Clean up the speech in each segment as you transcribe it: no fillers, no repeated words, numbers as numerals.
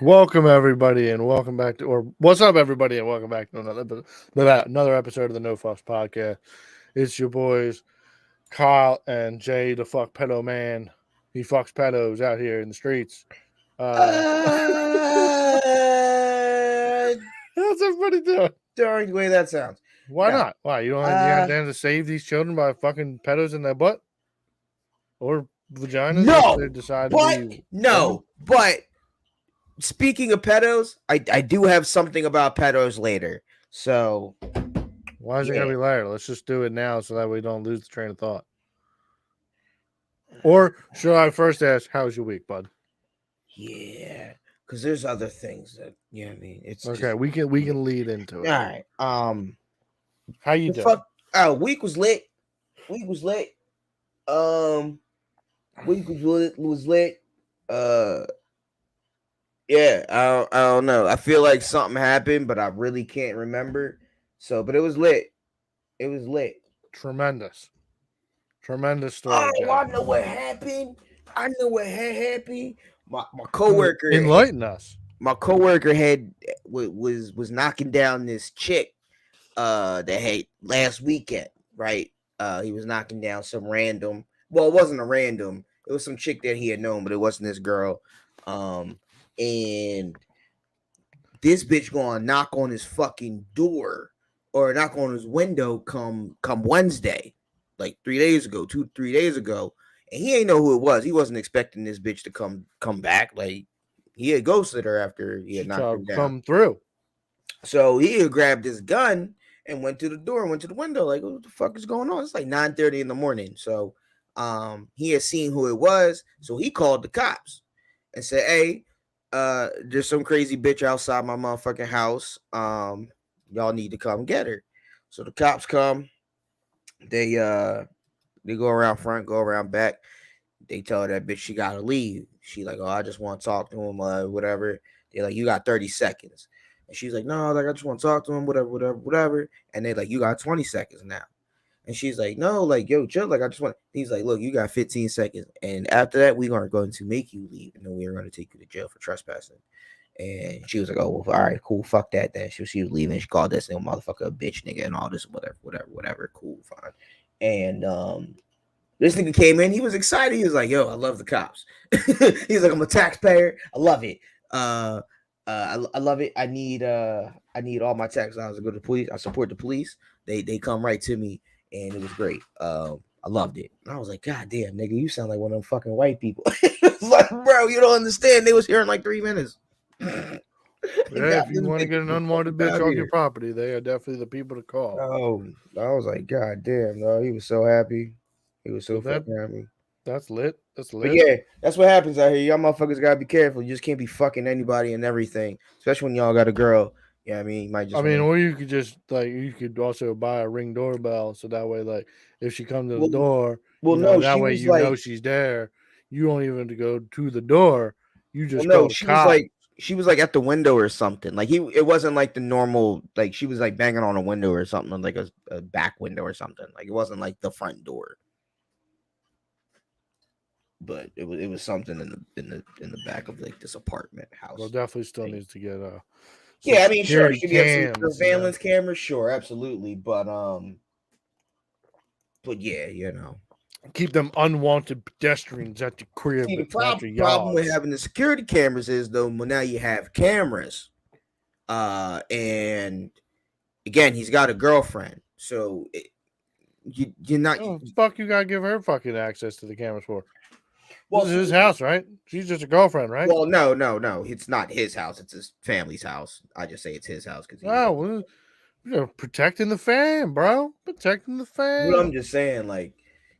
Welcome everybody, and welcome back to, or what's up everybody, and welcome back to another episode of the No Fucks Podcast. It's your boys Kyle and Jay, the fuck pedo man. He fucks pedos out here in the streets. How's everybody doing? Darn the way that sounds. Why Yeah. not? Why you don't have to save these children by fucking pedos in their butt or vaginas? No, if they decide to but be no, but speaking of pedos, I do have something about pedos later. So why is it gonna be later? Let's just do it now so that we don't lose the train of thought. Or should I first ask, how's your week, bud? Yeah, because there's other things that I mean. It's okay. Just, we can lead into it. All right. How you doing? Week was lit. Week was lit. Week was lit. Yeah, I don't know. I feel like something happened, but I really can't remember. So, but it was lit. It was lit. Tremendous story. Oh, I know what happened. I know what had happened. My coworker enlighten us. My coworker was knocking down this chick that had last weekend, right? He was knocking down some random. Well, it wasn't a random. It was some chick that he had known, but it wasn't this girl. And this bitch gonna knock on his fucking door or knock on his window come Wednesday, like 3 days ago, 3 days ago, and he ain't know who it was. He wasn't expecting this bitch to come back. Like he had ghosted her after he had knocked her down. Come through. So he had grabbed his gun and went to the door, went to the window, like, what the fuck is going on? It's like 9:30 in the morning. So he had seen who it was, so he called the cops and said, "Hey, there's some crazy bitch outside my motherfucking house. Y'all need to come get her." So the cops come. They go around front, go around back. They tell her that bitch she gotta leave. She like, "Oh, I just want to talk to him, whatever." They're like, "You got 30 seconds." And she's like, "No, like I just want to talk to him, whatever." And they're like, "You got 20 seconds now." And she's like, "No, like, yo, chill. Like, I just want." He's like, "Look, you got 15 seconds. And after that, we are going to make you leave. And then we are going to take you to jail for trespassing." And she was like, "Oh, well, all right, cool. Fuck that then." She was leaving. She called this motherfucker a bitch nigga and all this, whatever. Cool, fine. And this nigga came in. He was excited. He was like, "Yo, I love the cops." He's like, "I'm a taxpayer. I love it. I love it. I need all my tax dollars to go to the police. I support the police. They come right to me, and it was great. I loved it." And I was like, "God damn, nigga, you sound like one of them fucking white people." It's like, bro, you don't understand. They was here in like 3 minutes. Yeah, if you want to get an unwanted bitch off your property, they are definitely the people to call. Oh, I was like, God damn, no, he was so happy. He was so fucking happy. That's lit. That's lit. But yeah, that's what happens out here. Y'all motherfuckers gotta be careful. You just can't be fucking anybody and everything, especially when y'all got a girl. Yeah, I mean, you might just. Or you could just you could also buy a Ring doorbell, so that way, like, if she comes to the door, that way know she's there. You don't even have to go to the door. You just go. She was like at the window or something. Like it wasn't like the normal. Like she was like banging on a window or something, like a back window or something. Like it wasn't like the front door. But it was something in the back of like this apartment house. Well, definitely still needs to get yeah, I mean, sure, you could get some surveillance cameras, sure, absolutely, but yeah, keep them unwanted pedestrians at the crib. See, the problem with having the security cameras is though, well, now you have cameras, and again, he's got a girlfriend, so you're not. Fuck, you gotta give her fucking access to the cameras for. Well, this is his house, right? She's just a girlfriend, right? Well, no. It's not his house. It's his family's house. I just say it's his house because. You're protecting the fam, bro. Protecting the fam. Well, I'm just saying, like,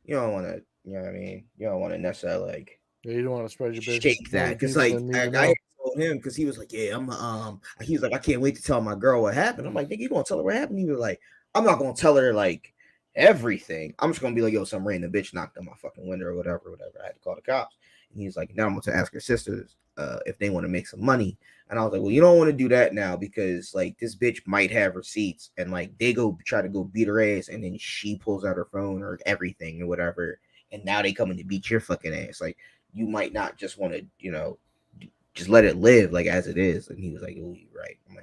you don't want to. You know what I mean? You don't want to necessarily like. Yeah, you don't want to spread your business. Shake that because, like, I told him because he was like, "Yeah, I'm." He was like, "I can't wait to tell my girl what happened." I'm like, "Nigga, you gonna tell her what happened?" He was like, "I'm not gonna tell her like everything. I'm just gonna be like, yo, some random bitch knocked on my fucking window or whatever. I had to call the cops." And he's like, "Now I'm going to ask her sisters if they want to make some money." And I was like, "Well, you don't want to do that now because like this bitch might have receipts and like they go try to go beat her ass and then she pulls out her phone or everything or whatever. And now they coming to beat your fucking ass. Like you might not just want to, just let it live like as it is. And he was like, "Oh, you're right." I'm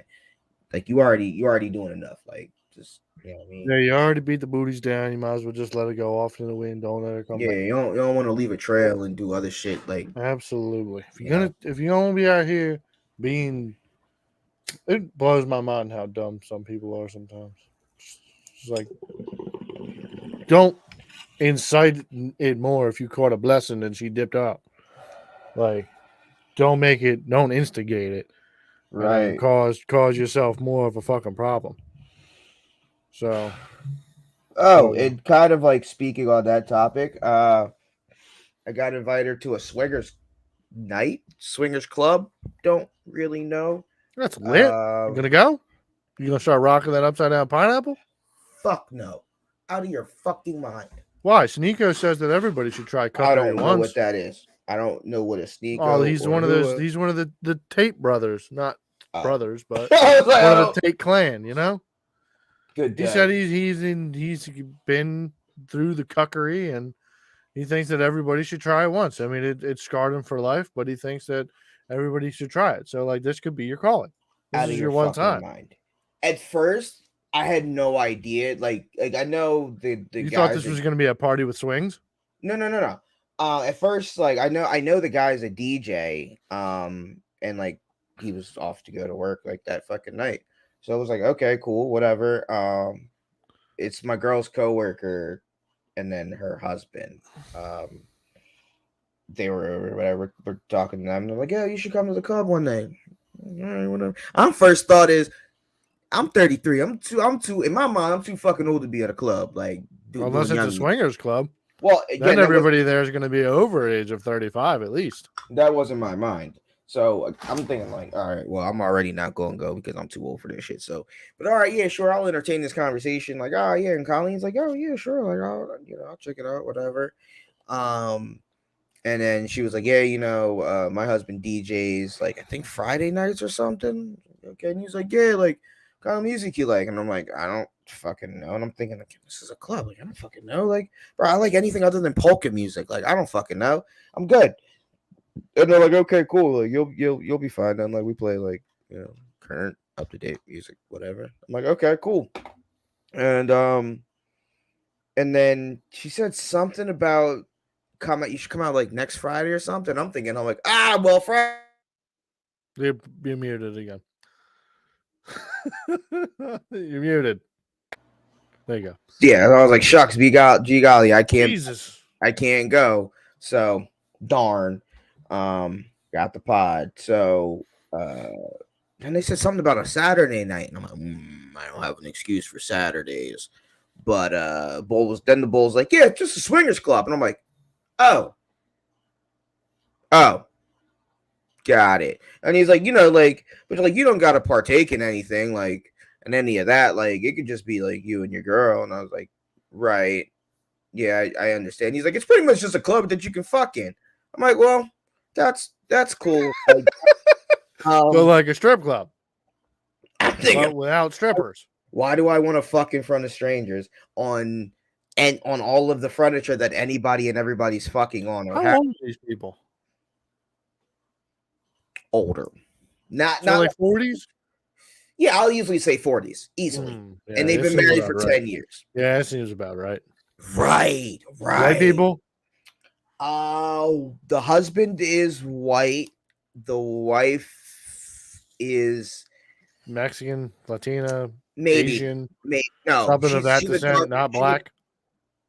like you already doing enough. Like just you know what I mean. Yeah, you already beat the booties down. You might as well just let it go off in the wind. Don't let it come Yeah, back. you don't want to leave a trail and do other shit like Absolutely. you know. If you're gonna be out here being, it blows my mind how dumb some people are sometimes. It's like, don't incite it more if you caught a blessing and she dipped out. Like, don't instigate it, and then Right. cause yourself more of a fucking problem. So, Oh, but and kind of like speaking on that topic, I got invited to a swingers night, swingers club. Don't really know. that's lit. You gonna go? You gonna start rocking that upside down pineapple? Fuck no. Out of your fucking mind. Why? Sneeko says that everybody should try I cookery don't know what once. that is. I don't know what a Oh, sneako he's or one of those. who. He's one of the Tate brothers, not Oh. brothers, but I was like, one of oh, the Tate clan. You know, good he day. said he's been through the cuckery, and he thinks that everybody should try it once. I mean, it scarred him for life, but he thinks that everybody should try it. So, like, this could be your calling. This Out of is your your one fucking time. mind. At first, I had no idea. Like I know the You guys. thought this was going to be a party with swings? No. At first, like I know the guy's a DJ. And like he was off to go to work like that fucking night. So I was like, okay, cool, whatever. It's my girl's coworker, and then her husband. They were whatever. We're talking to them. They're like, yeah, you should come to the club one night. All right, whatever. I'm first thought is I'm 33. I'm too in my mind. I'm too fucking old to be at a club. Like Unless doing it's a young. swingers club. Well, Then again, everybody there is going to be over age of 35 at least. that wasn't my mind. So I'm thinking like, all right, well, I'm already not going to go because I'm too old for this shit. So, but all right, yeah, sure, I'll entertain this conversation. Like, oh yeah, and Colleen's like, oh yeah, sure, like, I'll check it out, whatever. And then she was like, yeah, my husband DJs like I think Friday nights or something. Okay, and he's like, yeah, like, what kind of music you like? And I'm like, I don't fucking know. And I'm thinking, like, this is a club. Like, I don't fucking know. Like, bro, I like anything other than polka music. Like, I don't fucking know. I'm good. And they're like, okay, cool. Like, you'll be fine then. Like, we play like current up to date music, whatever. I'm like, okay, cool. And then she said something about you should come out like next Friday or something. I'm like, well, Friday. You're muted again. You're muted. There you go. Yeah, I was like, shucks, gee golly, I can't. Jesus. I can't go. So darn. Got the pod. So and they said something about a Saturday night, and I'm like, I don't have an excuse for Saturdays. But the Bull's like, yeah, it's just a swingers club. And I'm like, oh, got it. And he's like, but like, you don't gotta partake in anything, like, and any of that. Like, it could just be like you and your girl. And I was like, right. Yeah, I understand. He's like, it's pretty much just a club that you can fuck in. I'm like, well, that's cool. Like, so like a strip club. I'm thinking, but without strippers. Why do I want to fuck in front of strangers on all of the furniture that anybody and everybody's fucking on? Or how old are these people? Older. Not like 40s? Yeah, I'll usually say 40s, easily. Yeah, and they've been married for 10 years. Yeah, that seems about right. Right. White people? The husband is white. The wife is Mexican, Latina, maybe Asian, no, something of that descent, not black.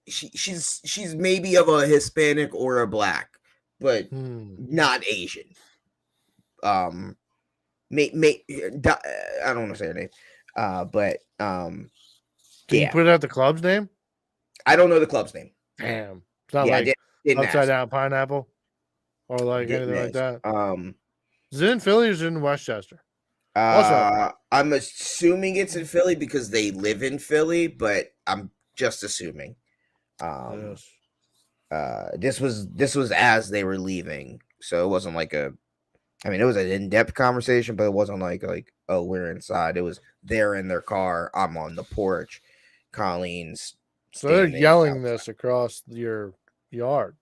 She's maybe of a Hispanic or a black, but not Asian. I don't want to say her name, but Can you put out the club's name? I don't know the club's name. Damn, it's not like Upside Down Pineapple or like anything like that. Is it in Philly or is it in Westchester? I'm assuming it's in Philly because they live in Philly, but I'm just assuming. Yes. This was as they were leaving, so it wasn't like it was an in-depth conversation, but it wasn't like oh, we're inside. It was they're in their car, I'm on the porch, Colleen's. So they're yelling this across your yard.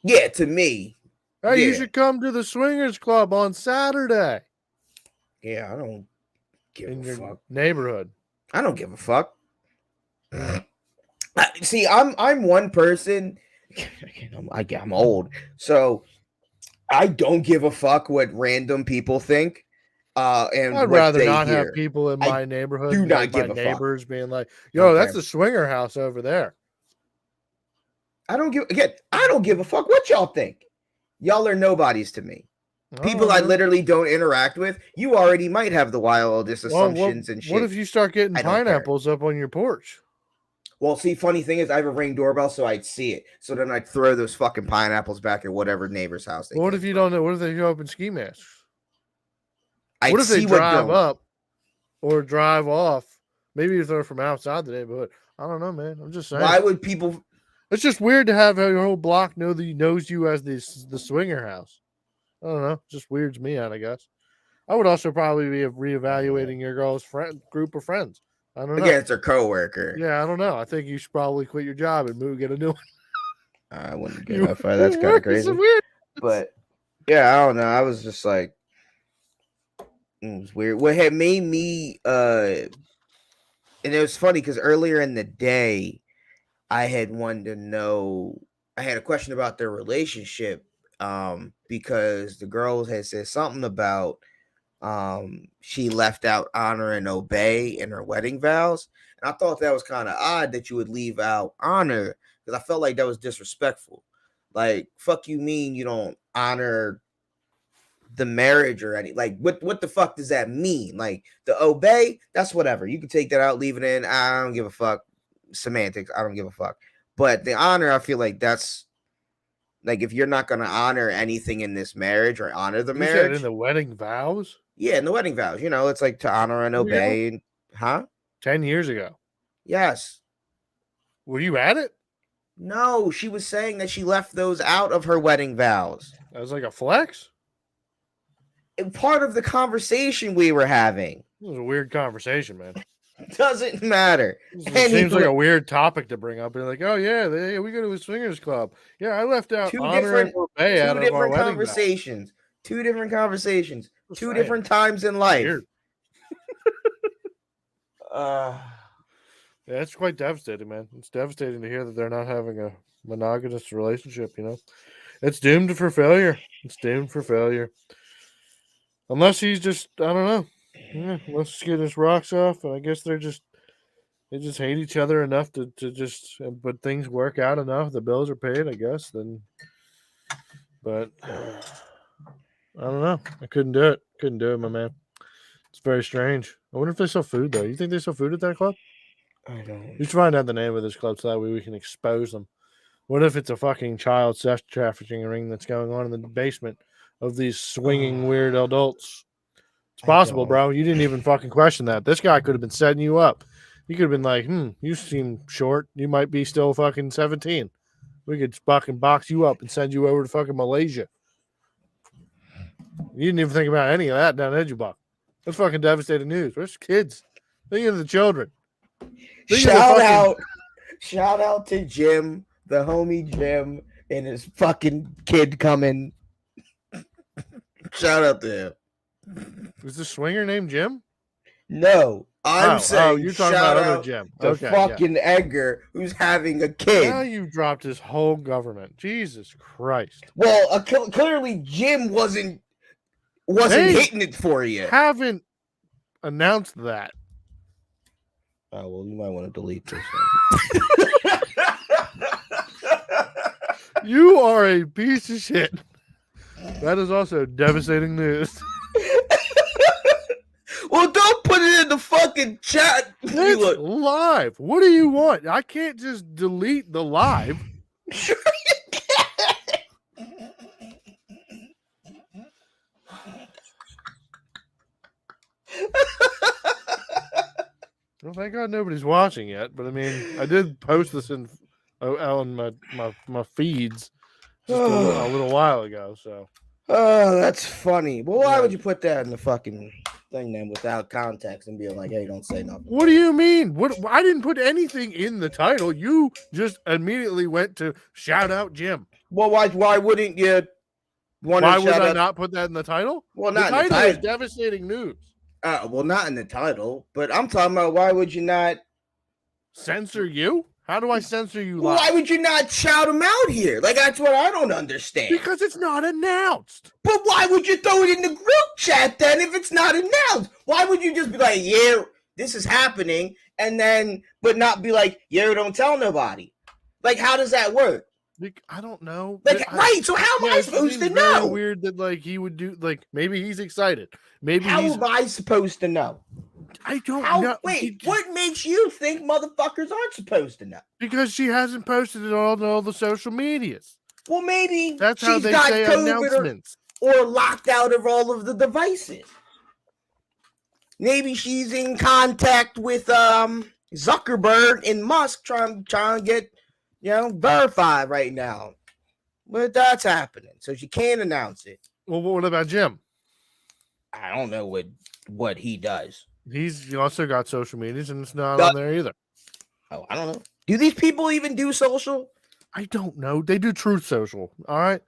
Yeah, to me, Hey, you Yeah. should come to the Swingers Club on Saturday Yeah, I don't give in a your fuck. neighborhood. I don't give a fuck. See, I'm one person. I'm old, so I don't give a fuck what random people think, and I'd what rather they not have hear. people in I my neighborhood, do not like my give a fuck. neighbors, being like, "Yo, that's Okay. the swinger house over there." I don't give a fuck what y'all think. Y'all are nobodies to me. People I know. literally don't interact with. You already might have the wildest Well, assumptions and shit. what if you start getting I don't care. pineapples up on your porch? Well, see, funny thing is, I have a Ring doorbell, so I'd see it. So then I'd throw those fucking pineapples back at whatever neighbor's house they What came if you from. don't know? What if they show up in ski masks? I'd What if they see what drive don't. up or drive off? Maybe if they're from outside the neighborhood. I don't know, man. I'm just saying. Why would people? It's just weird to have your whole block knows you as the swinger house. I don't know. It just weirds me out, I guess. I would also probably be reevaluating your girl's group of friends. I don't know. Again, it's her coworker. Yeah, I don't know. I think you should probably quit your job and get a new one. I wouldn't get that far. That's kind of crazy. Weird. But yeah, I don't know. I was just like, it was weird. What had made me and it was funny because earlier in the day, I had wanted to know. I had a question about their relationship, because the girls had said something about she left out honor and obey in her wedding vows, and I thought that was kind of odd that you would leave out honor, because I felt like that was disrespectful. Like, fuck you mean you don't honor the marriage or any, like, what the fuck does that mean? Like, the obey, that's whatever, you can take that out, leave it in, I don't give a fuck. Semantics, I don't give a fuck. But the honor, I feel like that's like, if you're not going to honor anything in this marriage or honor the marriage, said in the wedding vows. Yeah, in the wedding vows, it's like to honor and obey. And, huh? 10 years ago. Yes. Were you at it? No, she was saying that she left those out of her wedding vows. That was like a flex? And part of the conversation we were having. It was a weird conversation, man. Doesn't matter. It seems like a weird topic to bring up. Be like, oh yeah, we go to a swingers club. Yeah, I left out honor and obey out of our wedding conversations. 2 different conversations. Vows. 2 different times in life. Yeah, it's quite devastating, man. It's devastating to hear that they're not having a monogamous relationship. It's doomed for failure. It's doomed for failure. Unless he's just, I don't know. Yeah, let's just get his rocks off. And I guess they just hate each other enough to just, but things work out enough. The bills are paid, I guess. But I don't know. I couldn't do it. Couldn't do it, my man. It's very strange. I wonder if they sell food, though. You think they sell food at that club? I don't. We should find out the name of this club so that way we can expose them. What if it's a fucking child sex trafficking ring that's going on in the basement of these swinging weird adults? It's possible, bro. You didn't even fucking question that. This guy could have been setting you up. He could have been like, you seem short. You might be still fucking 17. We could fucking box you up and send you over to fucking Malaysia. You didn't even think about any of that down at Buck. That's fucking devastating news. Where's kids? Think of the children. Shout out to Jim, the homie Jim, and his fucking kid coming. Shout out to him. Is the swinger named Jim? No, I'm saying you're talking about other Jim. The fucking Edgar who's having a kid. Now you've dropped his whole government. Jesus Christ. Well, clearly Jim wasn't hitting it for you. Haven't announced that. Oh, well, you might want to delete this one. You are a piece of shit. That is also devastating news. Well, don't put it in the fucking chat. It's live. What do you want? I can't just delete the live. Sure you can. Well, thank God nobody's watching yet. But I mean, I did post this on my feeds just a little while ago. So. Oh, that's funny. Well, why would you put that in the fucking thing then without context and being like, hey, don't say nothing? What do you mean? I didn't put anything in the title. You just immediately went to shout out Jim. Well, why wouldn't you Why would I not put that in the title? Well, The not in the title is title. devastating news. Well, not in the title, but I'm talking about why would you not censor you? How do I censor you? Why would you not shout them out here? Like, that's what I don't understand. Because it's not announced. But why would you throw it in the group chat then if it's not announced? Why would you just be like, yeah, this is happening, and then, but not be like, yeah, don't tell nobody? Like, how does that work? I don't know. Like, right, so how am I supposed to know? Very weird that, like, he would do, like, maybe he's excited. Maybe how am I supposed to know? I don't know. Wait, what makes you think motherfuckers aren't supposed to know? Because she hasn't posted it on all the social medias. Well, maybe that's how they say announcements. Or locked out of all of the devices. Maybe she's in contact with Zuckerberg and Musk trying to get, verified right now. But that's happening. So she can't announce it. Well, what about Jim? I don't know what he does. He's also got social medias and it's not on there either. Oh, I don't know. Do these people even do social? I don't know. They do Truth Social. All right.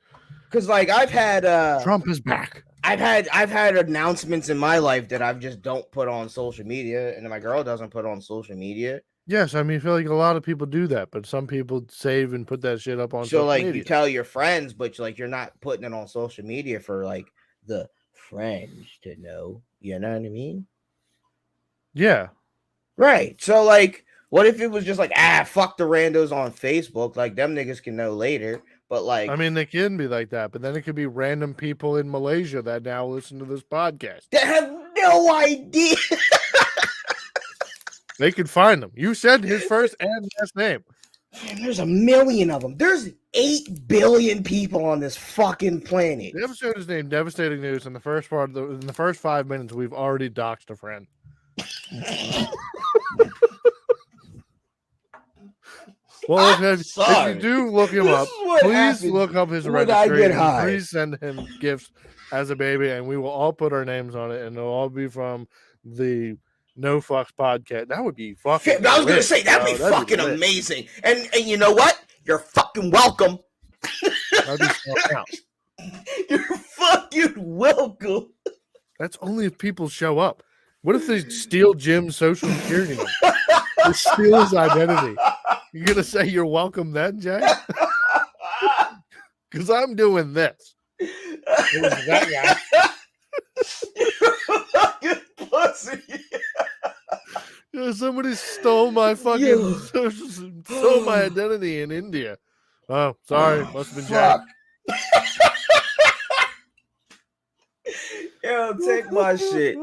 Because like I've had Trump is back. I've had announcements in my life that I just don't put on social media, and my girl doesn't put on social media. Yes, I mean, I feel like a lot of people do that, but some people save and put that shit up on social media. You tell your friends, but like you're not putting it on social media for like the friends to know. You know what I mean? Yeah. Right. So like, what if it was just like, fuck the randos on Facebook? Like them niggas can know later. But like, I mean, they can be like that, but then it could be random people in Malaysia that now listen to this podcast. They have no idea. They could find them. You said his first and last name. Man, there's a million of them. There's 8 billion people on this fucking planet. The episode is named "Devastating News." In the first part, in the first 5 minutes, we've already doxed a friend. Well, if you do look him up, please look up his registration. Please send him gifts as a baby, and we will all put our names on it, and it'll all be from the No Fucks podcast. That would be fucking. I was gonna say that'd be fucking amazing. And you know what? You're fucking welcome. That'd be You're fucking welcome. That's only if people show up. What if they steal Jim's social security number? They steal his identity. You're gonna say you're welcome then, Jay? Because I'm doing this. It was that guy. You're a fucking pussy. Somebody stole my fucking stole my identity in India. Oh, sorry, must have been Jay. Yo, take my shit.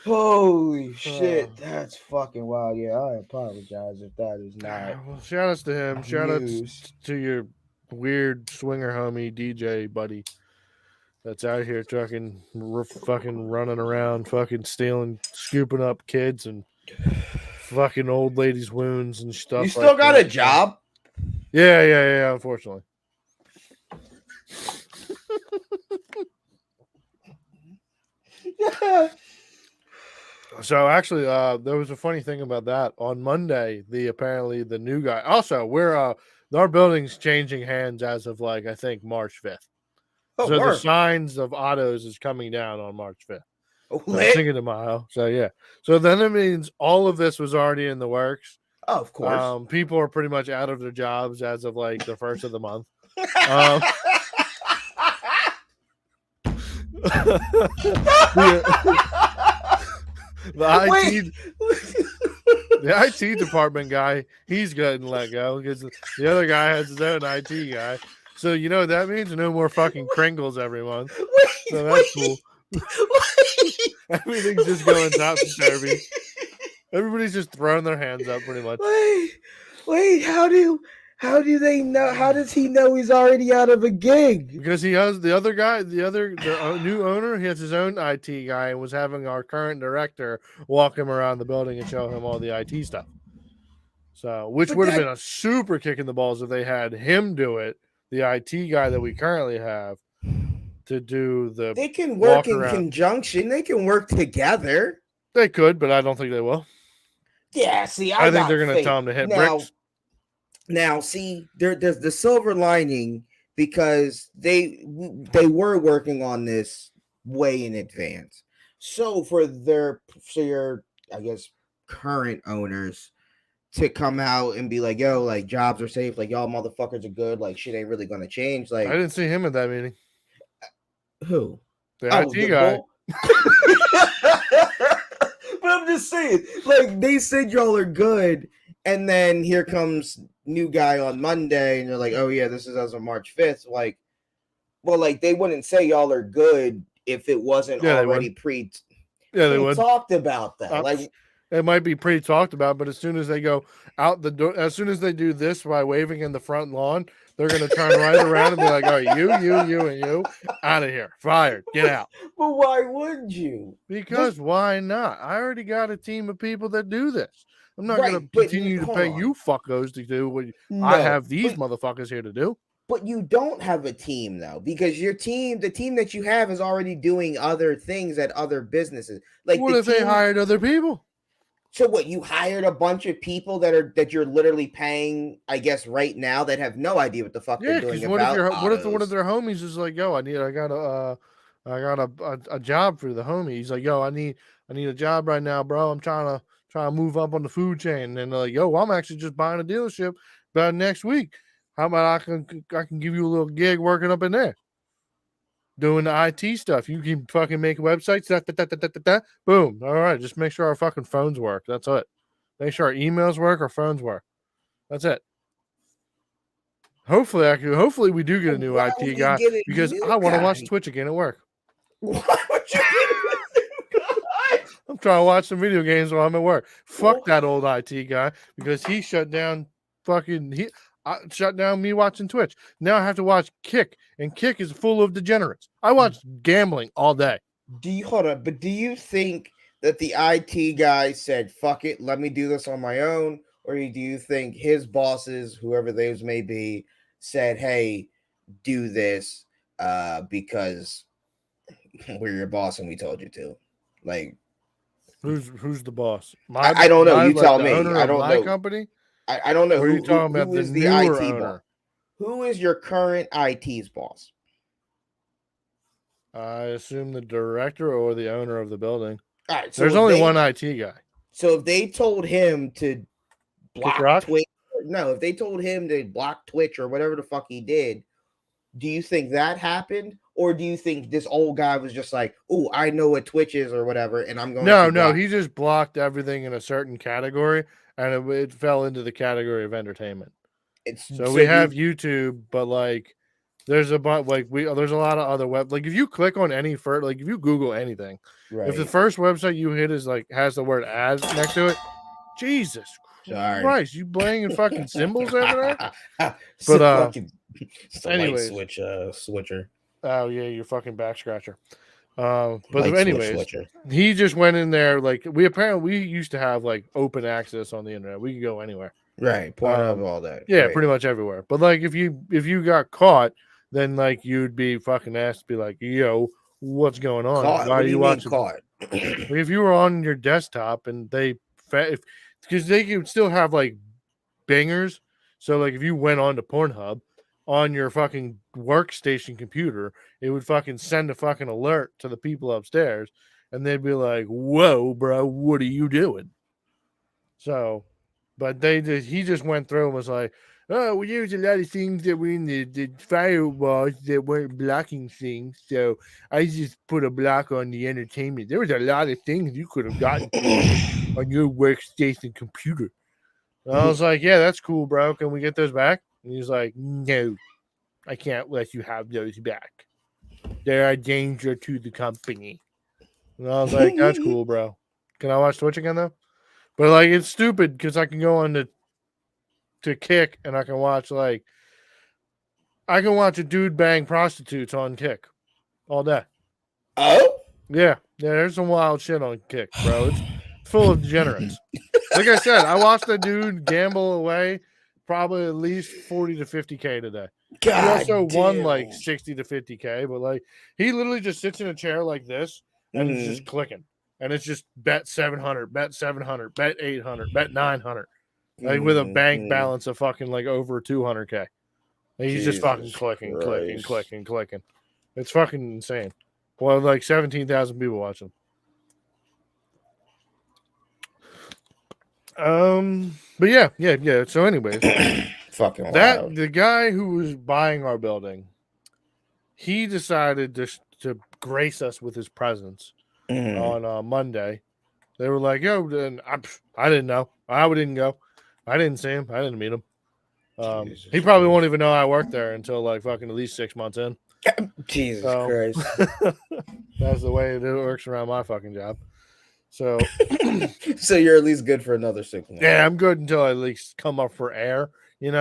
Holy shit, that's fucking wild. Yeah, I apologize if that is not. Well, shout outs to him. Shout outs to your weird swinger homie DJ buddy that's out here fucking running around, fucking stealing, scooping up kids and fucking old ladies' wounds and stuff. You still got a job? Yeah. Unfortunately. So actually, there was a funny thing about that. On Monday, apparently the new guy. Also, our building's changing hands as of like I think March 5th. Oh, so the signs of autos is coming down on March 5th. I'm thinking tomorrow. So yeah. So then it means all of this was already in the works. Oh, of course. People are pretty much out of their jobs as of like the first of the month. The IT department guy, he's getting let go because the other guy has his own IT guy. So you know what that means? No more fucking Kringles every month. So that's cool. Everything's just going topsy-turvy. Everybody's just throwing their hands up pretty much. Wait, how do they know? How does he know he's already out of a gig? Because he has the other guy, the new owner, he has his own IT guy and was having our current director walk him around the building and show him all the IT stuff. So, which would have been a super kick in the balls if they had him do it, the IT guy that we currently have, to do the. They can work in conjunction. They can work together. They could, but I don't think they will. Yeah, see, I think they're going to tell him to hit bricks. Now, see, there's the silver lining because they were working on this way in advance. So for your, I guess, current owners to come out and be like, yo, like jobs are safe, like y'all motherfuckers are good, like shit ain't really gonna change. I Like didn't see him at that meeting. who? The Oh, IT guy. But I'm just saying, like they said y'all are good, and then here comes new guy on Monday, and they're like, oh yeah, this is as of March 5th. Like, well, like they wouldn't say y'all are good if it wasn't Yeah, they already would. Yeah, they would. talked about that. Like It might be pretty talked about, but as soon as they go out the door, as soon as they do this by waving in the front lawn, they're gonna turn right around and be like, "All right, you, and you, out of here, fired, get out." But why would you? Because why not? I already got a team of people that do this. I'm not Right, gonna but continue to hold pay on. you fuckos to do what No, I have these but motherfuckers here to do. But you don't have a team though, because the team that you have is already doing other things at other businesses. Like What the if they team. hired other people? So what? You hired a bunch of people that you're literally paying, I guess, right now that have no idea what the fuck Yeah, they're doing because what if about what if one autos. of their homies is like, "Yo, I got a job for the homie." He's like, "Yo, I need a job right now, bro. I'm trying to move up on the food chain." And they're like, "Yo, I'm actually just buying a dealership about next week. How about I can give you a little gig working up in there, doing the IT stuff. You can fucking make websites. Boom. All right, just make sure our fucking phones work. That's it. Make sure our emails work, our phones work. That's it." Hopefully we do get a new Why IT would you guy get a because new I want to watch guy? Twitch again at work. Why would you get a new guy? I'm trying to watch some video games while I'm at work. Fuck that old IT guy because he shut down shut down me watching Twitch. Now I have to watch Kick, and Kick is full of degenerates. I watch gambling all day. But do you think that the IT guy said, fuck it, let me do this on my own? Or do you think his bosses, whoever those may be, said, hey, do this because we're your boss and we told you to? Like, who's the boss? I don't know. You tell the me. owner I of don't my know. company? I don't know Or are you talking about who the is the newer IT owner? boss. Who is your current IT's boss? I assume the director or the owner of the building. All right, so there's only one IT guy. So if they told him to block Twitch, if they told him to block Twitch or whatever the fuck he did, do you think that happened? Or do you think this old guy was just like, oh, I know what Twitch is or whatever, and I'm going to No, he just blocked everything in a certain category, and it fell into the category of entertainment. We have YouTube, but like there's a bunch there's a lot of other like if you click on any if you Google anything, if the first website you hit is like has the word ads next to it, Jesus Christ, you playing in fucking symbols over there? But anyways, switcher. Oh yeah, your fucking back scratcher. But anyways, he just went in there like we used to have like open access on the internet. We could go anywhere. Right, Pornhub, all that. Yeah, right. Pretty much everywhere. But like if you got caught, then like you'd be fucking asked to be like, yo, what's going on? Caught? Why What are you watching? Caught? If you were on your desktop and because they could still have like bangers. So like if you went on to Pornhub on your fucking workstation computer, it would fucking send a fucking alert to the people upstairs, and they'd be like, "Whoa, bro, what are you doing?" So, but he just went through and was like, "Oh, we used a lot of things that were in the firewalls that weren't blocking things, so I just put a block on the entertainment. There was a lot of things you could have gotten on your workstation computer." And I was like, "Yeah, that's cool, bro. Can we get those back?" And he's like, "No, I can't let you have those back. They're a danger to the company." And I was like, "That's cool, bro. Can I watch Twitch again though?" But like, it's stupid because I can go on to Kick and I can watch a dude bang prostitutes on Kick all day. Oh yeah, there's some wild shit on Kick, bro. It's full of degenerates. Like I said, I watched a dude gamble away probably at least 40 to 50K today. He also won like 60 to 50K, but like he literally just sits in a chair like this and it's just clicking. And it's just bet 700, bet 700, bet 800, bet 900. Like with a bank balance of fucking like over 200K. And he's just fucking Jesus clicking. Christ. It's fucking insane. Well, like 17,000 people watching. But yeah. So, anyways, Fucking wild. the guy who was buying our building, he decided to grace us with his presence on Monday. They were like, "Yo, I didn't know. I didn't go. I didn't see him. I didn't meet him. He probably won't even know I worked there until like fucking at least 6 months in." Jesus Christ. That's the way it works around my fucking job. So, So you're at least good for another 6 months. yeah, I'm good until I at least come up for air, and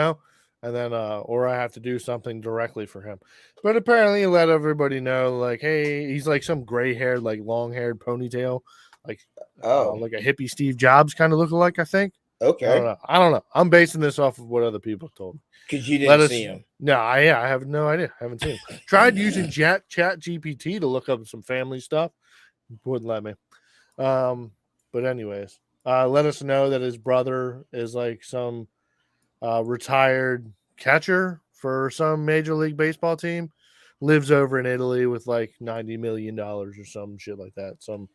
then or I have to do something directly for him. But apparently, he let everybody know, like, hey, he's like some gray-haired, like long-haired ponytail, like like a hippie Steve Jobs kind of lookalike, I think. Okay. I don't know. I'm basing this off of what other people told me. Because you didn't see him. No, I have no idea. I haven't seen him. Tried using Chat GPT to look up some family stuff. Wouldn't let me. But anyways, let us know that his brother is like some retired catcher for some Major League Baseball team. Lives over in Italy with like $90 million or some shit like that. Some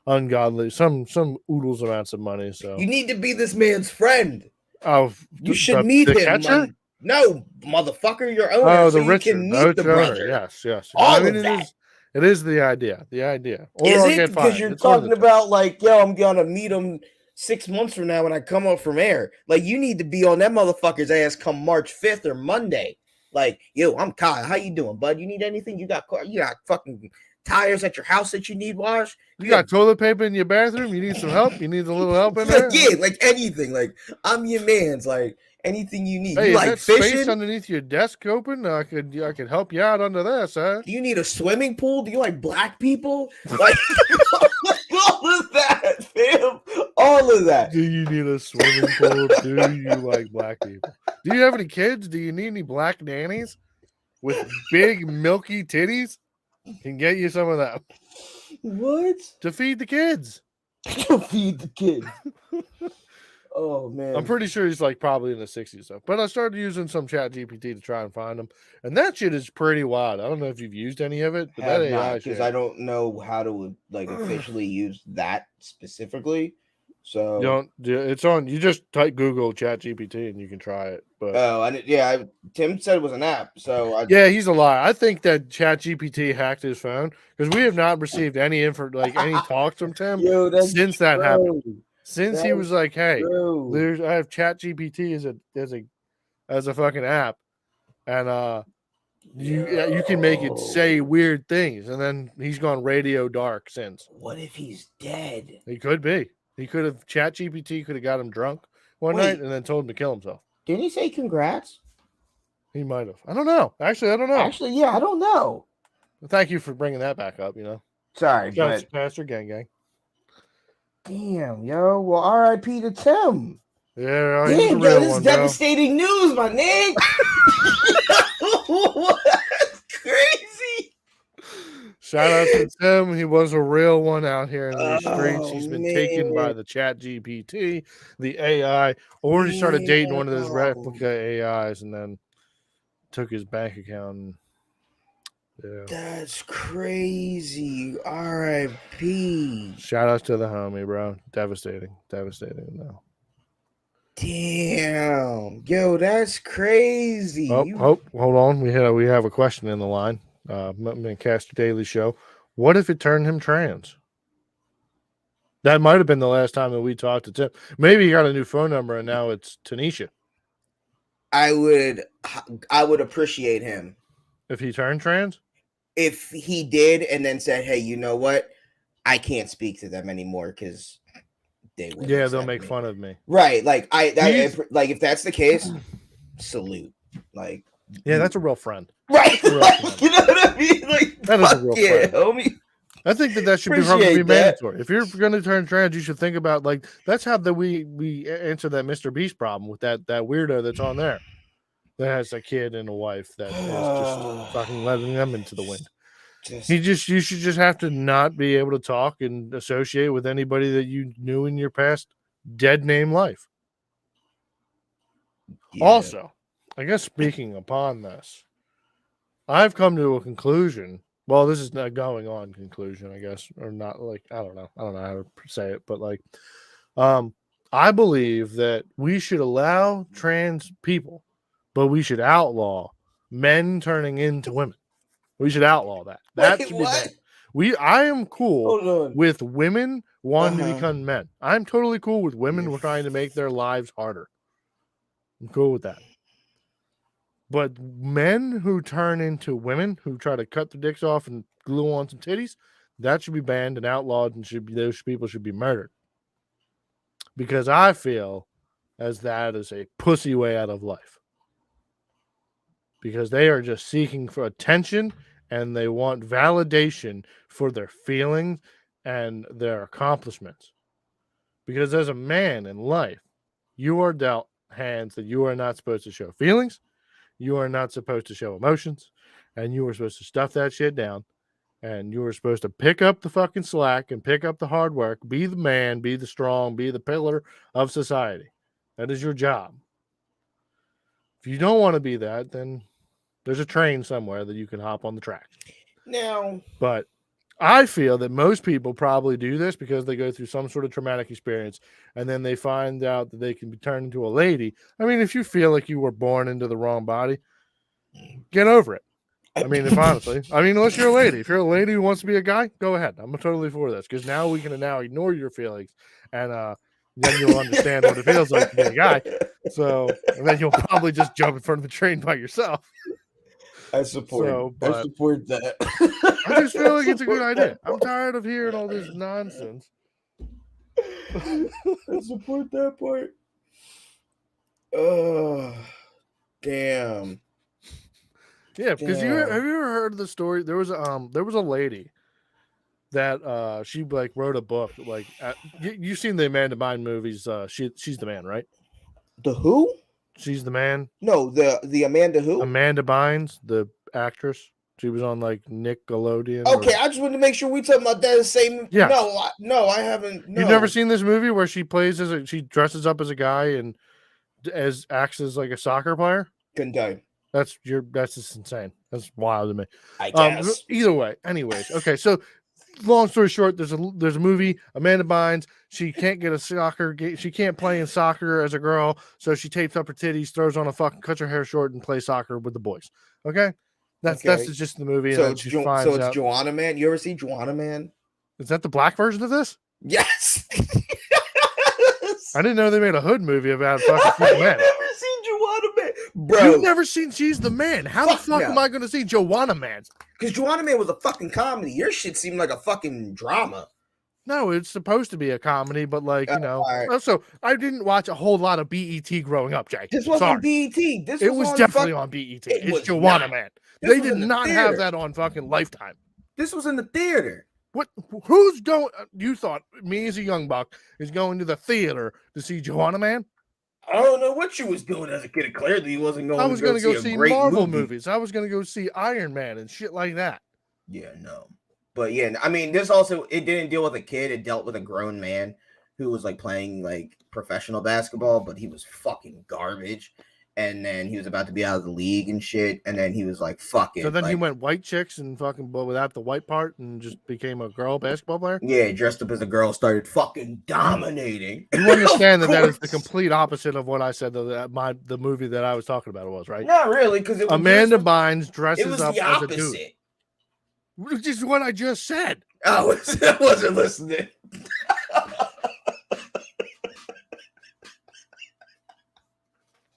ungodly, some oodles amounts of money. So you need to be this man's friend. Oh, you should meet him. Catcher? Like, no, motherfucker, your owner. Oh, so the Richard. You can meet the brother. Owner. Yes. All of that. It is the idea. The idea. Or is it because you're talking about like, yo, I'm gonna meet him 6 months from now when I come up from air. Like, you need to be on that motherfucker's ass come March 5th or Monday. Like, yo, I'm Kyle. How you doing, bud? You need anything? You got fucking tires at your house that you need washed? You got toilet paper in your bathroom? You need some help? You need a little help in there? Yeah, like anything. Like, I'm your man's. Like, anything you need. Hey, you is like that fishing? Space underneath your desk open? I could help you out under there, sir. Do you need a swimming pool? Do you like black people? Like all of that, fam. All of that. Do you need a swimming pool? Do you like black people? Do you have any kids? Do you need any black nannies with big milky titties? Can get you some of that. What? To feed the kids. To feed the kids. Oh man, I'm pretty sure he's like probably in the 60s though. But I started using some Chat GPT to try and find him, and that shit is pretty wild. I don't know if you've used any of it, but that AI because I don't know how to like officially use that specifically. So you don't. It's on. You just type Google Chat GPT and you can try it. But Tim said it was an app. So yeah, he's a liar. I think that Chat GPT hacked his phone because we have not received any any talks from Tim since that happened. Since he was like, "Hey, I have Chat GPT as a fucking app, and you can make it say weird things," and then he's gone radio dark since. What if he's dead? He could be. He could have Chat GPT could have got him drunk one night and then told him to kill himself. Didn't he say congrats? He might have. I don't know. Actually, I don't know. Yeah, I don't know. Well, thank you for bringing that back up. Sorry, but Pastor Gang. Damn, yo. Well, R.I.P. to Tim. Yeah, damn, yo, this is devastating news, my nigga. That's crazy. Shout out to Tim. He was a real one out here in the streets. He's been taken by the Chat GPT, the AI, or he started dating one of those replica AIs and then took his bank account. And, yeah. That's crazy. R.I.P. Shout out to the homie, bro. Devastating. No. Damn. Yo, that's crazy. Hold on. We have a question in the line. Caster Daily Show. What if it turned him trans? That might have been the last time that we talked to Tim. Maybe he got a new phone number and now it's Tanisha. I would appreciate him if he turned trans. If he did and then said, "Hey, you know what? I can't speak to them anymore because they'll make fun of me." Right? Like if that's the case, salute. Like, yeah, that's a real friend. Right? Like, you know what I mean? Like, that is a real friend, homie. I think that should be mandatory. If you're going to turn trans, you should think about that's how we answer that Mr. Beast problem with that weirdo that's on there that has a kid and a wife that is just fucking letting them into the wind. You should just have to not be able to talk and associate with anybody that you knew in your past dead name life. Yeah. I guess speaking upon this, I've come to a conclusion. Well, this is not going on conclusion, I guess, or not. Like I don't know how to say it, but like, I believe that we should allow trans people, but we should outlaw men turning into women. We should outlaw that. That Wait, should be what? banned. I am cool Hold on. with women wanting to Uh-huh. become men. I'm totally cool with women Yeah. trying to make their lives harder. I'm cool with that. But men who turn into women, who try to cut their dicks off and glue on some titties, that should be banned and outlawed, and those people should be murdered. Because I feel as that is a pussy way out of life. Because they are just seeking for attention and they want validation for their feelings and their accomplishments. Because as a man in life, you are dealt hands that you are not supposed to show feelings, you are not supposed to show emotions, and you are supposed to stuff that shit down, and you are supposed to pick up the fucking slack and pick up the hard work, be the man, be the strong, be the pillar of society. That is your job. If you don't want to be that, then there's a train somewhere that you can hop on the track. Now, but I feel that most people probably do this because they go through some sort of traumatic experience and then they find out that they can be turned into a lady. I mean, if you feel like you were born into the wrong body, get over it. I mean, unless you're a lady. If you're a lady who wants to be a guy, go ahead. I'm totally for this because now we can now ignore your feelings and then you'll understand what it feels like to be a guy. So, and then you'll probably just jump in front of the train by yourself. I support that. I just feel like it's a good idea. I'm tired of hearing all this nonsense. I support that part. Oh, damn. Yeah, because have you ever heard of the story? There was a lady that she like wrote a book. Like you've seen the Amanda Bynes movies. She's the man, right? The who? She's the man. No, the Amanda who? Amanda Bynes, the actress. She was on like Nickelodeon. Okay, I just wanted to make sure we talking about that same. Yeah. No, I haven't. No. You've never seen this movie where she plays she dresses up as a guy and acts as like a soccer player? Couldn't tell you. That's just insane. That's wild to me. I guess. Either way, anyways, okay. So, long story short, there's a movie. Amanda Bynes. She can't get a soccer game. She can't play in soccer as a girl, so she tapes up her titties, throws on cuts her hair short, and plays soccer with the boys. Okay, that's just the movie. So it's Joanna Man. You ever see Joanna Man? Is that the black version of this? Yes. I didn't know they made a hood movie about fucking men. I've never seen Joanna Man, bro. You've never seen She's the Man. How the fuck am I going to see Joanna Man? Because Joanna Man was a fucking comedy. Your shit seemed like a fucking drama. No, it's supposed to be a comedy, but like, right. Also, I didn't watch a whole lot of BET growing up, Jay. This wasn't BET. It was definitely on BET. It's Joanna Man. They did not have that on fucking Lifetime. This was in the theater. What? Who's going? You thought me as a young buck is going to the theater to see Joanna Man? I don't know what you was doing as a kid. Clearly, you wasn't going. I was going to go see Marvel movies. I was going to go see Iron Man and shit like that. Yeah, no. But yeah, I mean, this also, it didn't deal with a kid. It dealt with a grown man who was like playing like professional basketball, but he was fucking garbage. And then he was about to be out of the league and shit. And then he was like, fucking. So then he went white chicks and fucking, but without the white part and just became a girl basketball player? Yeah, dressed up as a girl, started fucking dominating. You understand that is the complete opposite of what I said the movie that I was talking about was, right? Not really, because Amanda Bynes dresses up as a dude. Which is what I just said. I wasn't listening.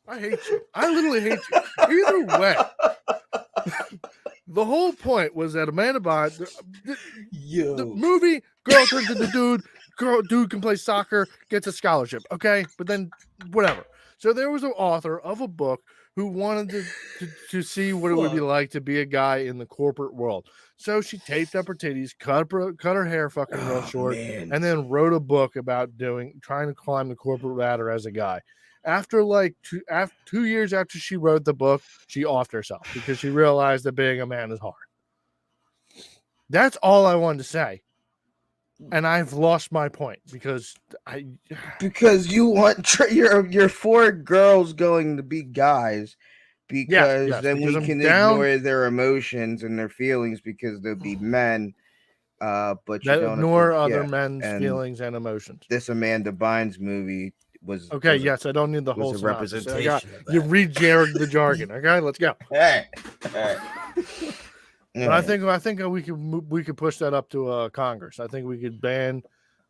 I hate you. I literally hate you. Either way, the whole point was that Amanda Bynes, the movie, girl turns into dude, dude can play soccer, gets a scholarship. Okay, but then whatever. So there was an author of a book who wanted to see what it would be like to be a guy in the corporate world. So she taped up her titties, cut her hair fucking real short, and then wrote a book about trying to climb the corporate ladder as a guy. After 2 years after she wrote the book, she offed herself because she realized that being a man is hard. That's all I wanted to say. And I've lost my point because you want you're 4 girls going to be guys, because yes, then because we I'm can down- ignore their emotions and their feelings because they'll be men. But you That don't ignore have to- other yeah, men's and feelings and emotions. This Amanda Bynes movie was Okay, was a- yes, I don't need the was whole a synopsis. I got, representation of you that. read Jared the jargon. Okay, let's go. All right. All right. But I think we could push that up to Congress. I think we could ban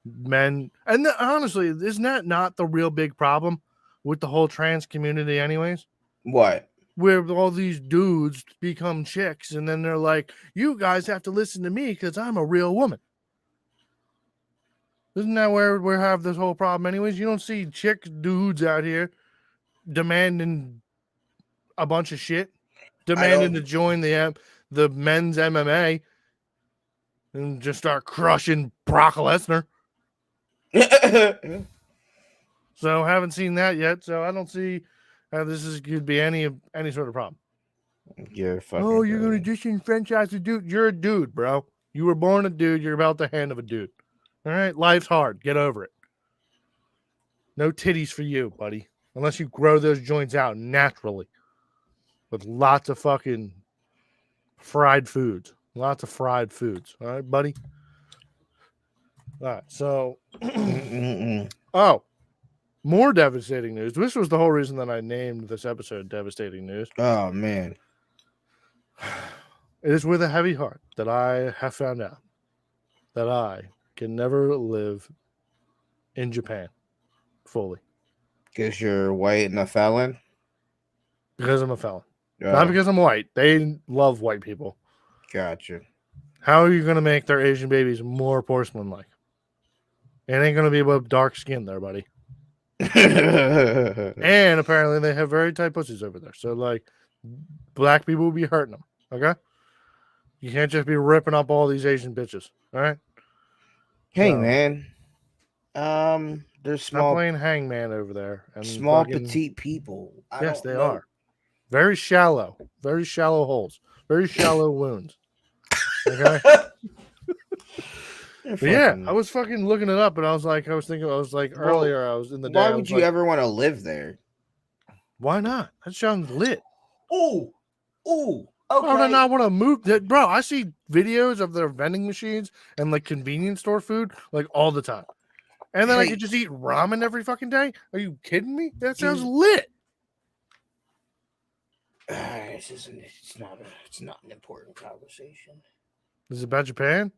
men. And honestly, isn't that not the real big problem with the whole trans community, anyways? What? Where all these dudes become chicks, and then they're like, "You guys have to listen to me because I'm a real woman." Isn't that where we have this whole problem, anyways? You don't see chick dudes out here demanding a bunch of shit, demanding to join the men's MMA and just start crushing Brock Lesnar. So haven't seen that yet. So I don't see how could be any sort of problem. You're fucking. Oh, you're gonna disenfranchise a dude. You're a dude, bro. You were born a dude. You're about the hand of a dude. All right, life's hard. Get over it. No titties for you, buddy. Unless you grow those joints out naturally with lots of fucking fried foods. Lots of fried foods. All right, buddy. All right, so oh, more devastating news. This was the whole reason that I named this episode Devastating News. Oh man. It is with a heavy heart that I have found out that I can never live in Japan fully. Because you're white and a felon? Because I'm a felon. Oh, Not because I'm white. They love white people. Gotcha. How are you going to make their Asian babies more porcelain-like? It ain't going to be with dark skin there, buddy. And apparently they have very tight pussies over there. So, like, black people will be hurting them. Okay? You can't just be ripping up all these Asian bitches. All right? Hey, So, man. There's Stop small, playing hangman over there. And small fucking- petite people. Yes, they are. Very shallow holes. Very shallow wounds. Okay? But yeah, I was fucking looking it up, and I was like, earlier, I was in the day. Why would you ever want to live there? Why not? That sounds lit. Ooh. Okay. Why would I not want to move? Bro, I see videos of their vending machines and like convenience store food like all the time. And then I Hey. could just eat ramen every fucking day. Are you kidding me? That sounds lit. It's not an important conversation. Is it about Japan?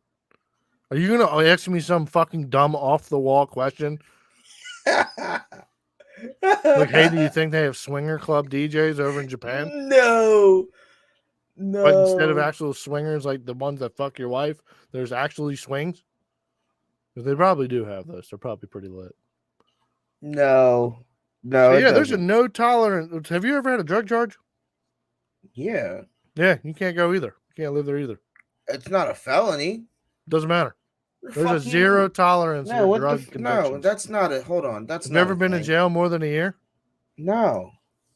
Are you gonna ask me some fucking dumb off the wall question? Like, hey, do you think they have swinger club DJs over in Japan? No. But instead of actual swingers like the ones that fuck your wife, there's actually swings? 'Cause they probably do have those. They're probably pretty lit. No. But it yeah, there's a doesn't. no tolerance. Have you ever had a drug charge? Yeah. Yeah, you can't go either. You can't live there either. It's not a felony. Doesn't matter. There's a Fucking- zero tolerance No, for what drug the no, convictions. that's not a hold on. That's Have not you ever a been in thing. jail more than a year? No.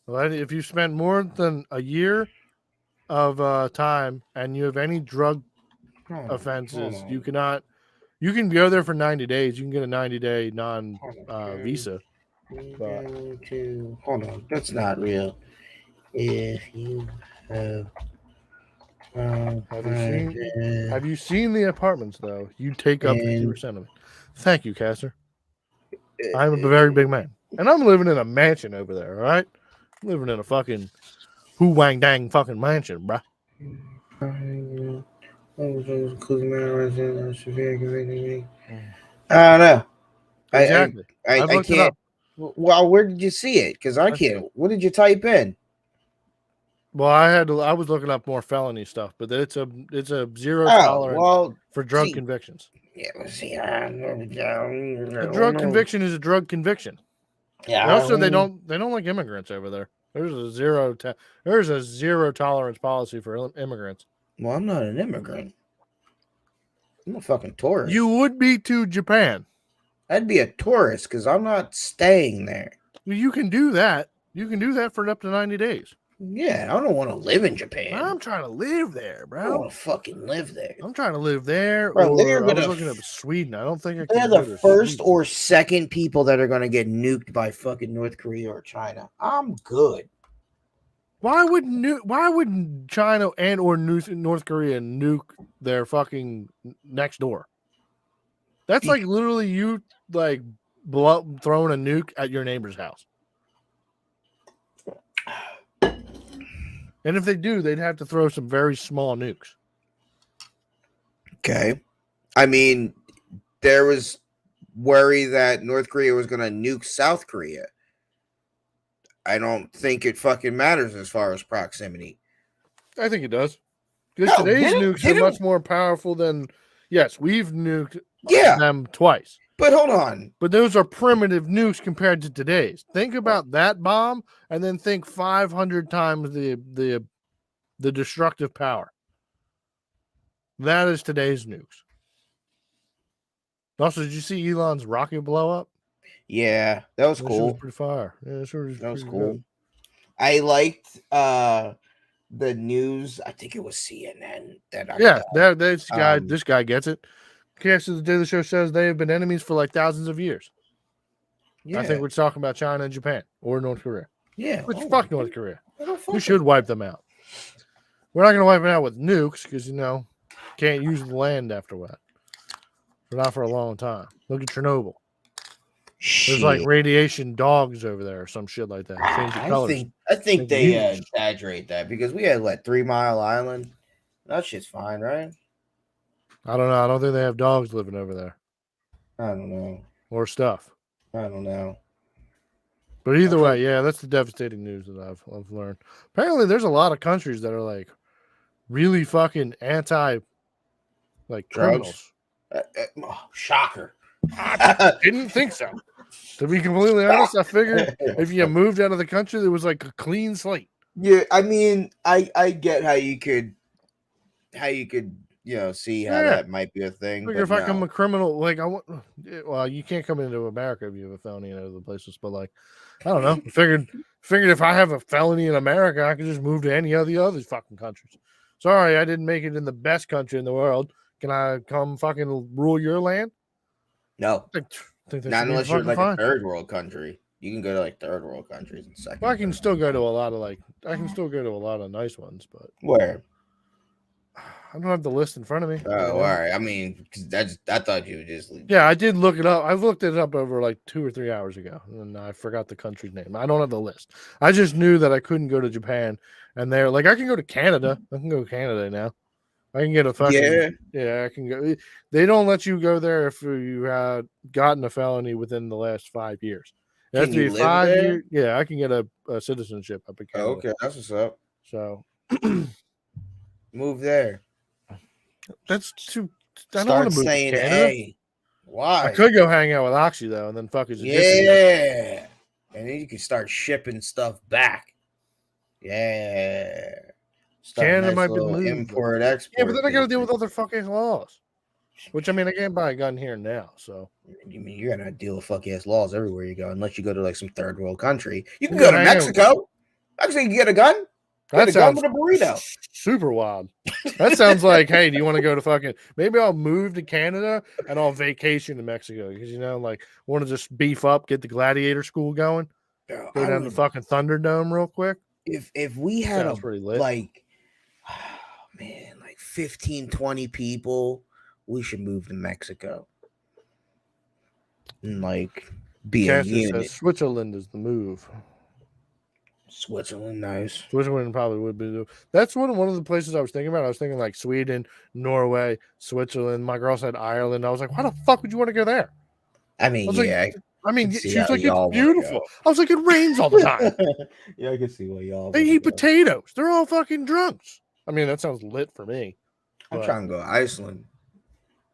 Well, if you spent more than a year of time and you have any drug Hold on, offenses, hold you on, cannot. You can go there for 90 days. You can get a 90-day non hold on. visa. Hold on. That's not real. If you have Have you seen the apartments though? You take up 50% of it. Thank you, Caster. I'm a very big man, and I'm living in a mansion over there. All right, I'm living in a fucking who wang dang fucking mansion, bruh. I don't know. Exactly. I I've looked it can't. up. Well, where did you see it? Because I can't. What did you type in? Well, I was looking up more felony stuff, but it's a zero Oh, tolerance well, for drug see, convictions. yeah, see, A drug conviction is a drug conviction. Yeah. And also, they don't like immigrants over there. There's a zero tolerance policy for immigrants. Well, I'm not an immigrant. I'm a fucking tourist. You would be to Japan. I'd be a tourist because I'm not staying there. You can do that. You can do that for up to 90 days. Yeah, I don't want to live in Japan. I'm trying to live there, I don't bro. want to fucking live there. I'm trying to live there. Bro, they're Or I was gonna looking up Sweden. I don't think I They're can the go to first Sweden. or second people that are going to get nuked by fucking North Korea or China. I'm good. Why would China and or North Korea nuke their fucking next door? That's like literally you like throwing a nuke at your neighbor's house. And if they do, they'd have to throw some very small nukes. Okay. I mean, there was worry that North Korea was going to nuke South Korea. I don't think it fucking matters as far as proximity. I think it does. Because today's nukes are much more powerful than, yes, we've nuked them twice. But hold on. But those are primitive nukes compared to today's. Think about that bomb and then think 500 times the destructive power. That is today's nukes. Also, did you see Elon's rocket blow up? Yeah, that was cool. Was pretty fire. Yeah, that was cool. Good. I liked the news. I think it was CNN. This guy gets it. Cast of the Daily Show says they have been enemies for like thousands of years. Yeah. I think we're talking about China and Japan or North Korea. Yeah. Which fuck North Korea. We should wipe them out. We're not going to wipe them out with nukes because, can't use the land after that. But not for a long time. Look at Chernobyl. There's like radiation dogs over there or some shit like that. I think they exaggerate that because we had 3 Mile Island. That shit's fine, right? I don't know. I don't think they have dogs living over there. I don't know. Or stuff. I don't know. But either way, yeah, that's the devastating news that I've learned. Apparently, there's a lot of countries that are like really fucking anti, like criminals. Shocker. I didn't think so. To be completely honest, I figured if you moved out of the country, there was like a clean slate. Yeah, I mean, I get how you could, see how that might be a thing. If I'm a criminal, like you can't come into America if you have a felony in other places. But like, I don't know. Figured if I have a felony in America, I could just move to any of the other fucking countries. Sorry, I didn't make it in the best country in the world. Can I come fucking rule your land? No. Not unless you're like a third world country. You can go to like third world countries and second. Well, I can still go to a lot of nice ones, but where? I don't have the list in front of me. Oh, all right. I mean, I thought you would just leave. Yeah, I did look it up. I looked it up over like 2 or 3 hours ago, and I forgot the country's name. I don't have the list. I just knew that I couldn't go to Japan, and they're like, I can go to Canada. I can go to Canada now. I can get a fucking I can go. They don't let you go there if you had gotten a felony within the last 5 years. It has to be 5 years. Yeah, I can get a citizenship up in Canada. Okay, that's what's up. So move there. That's too. I don't Start want to move saying, to Canada. Hey, why? I could go hang out with Oxy though, and then fuck his. Yeah, and then you can start shipping stuff back. Yeah. Canada might be import export. Yeah, but then I got to deal with other fucking laws. Which I mean, I can't buy a gun here now. So you mean you're gonna deal with fuck ass laws everywhere you go, unless you go to like some third world country. You can go to Mexico. Actually, you can get a gun. That sounds with a burrito. Super wild. That sounds like, hey, do you want to go to fucking? Maybe I'll move to Canada and I'll vacation to Mexico because want to just beef up, get the gladiator school going. Go down to fucking Thunderdome real quick. If we had like 15, 20 people, we should move to Mexico and be a unit. Switzerland is the move. Switzerland, nice. Switzerland probably would be. That's one of the places I was thinking about. I was thinking like Sweden, Norway, Switzerland. My girl said Ireland. I was like, why the fuck would you want to go there? I mean, she was like, it's beautiful. I was like, it rains all the time. Yeah, I can see why y'all. They eat potatoes. They're all fucking drunks. I mean, that sounds lit for me. I'm trying to go to Iceland.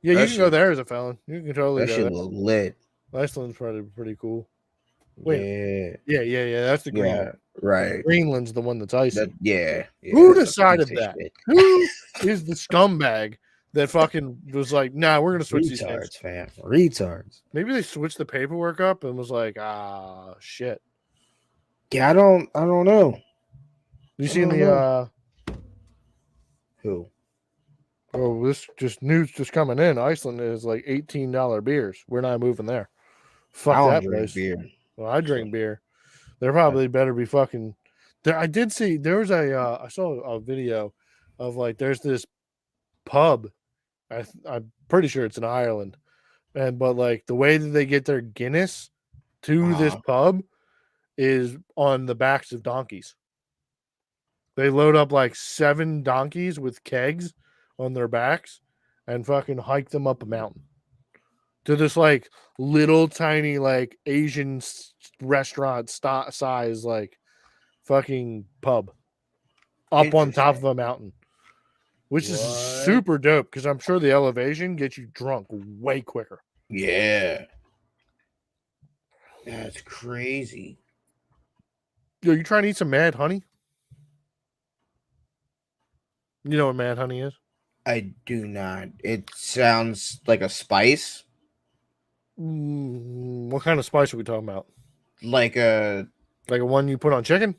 Yeah, you can go there as a felon. You can totally go there. That shit look lit. Iceland's probably pretty cool. Wait. Yeah. That's the green. Yeah, right. Greenland's the one that's icy. Yeah. Who decided that? Who is the scumbag that fucking was like, nah, we're gonna switch these things. Fam. Retards. Maybe they switched the paperwork up and was like, shit. Yeah, I don't know. You seen the who? Oh, this news just coming in. Iceland is like $18 beers. We're not moving there. Fuck that place. Beer. Well, I drink beer. They're probably better be fucking. I did see there was I saw a video of like there's this pub. I'm pretty sure it's in Ireland, but like the way that they get their Guinness to this pub is on the backs of donkeys. They load up like 7 donkeys with kegs on their backs and fucking hike them up a mountain to this like little tiny like Asian restaurant size like fucking pub up on top of a mountain, which is super dope because I'm sure the elevation gets you drunk way quicker. Yeah. That's crazy. Yo, you trying to eat some mad honey? You know what mad honey is? I do not. It sounds like a spice. What kind of spice are we talking about? Like a one you put on chicken?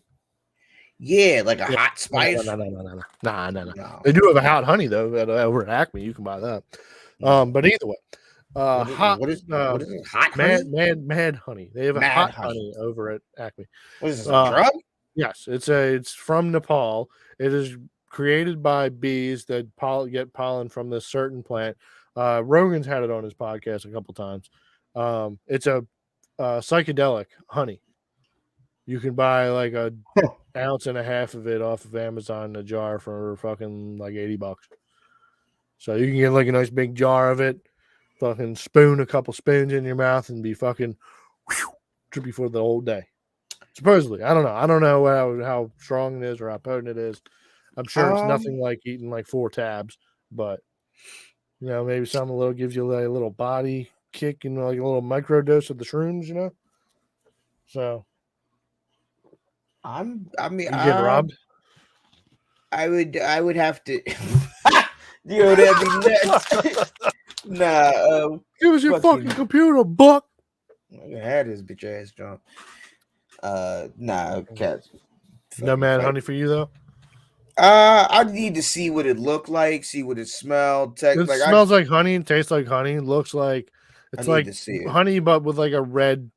Yeah, like a hot spice. No. They do have a hot honey though over at Acme. You can buy that. But either way, what is it? Hot honey? Mad honey. They have a hot honey over at Acme. What is this? A drug? Yes, it's from Nepal. It is created by bees that get pollen from this certain plant. Rogan's had it on his podcast a couple times. It's a psychedelic honey. You can buy like a ounce and a half of it off of Amazon in a jar for fucking like $80. So you can get like a nice big jar of it, fucking spoon a couple spoons in your mouth and be fucking trippy for the whole day. Supposedly, I don't know how strong it is or how potent it is. I'm sure it's nothing like eating like 4 tabs, but you know, maybe something a little gives you like a little body kick and like a little micro dose of the shrooms, you know. So you get robbed. I would have to. Yo, that'd be nuts. Nah, give us your fucking computer, Buck. I had his bitch ass drunk. Nah, cats. No mad honey for you though. I need to see what it looked like, see what it smelled. It smells like honey and tastes like honey. It looks like it's like honey, but with like a red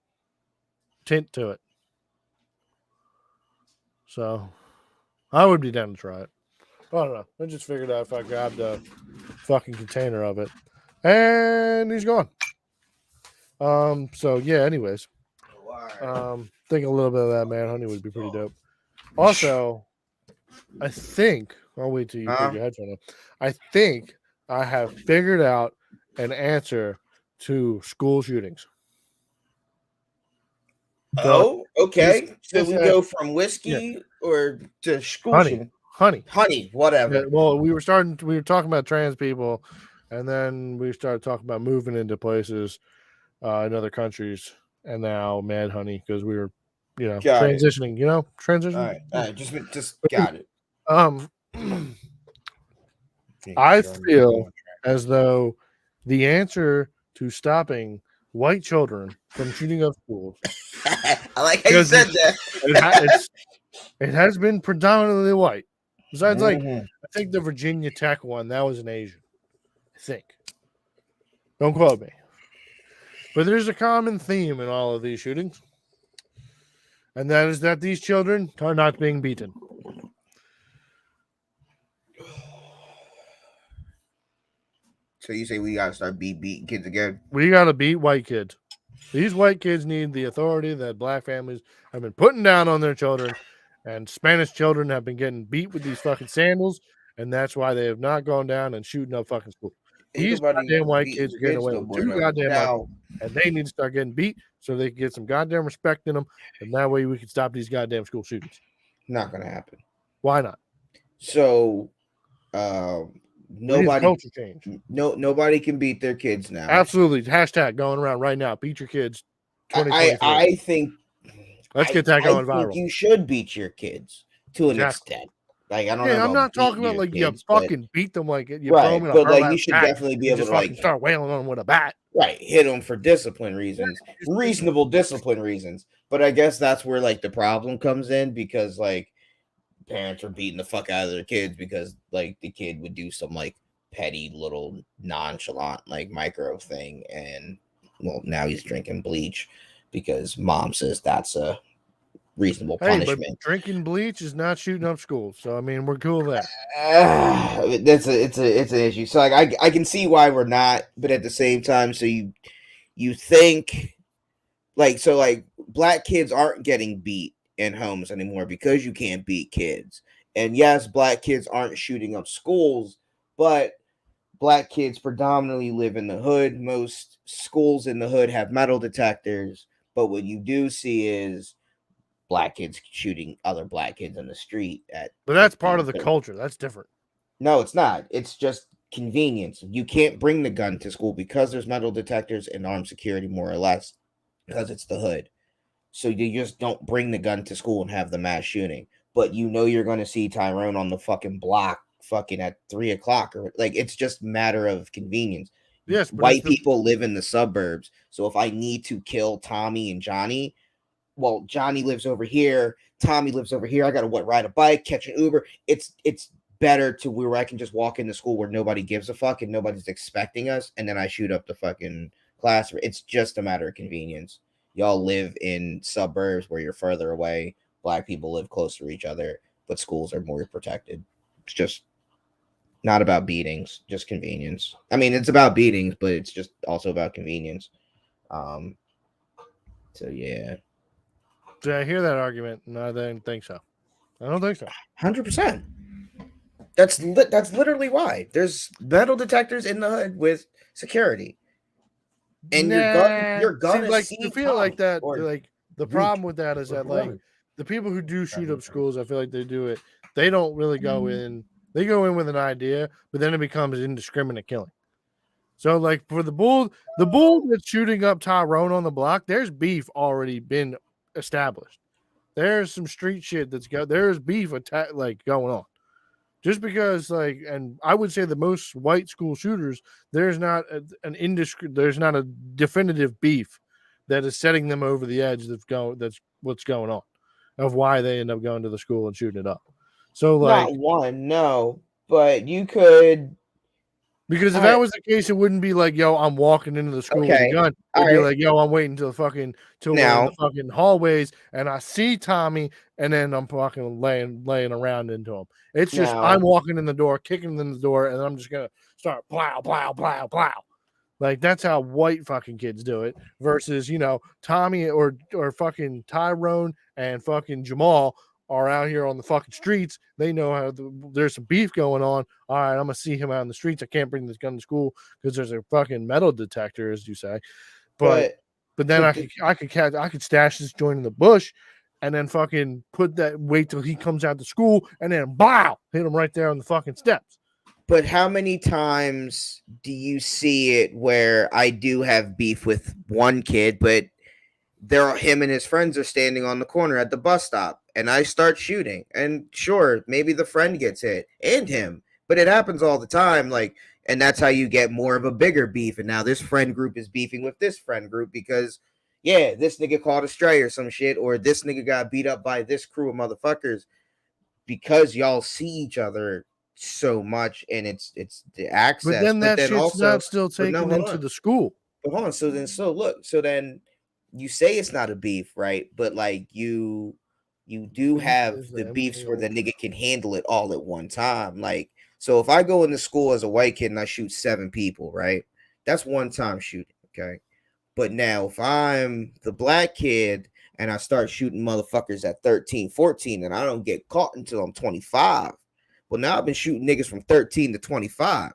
tint to it. So I would be down to try it. I don't know. I just figured out if I grabbed a fucking container of it. And he's gone. So yeah, anyways. Think a little bit of that man honey would be pretty dope. Also, I think I'll wait till you put your headphone on. I think I have figured out an answer to school shootings. Oh, okay. So we go from whiskey or to school shooting. Honey, whatever. Yeah, well, we were talking about trans people, and then we started talking about moving into places in other countries, and now mad honey because we were, transitioning. Transitioning. All right. Just got it. I feel as though the answer to stopping white children from shooting up schools. I like how you said that. It has been predominantly white. Besides, I think the Virginia Tech one, that was an Asian. I think. Don't quote me. But there's a common theme in all of these shootings. And that is that these children are not being beaten. So you say we gotta start beating kids again? We gotta beat white kids. These white kids need the authority that black families have been putting down on their children, and Spanish children have been getting beat with these fucking sandals, and that's why they have not gone down and shooting up fucking school. These goddamn white kids are getting away with too goddamn much, and they need to start getting beat so they can get some goddamn respect in them, and that way we can stop these goddamn school shootings. Not gonna happen. Why not? So, nobody can beat their kids now. Absolutely. Hashtag going around right now. Beat your kids. I think. Let's get that going viral. You should beat your kids to an extent. Like I don't know. I'm not talking about like kids, you fucking beat them like you right, but like you should definitely be able to like start wailing on them with a bat. Right, hit them for discipline reasons, reasonable discipline reasons. But I guess that's where like the problem comes in because like parents are beating the fuck out of their kids because like the kid would do some like petty little nonchalant like micro thing, and well now he's drinking bleach because mom says that's a reasonable Hey, but punishment. drinking bleach is not shooting up schools. So I mean, we're cool there. It's an issue. So like I can see why we're not, but at the same time, so you think like black kids aren't getting beat in homes anymore because you can't beat kids. And yes, black kids aren't shooting up schools, but black kids predominantly live in the hood. Most schools in the hood have metal detectors, but what you do see is black kids shooting other black kids in the street at. But that's part of the culture. That's different. No, it's not. It's just convenience. You can't bring the gun to school because there's metal detectors and armed security, more or less, because it's the hood. So you just don't bring the gun to school and have the mass shooting. But you know you're going to see Tyrone on the fucking block fucking at 3:00 or like it's just a matter of convenience. Yes, but white people live in the suburbs. So if I need to kill Tommy and Johnny, well, Johnny lives over here, Tommy lives over here. I gotta ride a bike, catch an Uber. It's better to where I can just walk into school where nobody gives a fuck and nobody's expecting us, and then I shoot up the fucking classroom. It's just a matter of convenience. Y'all live in suburbs where you're further away. Black people live closer to each other, but schools are more protected. It's just not about beatings, just convenience. I mean, it's about beatings, but it's just also about convenience. So yeah. Did I hear that argument? No, I didn't think so. I don't think so. 100%. That's literally why there's metal detectors in the hood with security, and your gun See, is like seen you feel like that. Like the Greek problem with that is or that like whoever. the people who do shoot up schools, I feel like they do it. They don't really go in. They go in with an idea, but then it becomes indiscriminate killing. So like for the bull that's shooting up Tyrone on the block, there's beef already been established. There's some street shit there's beef like going on. Just because like, and I would say the most white school shooters, there's not there's not a definitive beef that is setting them over the edge that's what's going on of why they end up going to the school and shooting it up. So like, Not one, no, but you could. because if that was the case, it wouldn't be like, yo, I'm walking into the school with a gun. It'd be like, yo, I'm waiting till we're in the fucking hallways and I see Tommy and then I'm fucking laying around into him. It's just I'm walking in the door, kicking in the door, and I'm just gonna start plow, plow, plow, plow. Like that's how white fucking kids do it versus, you know, Tommy or fucking Tyrone and fucking Jamal are out here on the fucking streets. They know how there's some beef going on. All right, I'm gonna see him out in the streets. I can't bring this gun to school because there's a fucking metal detector, as you say. But then I could stash this joint in the bush and then fucking wait till he comes out to school and then blow, hit him right there on the fucking steps. But how many times do you see it where I do have beef with one kid, but him and his friends are standing on the corner at the bus stop and I start shooting, and sure, maybe the friend gets hit and him, but it happens all the time. Like, and that's how you get more of a bigger beef. And now this friend group is beefing with this friend group because, yeah, this nigga caught a stray or some shit, or this nigga got beat up by this crew of motherfuckers because y'all see each other so much, and it's the access. But then that shit's also not still taken into the school. But hold on, so then you say it's not a beef, right? But like you do have the beefs where the nigga can handle it all at one time. Like, so if I go into school as a white kid and I shoot 7 people, right? That's one time shooting, okay? But now if I'm the black kid and I start shooting motherfuckers at 13, 14, and I don't get caught until I'm 25, well, now I've been shooting niggas from 13 to 25.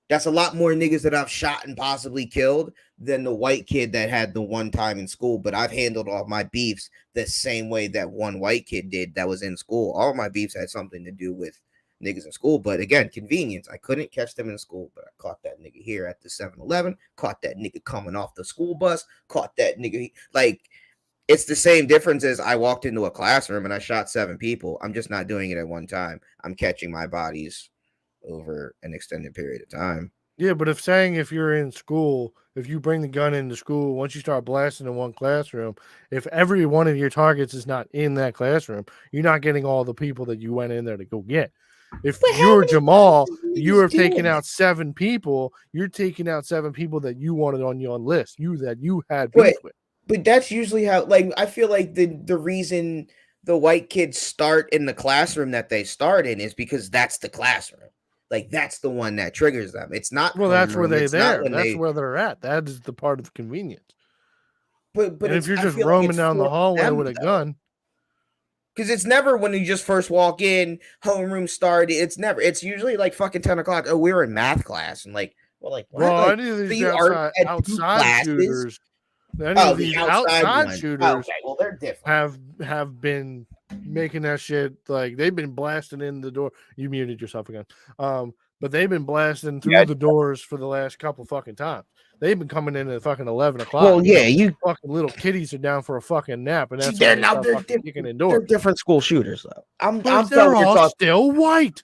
That's a lot more niggas that I've shot and possibly killed than the white kid that had the one time in school. But I've handled all my beefs the same way that one white kid did that was in school. All my beefs had something to do with niggas in school. But again, convenience. I couldn't catch them in school, but I caught that nigga here at the 7-Eleven, caught that nigga coming off the school bus, caught that nigga. Like, it's the same difference as I walked into a classroom and I shot 7 people. I'm just not doing it at one time. I'm catching my bodies over an extended period of time. Yeah, but if you're in school, if you bring the gun into school, once you start blasting in one classroom, if every one of your targets is not in that classroom, you're not getting all the people that you went in there to go get. If you're Jamal, you are taking out 7 people. You're taking out 7 people that you wanted on your list. That you had beef with. But that's usually how, like, I feel like the reason the white kids start in the classroom that they start in is because that's the classroom. Like, that's the one that triggers them. It's not Well, that's where homeroom. they It's not there. when That's they. where they're at. That is the part of convenience. But And if it's, you're I just feel like roaming it's down the for hallway them, with a though. gun, Because it's never when you just first walk in, homeroom started. It's never. It's usually like fucking 10 o'clock. Oh, we were in math class, and like, well, like what? well, Like, any of so these you already had 2 outside classes. shooters, any Oh, of the these outside outside one. shooters Okay, well, they're different. have been making that shit like they've been blasting in the door. You muted yourself again. But they've been blasting through the doors for the last couple fucking times. They've been coming in at fucking 11 o'clock. Well, yeah, you fucking little kitties are down for a fucking nap, and that's they're when they now start they're fucking kicking in they're doors. different school shooters though. I'm But thought they're we were all talking. still white.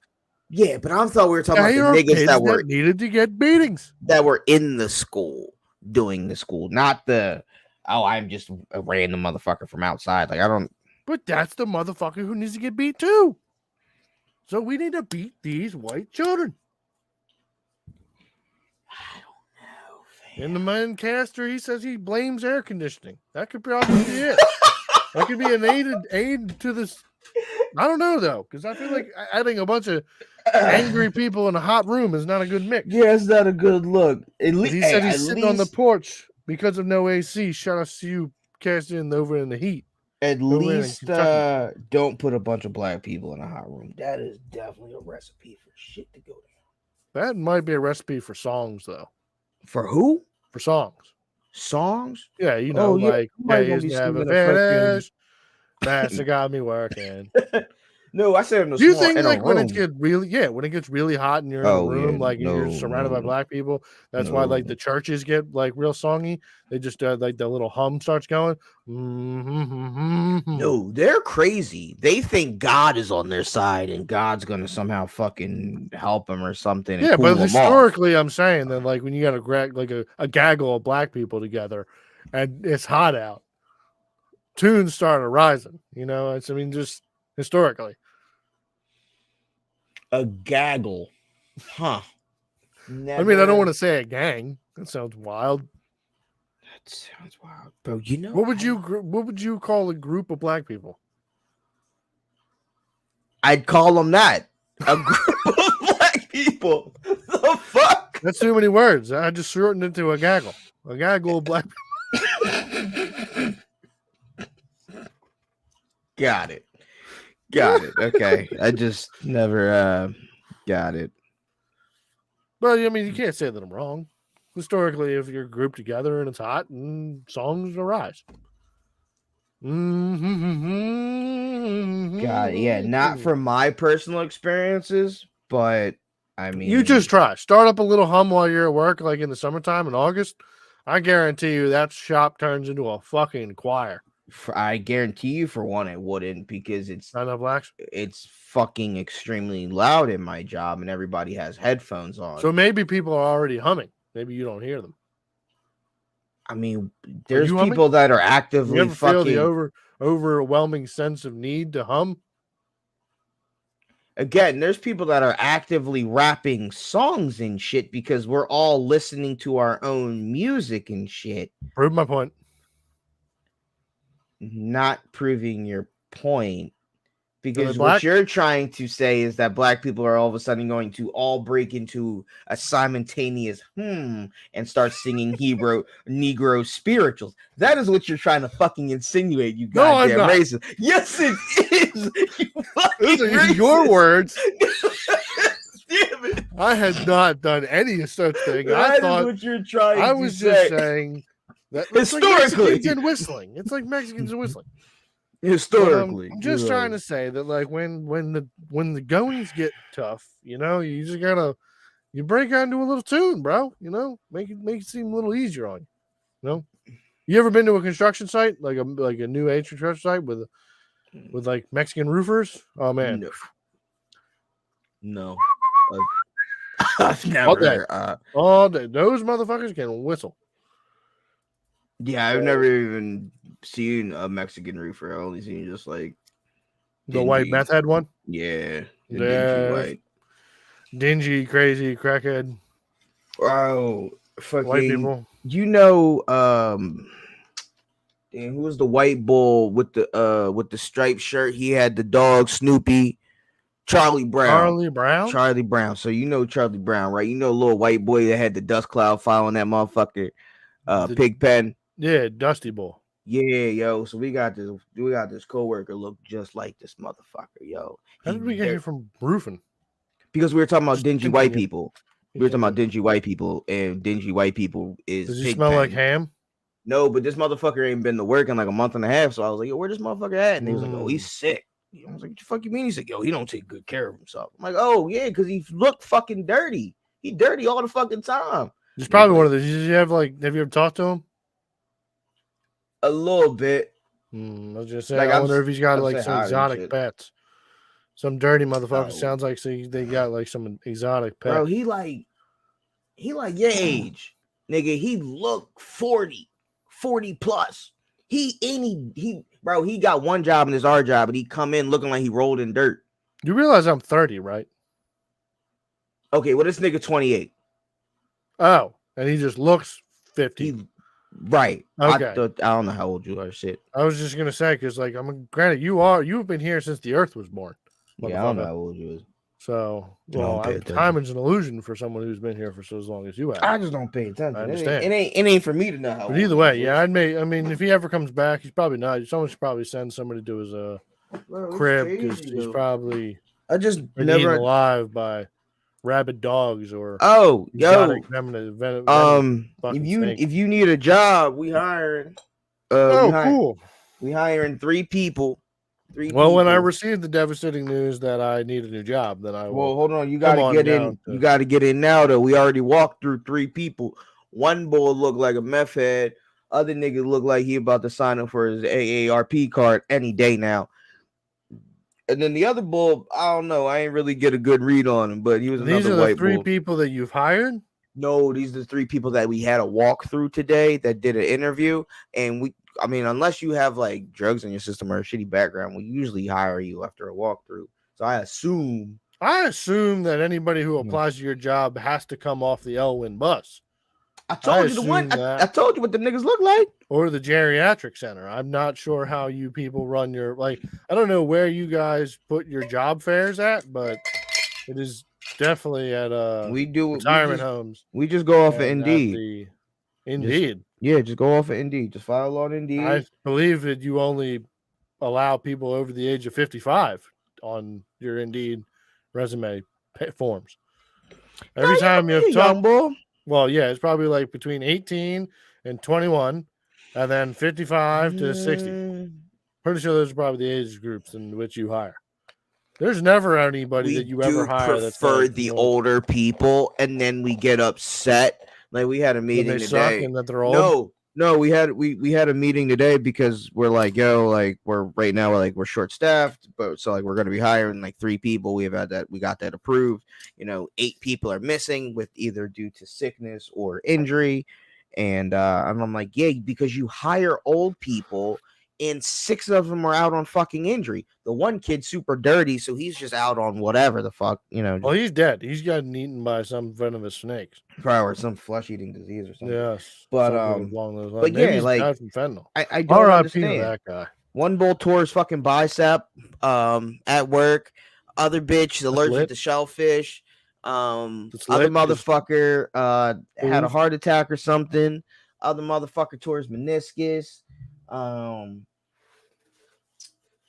Yeah, but I thought we were talking They about are the niggas kids that needed to get beatings. that were in the school doing the school, not the I'm just a random motherfucker from outside. Like I don't. But that's the motherfucker who needs to get beat too. So we need to beat these white children. I don't know. And the man caster, he says he blames air conditioning. That could probably be it. That could be an aid to this. I don't know though, because I feel like adding a bunch of angry people in a hot room is not a good mix. Yeah, it's not a good look. At least He said he's sitting on the porch because of no AC. Shout out to you, casting over in the heat. At over in least Kentucky. don't put a bunch of black people in a hot room. That is definitely a recipe for shit to go down. That might be a recipe for songs though. For who? For songs. Songs? Yeah, you know, like somebody yeah, gonna be he's never singing a fucking- finished. That's got me working. No, I said in a Do you small- think in a like when it room. gets really hot and you're in Oh, a room, yeah, like and you're no, surrounded by no, black people, that's why like no. the churches get like real songy. They just like the little hum starts going. No, they're crazy. They think God is on their side and God's gonna somehow fucking help them or something. And Yeah, cool but them off. historically, I'm saying that like when you got a gaggle of black people together, and it's hot out, tunes start arising. You know, I mean, just historically. A gaggle, huh? I mean, I don't want to say a gang. That sounds wild. That sounds wild, bro. You know What would you call a group of black people? I'd call them that. A group of black people. The fuck? That's too many words. I just shortened it to a gaggle. A gaggle of black people. Got it. Okay. I just never got it. But I mean, you can't say that I'm wrong. Historically, if you're grouped together and it's hot, songs arise. God, yeah, not from my personal experiences, but I mean, you just try. Start up a little hum while you're at work, like in the summertime in August. I guarantee you that shop turns into a fucking choir. I guarantee you, for one, it wouldn't, because it's Not enough blacks. It's fucking extremely loud in my job, and everybody has headphones on. So maybe people are already humming. Maybe you don't hear them. I mean, there's you humming? people that are actively You ever fucking. feel the overwhelming sense of need to hum? Again, there's people that are actively rapping songs and shit because we're all listening to our own music and shit. Prove my point. Not proving your point, because black? what you're trying to say is that black people are all of a sudden going to all break into a simultaneous and start singing Negro spirituals. That is what you're trying to fucking insinuate, you goddamn racist. Yes, it is. You Those are racist. your words. Damn it. I had not done any such thing. That I thought is what you're trying I to was say. just saying that it's like Historically. Mexicans and whistling. It's like Mexicans and whistling. Historically, I'm just trying to say that, like, when the goings get tough, you know, you just gotta break out into a little tune, bro. You know, make it seem a little easier on you. You know, you ever been to a construction site, like a new age construction site with like Mexican roofers? Oh man, no. I've never. All day, those motherfuckers can whistle. Yeah, I've never even seen a Mexican roofer. I've only seen just like the white meth head one. Yeah, dingy, crazy crackhead. Wow, fucking white people. You know, And who was the white bull with the striped shirt? He had the dog Snoopy. Charlie Brown. Charlie Brown. So you know Charlie Brown, right? You know, little white boy that had the dust cloud following that motherfucker, Pigpen. Yeah, Dusty Bull. Yeah, yo. So we got this coworker look just like this motherfucker, yo. How did we get here from roofing? Because we were talking about dingy white people. We were talking about dingy white people, and dingy white people is. Does he smell like ham? No, but this motherfucker ain't been to work in like a month and a half. So I was like, yo, where this motherfucker at? And he was like, oh, he's sick. I was like, what the fuck you mean? He's like, yo, he don't take good care of himself. I'm like, oh yeah, because he looked fucking dirty. He dirty all the fucking time. He's probably one of those. Have you ever talked to him? A little bit. I was just saying, I wonder if he's got like some exotic pets. Some dirty motherfucker sounds like they got like some exotic pet. Bro, he like your age, nigga. He look 40 plus. Bro, he got one job and it's our job, and he come in looking like he rolled in dirt. You realize I'm 30, right? Okay, well, this nigga 28. Oh, and he just looks 50. Right. Okay. I don't know how old you are, shit. I was just gonna say, because like granted, you've been here since the earth was born. Yeah, I don't know how old you is. So, time is an illusion for someone who's been here for so long as you have. I just don't pay attention. I understand. It ain't for me to know how. But either way, yeah, I mean, if he ever comes back, he's probably not. Someone should probably send somebody to his crib, because he's probably been eaten alive by rabid dogs or if snake. you need a job, we hiring. Cool. We hiring 3 people. When I received the devastating news that I need a new job, then I will. Well, hold on. You got to get in. You got to get in now, though. We already walked through 3 people. One boy looked like a meth head. Other nigga looked like he about to sign up for his AARP card any day now. And then the other bull, I don't know. I ain't really get a good read on him, but he was another white bull. These are the 3 people that you've hired? No, these are the 3 people that we had a walkthrough today that did an interview, and I mean, unless you have like drugs in your system or a shitty background, we usually hire you after a walkthrough. So I assume that anybody who applies to your job has to come off the Elwyn bus. I told you I told you what the niggas look like. Or the geriatric center. I'm not sure how you people run your I don't know where you guys put your job fairs at, but it is definitely at retirement homes. We just go off of Indeed. Indeed. Just go off of Indeed. Just file on Indeed. I believe that you only allow people over the age of 55 on your Indeed resume forms. Every time you have talked, well, yeah, it's probably like between 18 and 21, and then 55 to 60. Pretty sure those are probably the age groups in which you hire. There's never anybody that you ever hire that's prefer the older people, and then we get upset. Like we had a meeting today. And that they're old? No, we had a meeting today because we're like, we're short staffed, but so like we're gonna be hiring like 3 people. We got that approved. 8 people are missing with either due to sickness or injury, and I'm like, yeah, because you hire old people. And 6 of them are out on fucking injury. The one kid's super dirty, so he's just out on whatever the fuck, Well, he's dead. He's gotten eaten by some venomous snakes, probably or some flesh-eating disease or something. Yes, but along those lines. But maybe yeah, like from fentanyl. I don't understand that guy. One bull tore his fucking bicep at work. Other bitch allergic to shellfish. Other motherfucker had a heart attack or something. Other motherfucker tore his meniscus.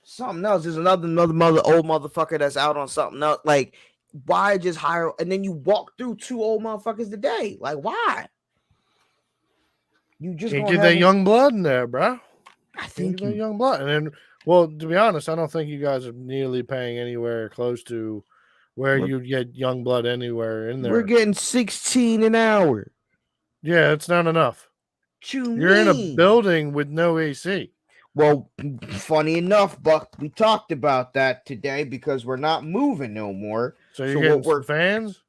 Something else. There's another old motherfucker that's out on something else. Like, why just hire? And then you walk through 2 old motherfuckers today. Like, why? You just can't get that young blood in there, bro. I think that young blood. And then, well, to be honest, I don't think you guys are nearly paying anywhere close to where you get young blood anywhere in there. We're getting $16 an hour. Yeah, it's not enough. You're in a building with no AC. Well, funny enough, Buck, we talked about that today because we're not moving no more. So you're getting fans?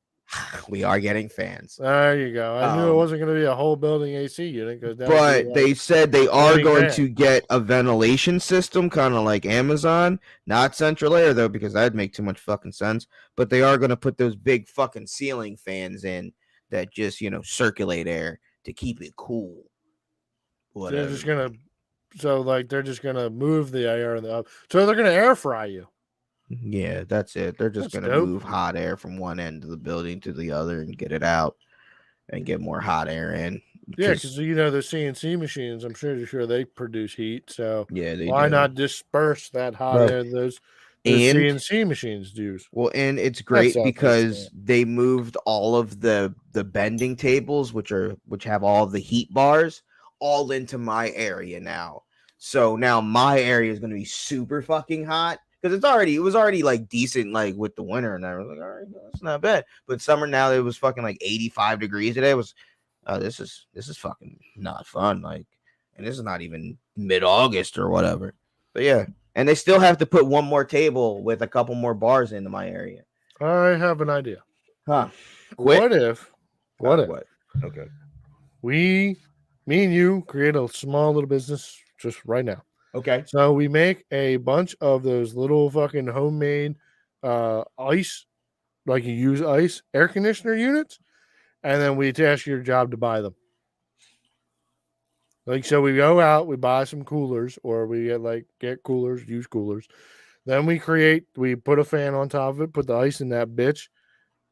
We are getting fans. There you go. I knew it wasn't going to be a whole building AC unit. But they said they are going to get a ventilation system, kind of like Amazon. Not central air, though, because that'd make too much fucking sense. But they are going to put those big fucking ceiling fans in that just, circulate air to keep it cool. Whatever. They're just going to So like they're just gonna move the air in the oven. So they're gonna air fry you. Yeah, that's it. They're just That's gonna dope. move hot air from one end of the building to the other and get it out and get more hot air in. Yeah, because the CNC machines, I'm sure they produce heat. So yeah, they why do. not disperse that hot Bro, air those and CNC machines use? well, and it's That's great self-understand. because they moved all of the bending tables, which have all of the heat bars, all into my area now. So now my area is gonna be super fucking hot because it was already like decent like with the winter, and I was like, all right, that's not bad. But summer now it was fucking like 85 degrees today. It was this is fucking not fun. Like, and this is not even mid-August or whatever. But yeah, and they still have to put one more table with a couple more bars into my area. I have an idea. Huh? What if What? Okay. me and you create a small little business just right now? Okay. So we make a bunch of those little fucking homemade ice, like you use ice air conditioner units, and then we task your job to buy them. Like, so we go out, we buy some coolers, or we get coolers, use coolers. Then we put a fan on top of it, put the ice in that bitch,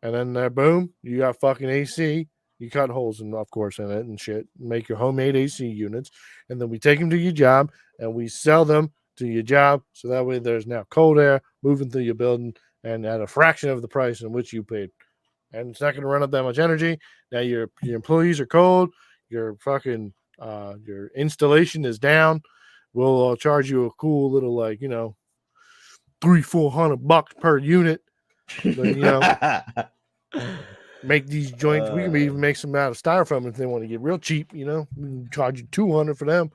and then boom, you got fucking AC. You cut holes in, of course, in it and shit. Make your homemade AC units, and then we take them to your job and we sell them to your job. So that way, there's now cold air moving through your building, and at a fraction of the price in which you paid. And it's not going to run up that much energy. Now your employees are cold. Your fucking your installation is down. We'll charge you a cool little $300-400 per unit. But, make these joints. We can even make some out of styrofoam if they want to get real cheap. We can charge you $200 for them.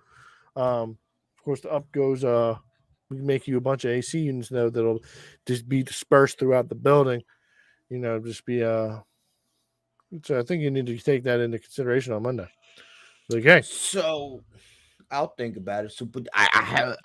Of course, the up goes. We can make you a bunch of AC units though that'll just be dispersed throughout the building. Just be So I think you need to take that into consideration on Monday. Okay. So I'll think about it. So, but I have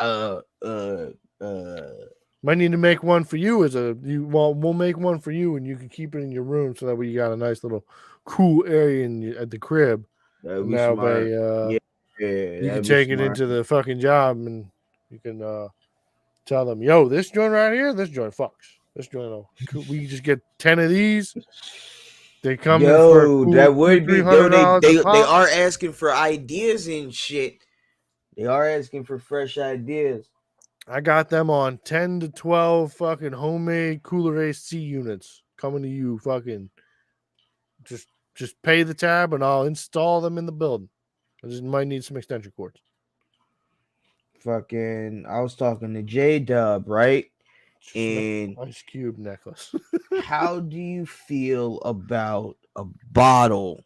might need to make one for you we'll make one for you and you can keep it in your room so that way you got a nice little cool area at the crib. Now you can take it into the fucking job and you can tell them, yo, this joint right here, this joint fucks. This joint, we just get 10 of these. They come that would be $300. They are asking for ideas and shit. They are asking for fresh ideas. I got them on 10 to 12 fucking homemade cooler AC units coming to you. Fucking just pay the tab and I'll install them in the building. I just might need some extension cords. Fucking, I was talking to J-Dub, right? And Ice Cube necklace. How do you feel about a bottle?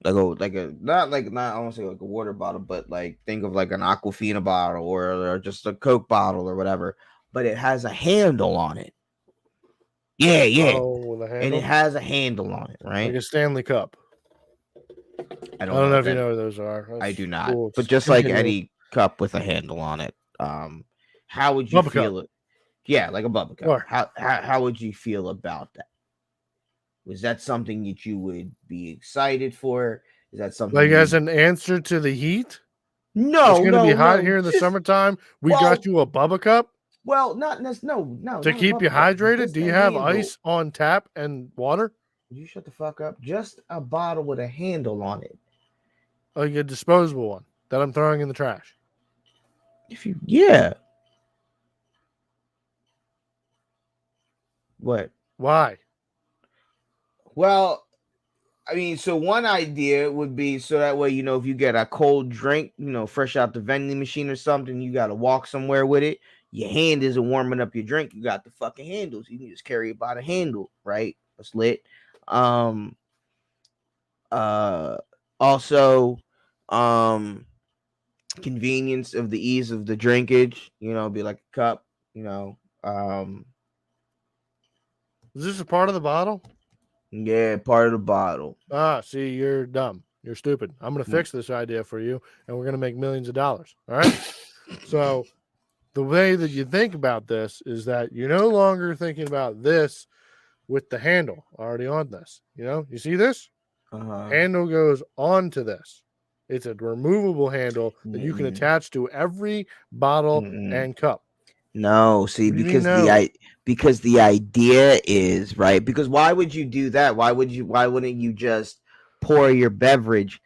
Not I want to say like a water bottle, but like think of like an Aquafina bottle or just a Coke bottle or whatever, but it has a handle on it. Yeah. Oh, with a handle? And it has a handle on it, right? Like a Stanley Cup. I don't know if you know what those are. I do not. Cool. But just like any cup with a handle on it. How would you feel it? Yeah, like a bubble cup. Sure. How would you feel about that? Was that something that you would be excited for? Is that something like as an answer to the heat? No, it's gonna be hot here in the summertime. We got you a Bubba Cup. Well, no. To keep you hydrated, do you have ice on tap and water? You shut the fuck up. Just a bottle with a handle on it. Like a disposable one that I'm throwing in the trash. Yeah. What? Why? Well, I mean, so one idea would be so that way, if you get a cold drink, fresh out the vending machine or something, you got to walk somewhere with it. Your hand isn't warming up your drink. You got the fucking handles. You can just carry it by the handle, right? That's lit. Also, convenience of the ease of the drinkage, be like a cup, Is this a part of the bottle? Yeah, part of the bottle. See, you're dumb. You're stupid. I'm going to fix this idea for you, and we're going to make millions of dollars. All right? So the way that you think about this is that you're no longer thinking about this with the handle already on this. You see this? Uh-huh. Handle goes onto this. It's a removable handle that you can Mm-mm. attach to every bottle Mm-mm. and cup. No, see, What do you because mean no? because the idea is right. Because why would you do that? Why wouldn't you just pour your beverage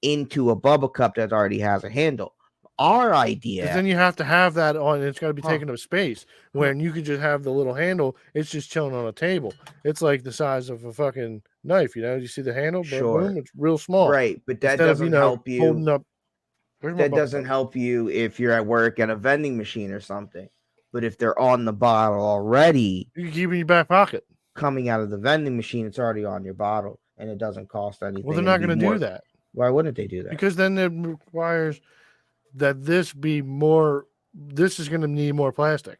into a bubble cup that already has a handle? Our Because idea, then you have to have that on. It's got to be Huh. taking up space. When you can just have the little handle, it's just chilling on a table. It's like the size of a fucking knife. You know, you see the handle, Sure. boom, it's real small. right? But that Instead of doesn't help you. holding up. Where's my That bubble doesn't cup? help you if you're at work at a vending machine or something. But if they're on the bottle already, You can keep it in your back pocket. coming out of the vending machine, it's already on your bottle, and it doesn't cost anything. Well, they're It'd not be going to more- do that Why wouldn't they do that? because then it requires that this be more. This is going to need more plastic.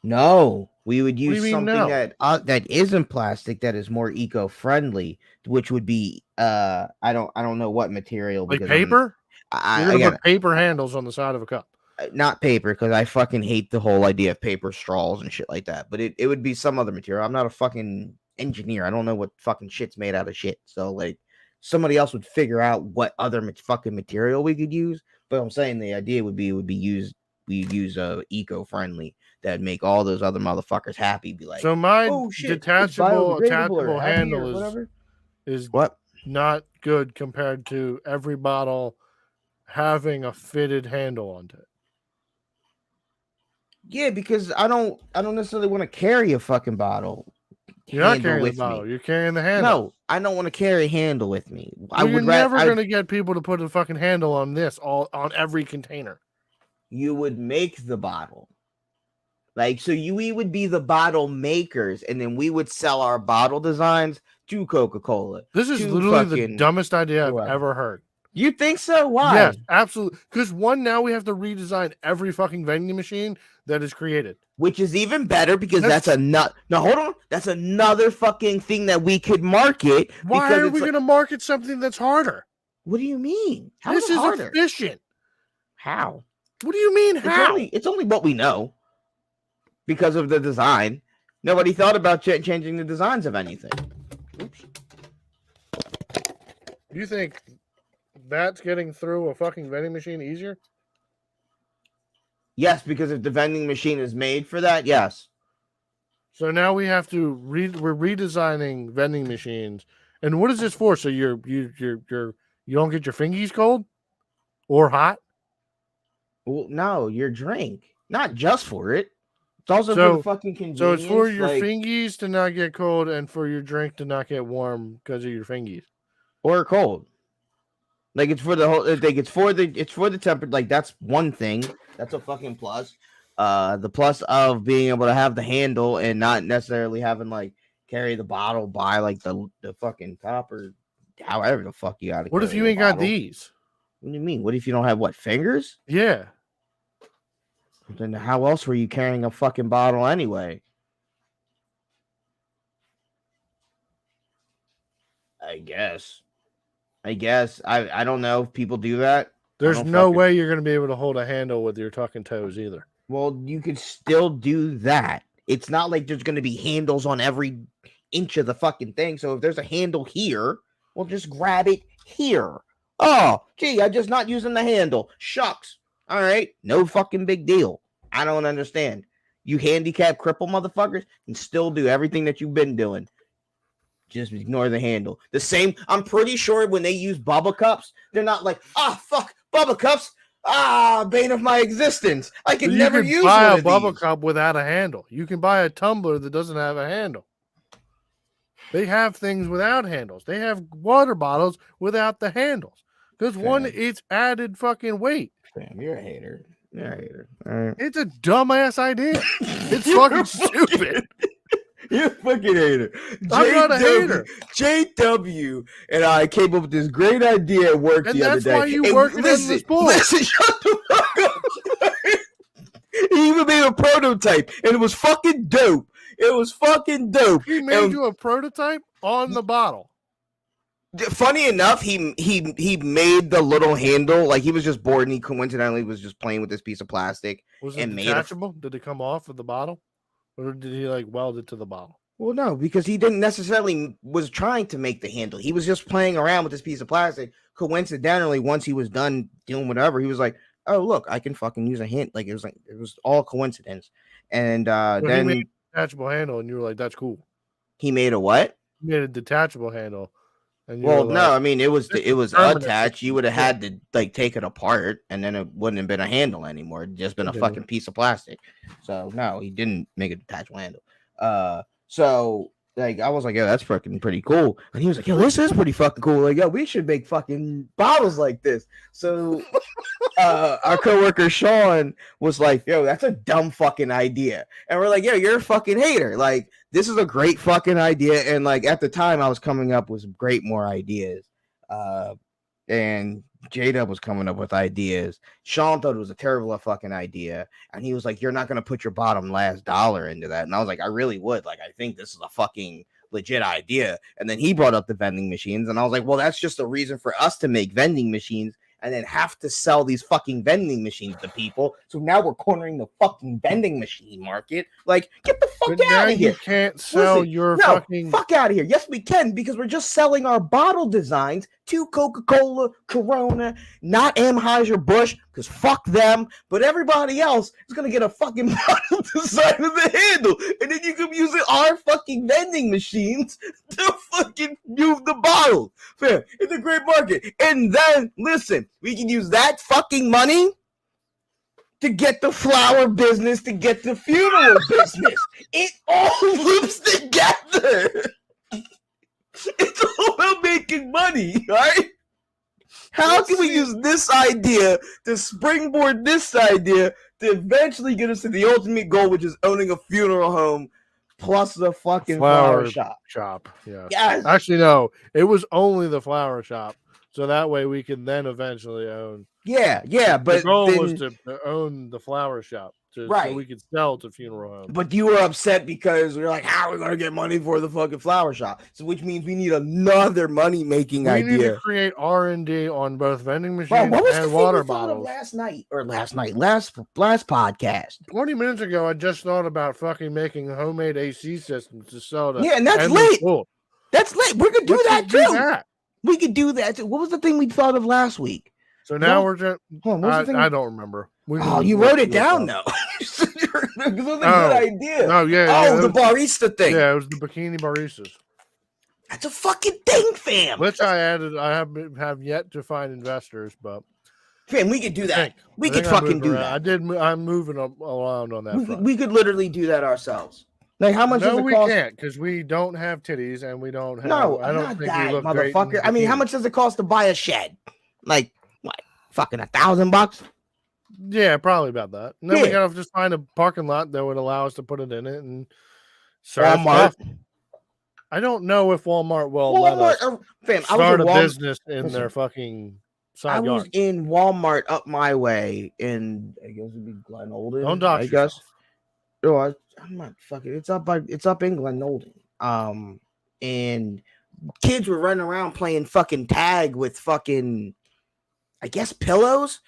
No, we would do you use mean something no? that isn't plastic, that is more eco-friendly, which would be I don't know what material, Like because I'm- paper? I, You're going to again, put paper handles on the side of a cup. not paper, because I fucking hate the whole idea of paper straws and shit like that. But it would be some other material. I'm not a fucking engineer. I don't know what fucking shit's made out of shit. So like somebody else would figure out what other fucking material we could use. But I'm saying the idea would be we use eco-friendly that'd make all those other motherfuckers happy. Be like, So my oh shit, it's detachable, biodegradable or attachable happy or handle whatever. is What? not good compared to every bottle having a fitted handle onto it. Yeah, because I don't necessarily want to carry a fucking bottle. You're not handle carrying the with bottle. me. You're carrying the handle. No, I don't want to carry a handle with me. I Well, you're would never rather. going to get people to put a fucking handle on this on every container. You would make the bottle. Like, so we would be the bottle makers, and then we would sell our bottle designs to Coca-Cola. This is to literally the fucking dumbest idea I've whoever. ever heard. You think so? Why? Yes, absolutely. Because now we have to redesign every fucking vending machine that is created. Which is even better because That's- that's another. No, hold on. That's another fucking thing that we could market. Why because are it's we like- going to market something that's harder? What do you mean? How This is it is harder? efficient. How? What do you mean, how? It's only what we know because of the design. Nobody thought about changing the designs of anything. Oops. You think that's getting through a fucking vending machine easier? Yes, because if the vending machine is made for that, yes. So now we have to we're redesigning vending machines. And what is this for? So you don't get your fingies cold or hot? Well, no, your drink, not just for it. It's also So- for the fucking convenience. So it's for your like, fingies to not get cold and for your drink to not get warm because of your fingies. or cold. Like it's for the whole. Like it's for the temperature. Like that's one thing. That's a fucking plus. The plus of being able to have the handle and not necessarily having like carry the bottle by like the fucking cup or however the fuck you gotta. What if carry you the ain't got bottle. these? What do you mean? What if you don't have what, fingers? Yeah. Then how else were you carrying a fucking bottle anyway? I guess. I don't know if people do that. There's don't no fucking- way you're going to be able to hold a handle with your tucking toes either. Well, you could still do that. It's not like there's going to be handles on every inch of the fucking thing. So if there's a handle here, well, just grab it here. Oh, gee, I'm just not using the handle. Shucks. All right. No fucking big deal. I don't understand. You handicap cripple motherfuckers can still do everything that you've been doing. Just ignore the handle. The same, I'm pretty sure when they use Bubba cups, they're not like, fuck, Bubba cups. Bane of my existence. I can You never can use buy one a of bubble these. cup without a handle. You can buy a tumbler that doesn't have a handle. They have things without handles. They have water bottles without the handles. Because one, Okay. it's added fucking weight. Damn, you're a hater. You're a hater. All right. It's a dumbass idea. It's fucking stupid. You're a fucking hater. I'm not a hater. JW and I came up with this great idea at work And the other that's day. why you And work in listen, this bull. listen, shut the fuck up. He even made a prototype, and it was fucking dope. It was fucking dope. He made And you a prototype on the bottle. funny enough, he made the little handle. Like he was just bored, and he coincidentally was just playing with this piece of plastic. Was it And made a- detachable? Did it come off of the bottle? Or did he like weld it to the bottle? Well, no, because he didn't necessarily was trying to make the handle. He was just playing around with this piece of plastic. Coincidentally, once he was done doing whatever, he was like, "Oh, look, I can fucking use a hand." Like it was all coincidence. And So he then made a detachable handle, and you were like, "That's cool." he made a what? He made a detachable handle, and you Well, were no, like, I mean it was "This it is was permanent. attached. You would have had to like take it apart, and then it wouldn't have been a handle anymore. It'd just been a Continue. fucking piece of plastic. So no, he didn't make a detachable handle. So like I was like, yo, that's fucking pretty cool. And he was like, yo, this is pretty fucking cool. Like, yo, we should make fucking bottles like this. So our coworker Sean was like, yo, that's a dumb fucking idea. And we're like, yo, you're a fucking hater. Like, this is a great fucking idea. And like at the time I was coming up with some great more ideas. And J-Dub was coming up with ideas. Sean thought it was a terrible fucking idea. And he was like, you're not going to put your bottom last dollar into that. And I was like, I really would. Like, I think this is a fucking legit idea. And then he brought up the vending machines. And I was like, well, that's just a reason for us to make vending machines and then have to sell these fucking vending machines to people. So now we're cornering the fucking vending machine market. Like, get the fuck out of here. You can't sell your fucking fuck out of here. Yes, we can, because we're just selling our bottle designs to Coca-Cola, Corona, not Anheuser-Busch, because fuck them. But everybody else is gonna get a fucking bottle design with the handle, and then you can use our fucking vending machines to fucking move the bottle. Fair. It's a great market. And then listen, we can use that fucking money to get the flower business, to get the funeral business. It all loops together. It's all about making money, right? How can we use this idea to springboard this idea to eventually get us to the ultimate goal, which is owning a funeral home plus the fucking flower shop? Yeah. Yes. Actually, no. It was only the flower shop, so that way we can then eventually own. Yeah. But the goal was to own the flower shop, right? So we could sell to funeral homes. But you were upset because we were like, "How are we gonna get money for the fucking flower shop?" So, which means we need another money making idea. We need to create R&D on both vending machines and water bottles. Last podcast. 20 minutes ago, I just thought about fucking making homemade AC systems to sell to. Yeah, and that's late. That's late. We could do that too. We could do that too. What was the thing we thought of last week? So now we're just. I don't remember. You wrote it down though. Because it was a good idea. Oh yeah. Oh, the barista thing. Yeah, it was the bikini baristas. That's a fucking thing, fam. Which I added. I have yet to find investors, but fam, we could do that. We could fucking do that. I'm moving around on that. We could literally do that ourselves. Like, how much does it cost? No, we can't, because we don't have titties and we don't have. No, I don't not think that, we look motherfucker. Great I mean, how much does it cost to buy a shed? Like, what? Fucking $1,000? Yeah, probably about that. And then we gotta just find a parking lot that would allow us to put it in it and serve Walmart. I don't know if Walmart will let us start a business in their fucking side yard. I was in Walmart up my way in, I guess it'd be Glen Olden. Don't dox yourself. No, I'm not fucking. It's up in Glen Olden. And kids were running around playing fucking tag with fucking, I guess, pillows,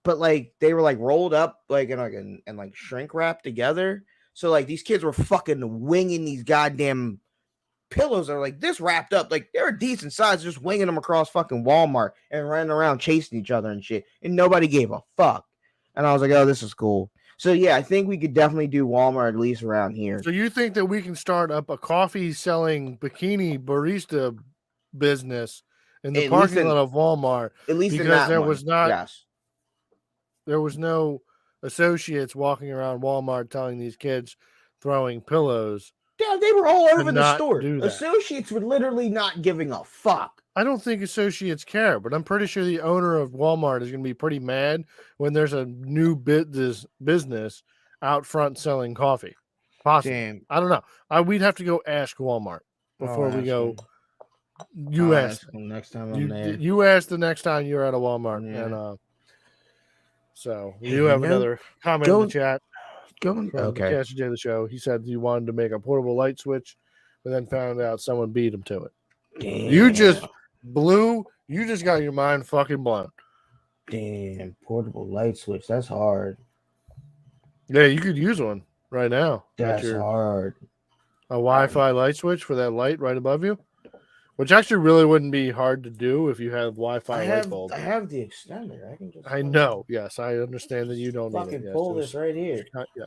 but like they were like rolled up like and like shrink wrapped together. So like these kids were fucking winging these goddamn pillows that are like this wrapped up, like they were decent size, just winging them across fucking Walmart and running around chasing each other and shit, and nobody gave a fuck. And I was like, oh, this is cool. So yeah, I think we could definitely do Walmart, at least around here. So you think that we can start up a coffee selling bikini barista business in the parking lot of Walmart? At least because there was no associates walking around Walmart telling these kids throwing pillows. Yeah, they were all over the store. Associates were literally not giving a fuck. I don't think associates care, but I'm pretty sure the owner of Walmart is going to be pretty mad when there's a new business out front selling coffee. Possibly. Damn. I don't know. We'd have to go ask Walmart before we go. You ask next time I'm there. You ask the next time you're at a Walmart, and so you have another comment in the chat. Okay. Cash J the show. He said he wanted to make a portable light switch, but then found out someone beat him to it. Damn. You just got your mind fucking blown. Damn, portable light switch. That's hard. Yeah, you could use one right now. That's hard. A Wi-Fi light switch for that light right above you, which actually really wouldn't be hard to do if you have Wi-Fi light bulb. I have the extender. I can just. I know. Yes, I understand that you don't need it. Fucking Yes, pull just this right here. yeah.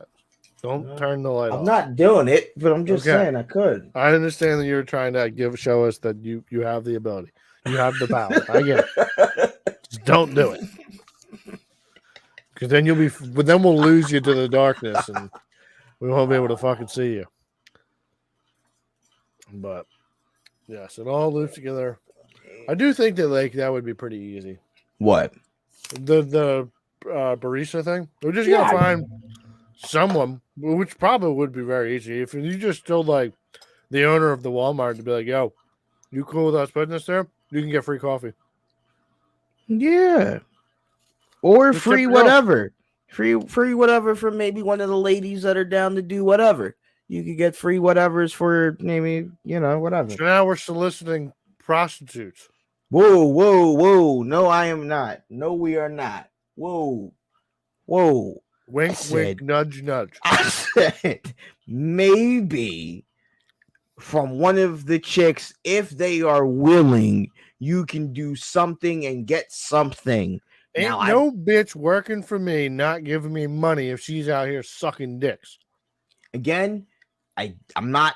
Don't No. turn the light I'm off. not doing it, but I'm just Okay. saying I could. I understand that you're trying to show us that you have the ability. You have the power. I get it. Just don't do it. Because then we'll lose you to the darkness and we won't be able to fucking see you. But yes, it all loops together. I do think that that would be pretty easy. What? The barista thing. We're just gonna find someone, which probably would be very easy. If you just told like the owner of the Walmart to be like, "Yo, you cool with us putting this there? You can get free coffee." Yeah. Or Just free tip it off. whatever. Free whatever from maybe one of the ladies that are down to do whatever. You could get free whatevers for maybe, whatever. So now we're soliciting prostitutes. Whoa. No, I am not. No, we are not. Whoa. Wink, wink, nudge, nudge. I said maybe from one of the chicks, if they are willing, you can do something and get something. Ain't Now, no bitch working for me not giving me money if she's out here sucking dicks. Again, I'm not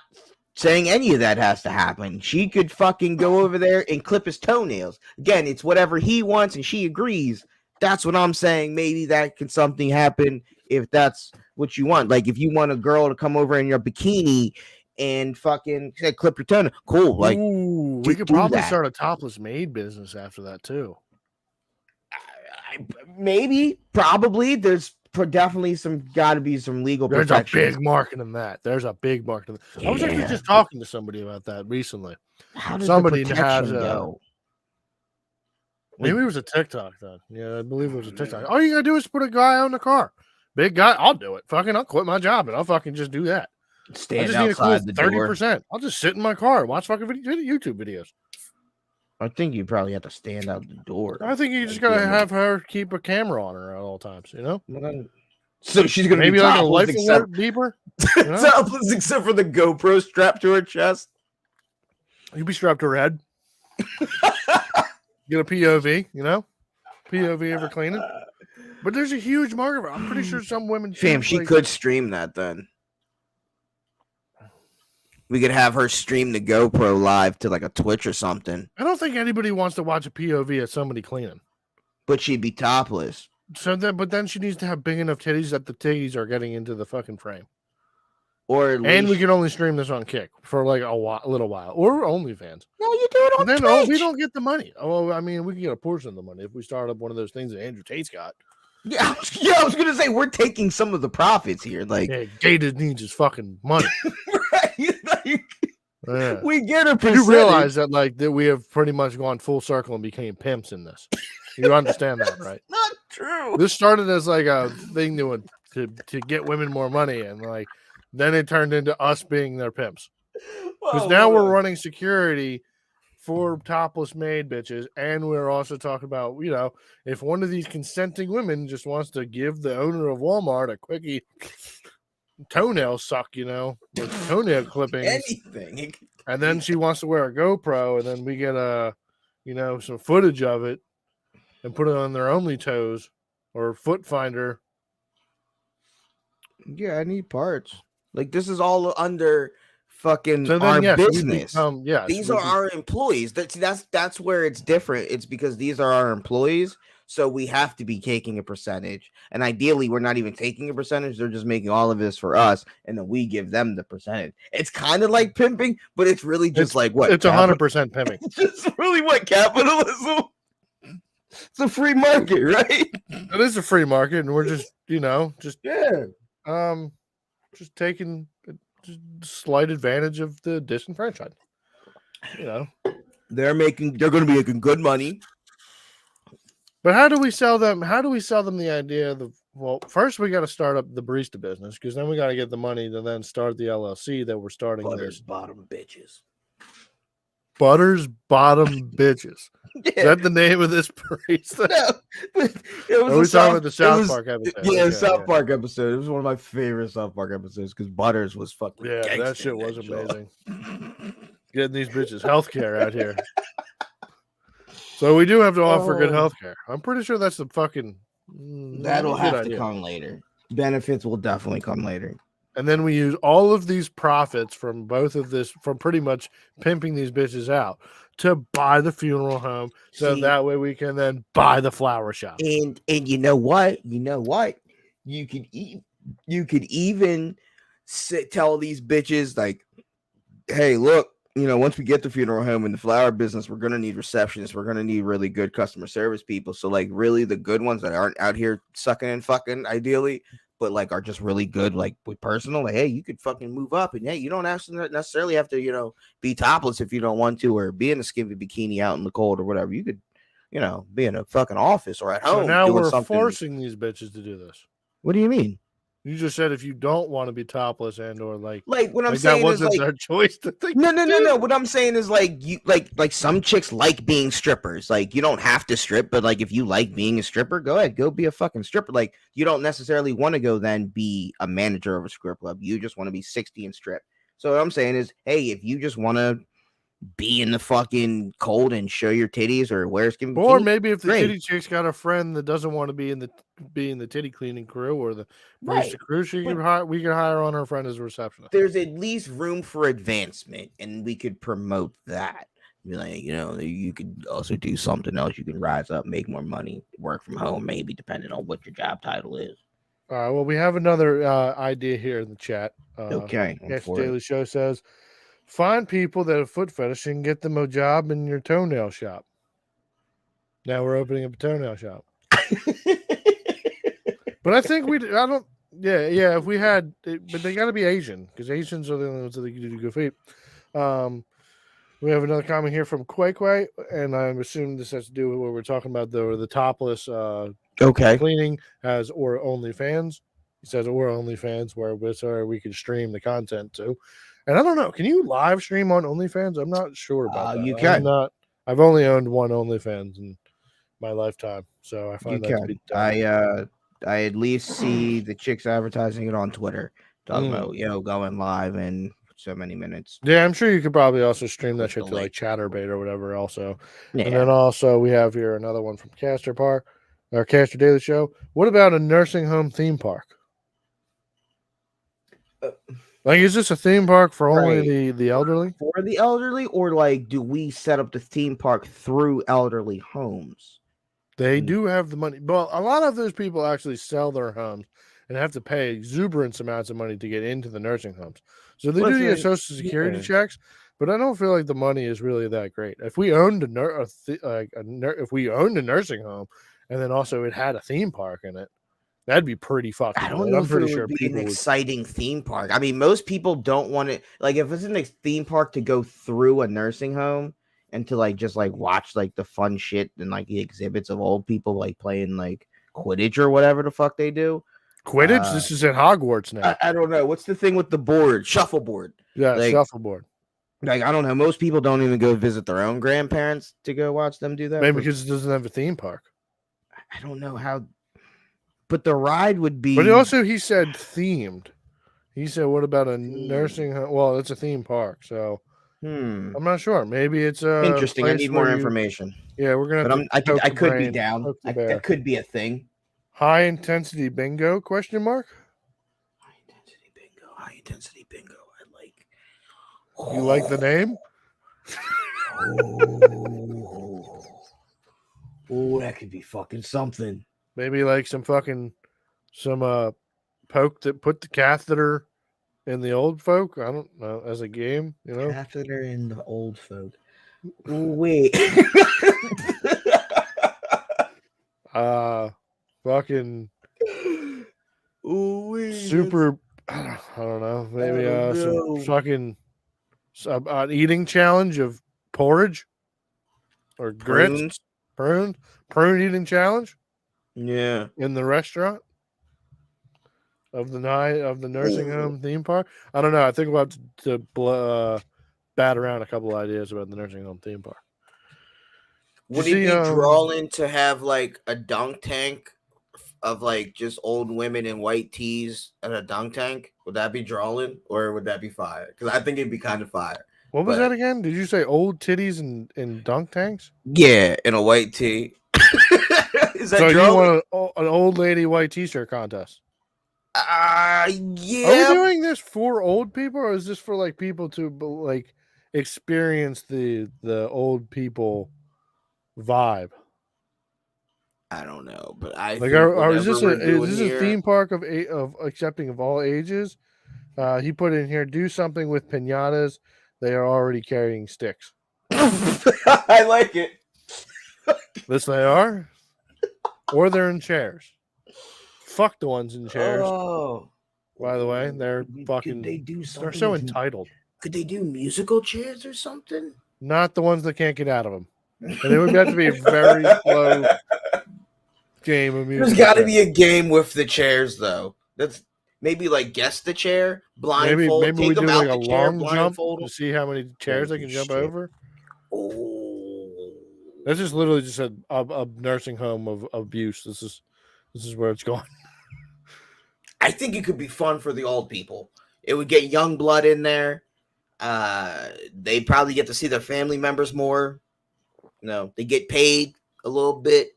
saying any of that has to happen. She could fucking go over there and clip his toenails. Again, it's whatever he wants and she agrees. That's what I'm saying. Maybe that can something happen if that's what you want. Like if you want a girl to come over in your bikini and fucking clip your toenail, cool. Like, ooh, we could do probably that. start a topless maid business after that too. Maybe, probably. There's definitely got to be some legal There's protection. a big market in that. There's a big market in that. I was actually Yeah. just talking to somebody about that recently. How does Somebody the has protection go? Maybe it was a TikTok then. Yeah, I believe it was a TikTok. All you gotta do is put a guy on the car. Big guy, I'll do it. Fucking, I'll quit my job and I'll fucking just do that. I Stand just need a cool outside the door. 30%. I'll just sit in my car and watch fucking YouTube videos. I think you probably have to stand out the door. I think you just gotta have her keep a camera on her at all times, you know? So she's gonna Maybe be like a topless life except, alert beeper. You know? topless except for the GoPro strapped to her chest. You'd be strapped to her head. Get a POV, you know? POV of her cleaning. But there's a huge market. I'm pretty sure some women. Fam, choose, she like- could stream that then. We could have her stream the GoPro live to like a Twitch or something, I don't think anybody wants to watch a POV of somebody cleaning. but she'd be topless. So then, but then she needs to have big enough titties that the titties are getting into the fucking frame. Or at And we least- can only stream this on Kick for like a little while, or OnlyFans. No, you do it on And then Twitch. we don't get the money. Oh, I mean, we can get a portion of the money if we start up one of those things that Andrew Tate's got. Yeah, I was gonna say we're taking some of the profits here. Like, Yeah, Gated needs his fucking money. right? Like, Yeah. we get a You percentage. realize that like that we have pretty much gone full circle and became pimps in this. You understand that, right? Not true. This started as like a thing to get women more money, and like then it turned into us being their pimps. Because Oh, now we're running security for topless maid bitches, and we're also talking about, you know, if one of these consenting women just wants to give the owner of Walmart a quickie toenail suck, you know, with toenail clippings, anything. and then she wants to wear a GoPro, and then we get some footage of it and put it on their only toes or foot finder. Yeah, I need parts. Like this is all under fucking So our then, yes, we business. yes, These we are can- our employees. That's where it's different. It's because these are our employees, so we have to be taking a percentage. And ideally, we're not even taking a percentage. They're just making all of this for us, and then we give them the percentage. It's kind of like pimping, but it's really just like what? It's 100% pimping. It's just really what capitalism. It's a free market, right? It is a free market, and we're just, Yeah. just taking just slight advantage of the disenfranchised. You know, They're going to be making good money. but how do we sell them? How do we sell them the idea of well, first we got to start up the barista business, because then we got to get the money to then start the LLC that we're starting this. Bottom bitches. Butters Bottom Bitches. Is Yeah. that the name of this bracelet? No, but it was Are we talking a South- about the it South was- Park episode? Yeah, Okay, South Park episode. It was one of my favorite South Park episodes because Butters was fucking. Yeah, that gangster shit in was joint. amazing. Getting these bitches healthcare out here. So we do have to offer good Oh. healthcare. I'm pretty sure that's the fucking. That'll good have to idea. come later. Benefits will definitely come later. And then we use all of these profits from both of this, from pretty much pimping these bitches out to buy the funeral home. So See- that way we can then buy the flower shop. And you know what? You could even tell these bitches like, hey, look, once we get the funeral home and the flower business, we're gonna need receptionists. We're gonna need really good customer service people. So like really the good ones that aren't out here sucking and fucking ideally, but like are just really good, like with personal, like, hey, you could fucking move up and hey, you don't necessarily have to, be topless if you don't want to, or be in a skimpy bikini out in the cold or whatever. You could, be in a fucking office or at So home. now doing we're something. forcing these bitches to do this. What do you mean? You just said if you don't want to be topless and or like Like what I'm that saying is wasn't like their choice to think. no. What I'm saying is like you like some chicks like being strippers. Like you don't have to strip, but like if you like being a stripper, go ahead, go be a fucking stripper. Like you don't necessarily want to go then be a manager of a strip club. You just want to be 60 and strip. So what I'm saying is, hey, if you just want to be in the fucking cold and show your titties or wear skin, Or maybe if the great. titty chick's got a friend that doesn't want to be in the titty cleaning crew or the barista Right. crew, we can hire on her friend as a receptionist. There's at least room for advancement, and we could promote that. Be like, you could also do something else. You can rise up, make more money, work from home, maybe depending on what your job title is. All right. Well, we have another idea here in the chat. Okay, I'm Yes, for it. Daily Show says, find people that have foot fetish and get them a job in your toenail shop. Now we're opening up a toenail shop. But I think if we had, but they got to be Asian because Asians are the only ones that can do good feet. We have another comment here from Quay Quay, and I'm assuming this has to do with what we're talking about, the topless Okay. cleaning as or OnlyFans. He says or OnlyFans where we can stream the content to. And I don't know, can you live stream on OnlyFans? I'm not sure about that. You can. I've only owned one OnlyFans in my lifetime, so I find You that to be can. dumb. I at least see the chicks advertising it on Twitter, talking about going live in so many minutes. Yeah, I'm sure you could probably also stream that With shit the to like link. Chatterbait or whatever. Also, Yeah. and then also we have here another one from Caster Park, or Caster Daily Show. What about a nursing home theme park? Like, is this a theme park for only the elderly? For the elderly, or like, do we set up the theme park through elderly homes? They do have the money. Well, a lot of those people actually sell their homes and have to pay exuberant amounts of money to get into the nursing homes. So they do Listen, get Social Security yeah. checks, but I don't feel like the money is really that great. If we owned if we owned a nursing home and then also it had a theme park in it, that'd be pretty fucking. I don't good. know I'm if pretty it sure would be people an would. exciting theme park. I mean, most people don't want it. Like, if it's a theme park to go through a nursing home and to like just like watch like the fun shit and like the exhibits of old people like playing like Quidditch or whatever the fuck they do. Quidditch. This is at Hogwarts now. I don't know. What's the thing with the board? Shuffleboard. Yeah, like- shuffleboard. Like, I don't know. Most people don't even go visit their own grandparents to go watch them do that. Maybe but because it doesn't have a theme park. I don't know how. But the ride would be. But he said themed. He said, "What about a nursing home?" Well, it's a theme park, so I'm not sure. Maybe it's interesting. I place need more where you- information. Yeah, we're gonna. But Have to I poke the could be brain, down. poke the That bear. could be a thing. High intensity bingo? Question mark. High intensity bingo. High intensity bingo. I like. You like the name? Oh, that could be fucking something. Maybe like some poke that put the catheter in the old folk. I don't know, as a game, you know. Catheter in the old folk. Wait. Fucking Ooh, super. I don't know. Maybe don't know. some fucking an eating challenge of porridge or grits, prune eating challenge Yeah. in the restaurant of the night of the nursing home theme park. I don't know. I think we'll have to bat around a couple ideas about the nursing home theme park. Would you it be see, drawing to have like a dunk tank of like just old women in white tees and a dunk tank? Would that be drawing or would that be fire? Because I think it'd be kind of fire. What was But- that again? Did you say old titties and dunk tanks? Yeah, in a white tee. Is that So you drawing? want an old lady white t-shirt contest? Yeah. Are we doing this for old people, or is this for like people to like experience the old people vibe? I don't know, but I Like, think is this whatever we're doing a here- theme park of accepting of all ages? He put in here, do something with pinatas. They are already carrying sticks. I like it. This they are, or they're in chairs. Fuck the ones in chairs. Oh, By the way, they're fucking. Could they do They're something? so with- entitled. Could they do musical chairs or something? Not the ones that can't get out of them. And it would have to be a very slow game of music. There's got to be a game with the chairs, though. That's maybe like guess the chair, blindfold, maybe we take do them out like a the chair, long jump blindfold to 'em. see how many chairs they can jump shit. over. Oh, That's just literally just a nursing home of abuse. This is where it's going. I think it could be fun for the old people. It would get young blood in there. They probably get to see their family members more. They get paid a little bit.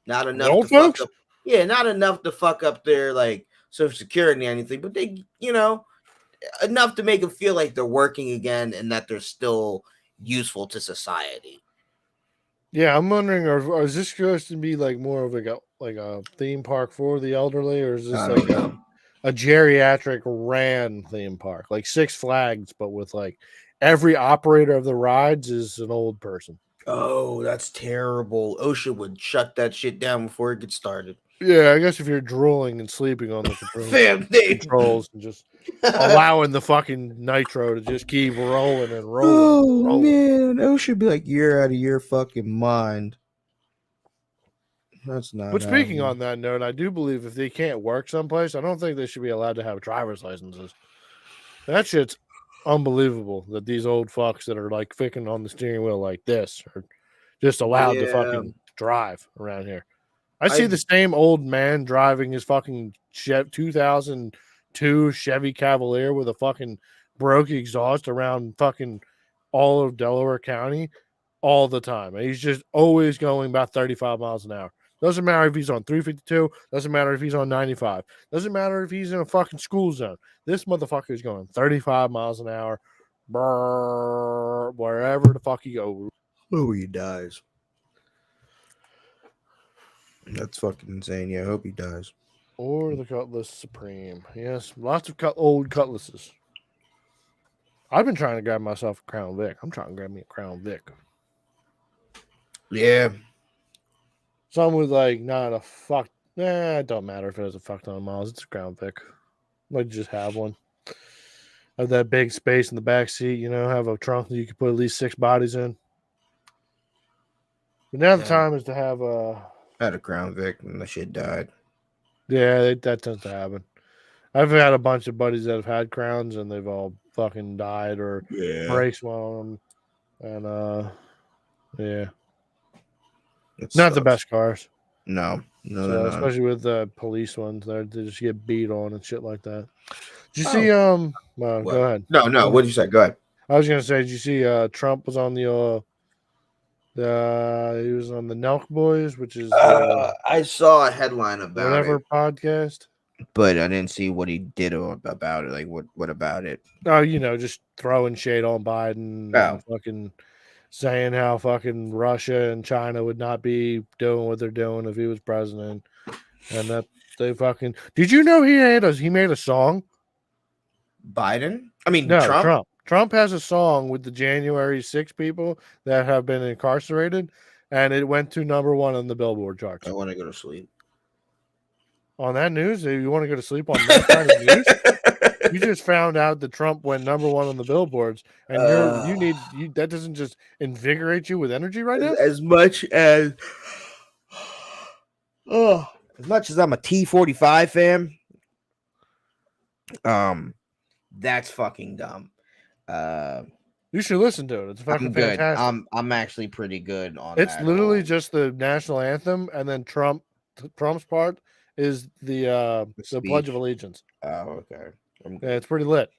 Not enough old to fuck folks? up. Yeah, not enough to fuck up their like Social Security or anything, but they, enough to make them feel like they're working again and that they're still useful to society. Yeah, I'm wondering, or is this supposed to be like more of like a theme park for the elderly, or is this I like don't know. a geriatric ran theme park, like Six Flags, but with like every operator of the rides is an old person? Oh, that's terrible. OSHA would shut that shit down before it gets started. Yeah, I guess if you're drooling and sleeping on the controls and just allowing the fucking nitro to just keep rolling and rolling. Oh and rolling. man, OSHA be like, you're out of your fucking mind. That's not. But speaking on that note, I do believe if they can't work someplace, I don't think they should be allowed to have driver's licenses. That shit's unbelievable that these old fucks that are like ficking on the steering wheel like this are just allowed to fucking drive around here. I see the same old man driving his fucking 2002 Chevy Cavalier with a fucking broke exhaust around fucking all of Delaware County all the time. And he's just always going about 35 miles an hour. Doesn't matter if he's on 352. Doesn't matter if he's on 95. Doesn't matter if he's in a fucking school zone. This motherfucker is going 35 miles an hour, wherever the fuck he goes. Oh, he dies. That's fucking insane. Yeah, I hope he dies. Or the Cutlass Supreme. Yes, lots of old Cutlasses. I've been trying to grab myself a Crown Vic. I'm trying to grab me a Crown Vic. Yeah. Some with like not a fuck. It don't matter if it has a fuck ton of miles. It's a Crown Vic. Might just have one. Have that big space in the back seat. Have a trunk that you can put at least 6 bodies in. But now the time is to have a. I had a Crown Vic and the shit died. Yeah, that tends to happen. I've had a bunch of buddies that have had Crowns and they've all fucking died or breaks one on them. And yeah. Not the best cars. No, especially with the police ones, they just get beat on and shit like that. Did you see? Well, What? go ahead. No. What did you say? Go ahead. I was gonna say, did you see? Trump was on he was on the Nelk Boys, which is I saw a headline about whatever it, podcast. but I didn't see what he did about it. Like, what about it? Oh, just throwing shade on Biden. Oh. And fucking saying how fucking Russia and China would not be doing what they're doing if he was president, and that they fucking. Did you know he made a song? Biden? I mean, No, Trump. Trump has a song with the January 6 people that have been incarcerated, and it went to #1 on the Billboard charts. I want to go to sleep. On that news, if you want to go to sleep on that kind of news, you just found out that Trump went #1 on the billboards, and that doesn't just invigorate you with energy right now. As much as I'm a T45 fan, that's fucking dumb. You should listen to it. It's fucking I'm good. fantastic. I'm actually pretty good on It's that literally whole- just the national anthem, and then Trump's part is the Pledge of speech. Allegiance. Oh, okay. I'm Yeah, good. it's pretty lit.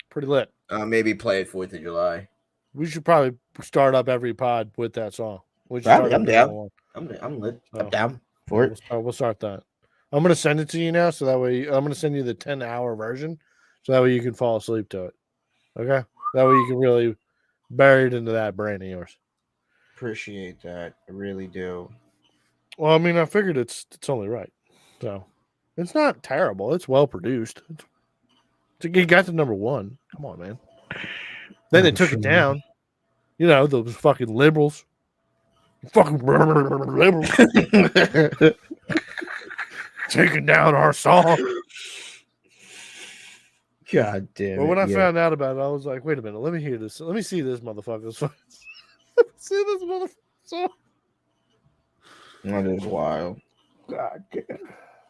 Pretty lit. Maybe play it 4th of July. We should probably start up every pod with that song. We should Probably, start I'm up down. everyone. I'm lit. So, I'm down for it. We'll start that. I'm gonna send it to you now, so that way I'm gonna send you the 10-hour version, so that way you can fall asleep to it. Okay, that way you can really bury it into that brain of yours. Appreciate that. I really do. Well, I mean, I figured it's only right, so it's not terrible. It's well produced. It got to number 1. Come on, man. Then they took it down. You know, those fucking liberals. Fucking liberals. Taking down our song. God damn But when I found out about it, I was like, wait a minute, let me hear this. Let me see this motherfucker's see this motherfucker song. That is wild. God damn.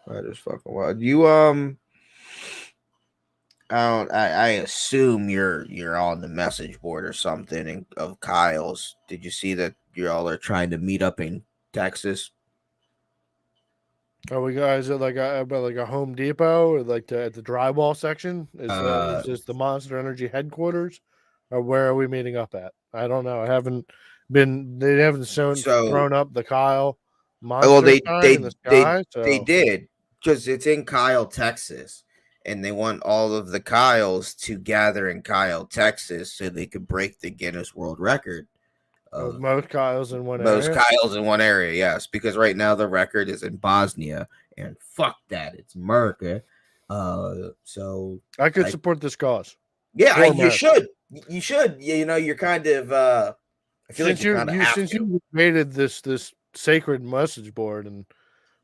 That is fucking wild. You I assume you're on the message board or something of Kyle's. Did you see that y'all are trying to meet up in Texas? Are we guys at like a Home Depot or like at the drywall section? Is this the Monster Energy headquarters, or where are we meeting up at? I don't know. I haven't been. They haven't thrown up the Kyle monster Well, sign in the sky. They did, because it's in Kyle, Texas, and they want all of the Kyles to gather in Kyle, Texas, so they could break the Guinness World Record. Most Kyles in one Most area. Kyles in one area, yes, because right now the record is in Bosnia, and fuck that, it's America. So I could support this cause. yeah, For you America. should. You should. You know, you're kind of. I feel Since like you kind of have since to. you created this sacred message board and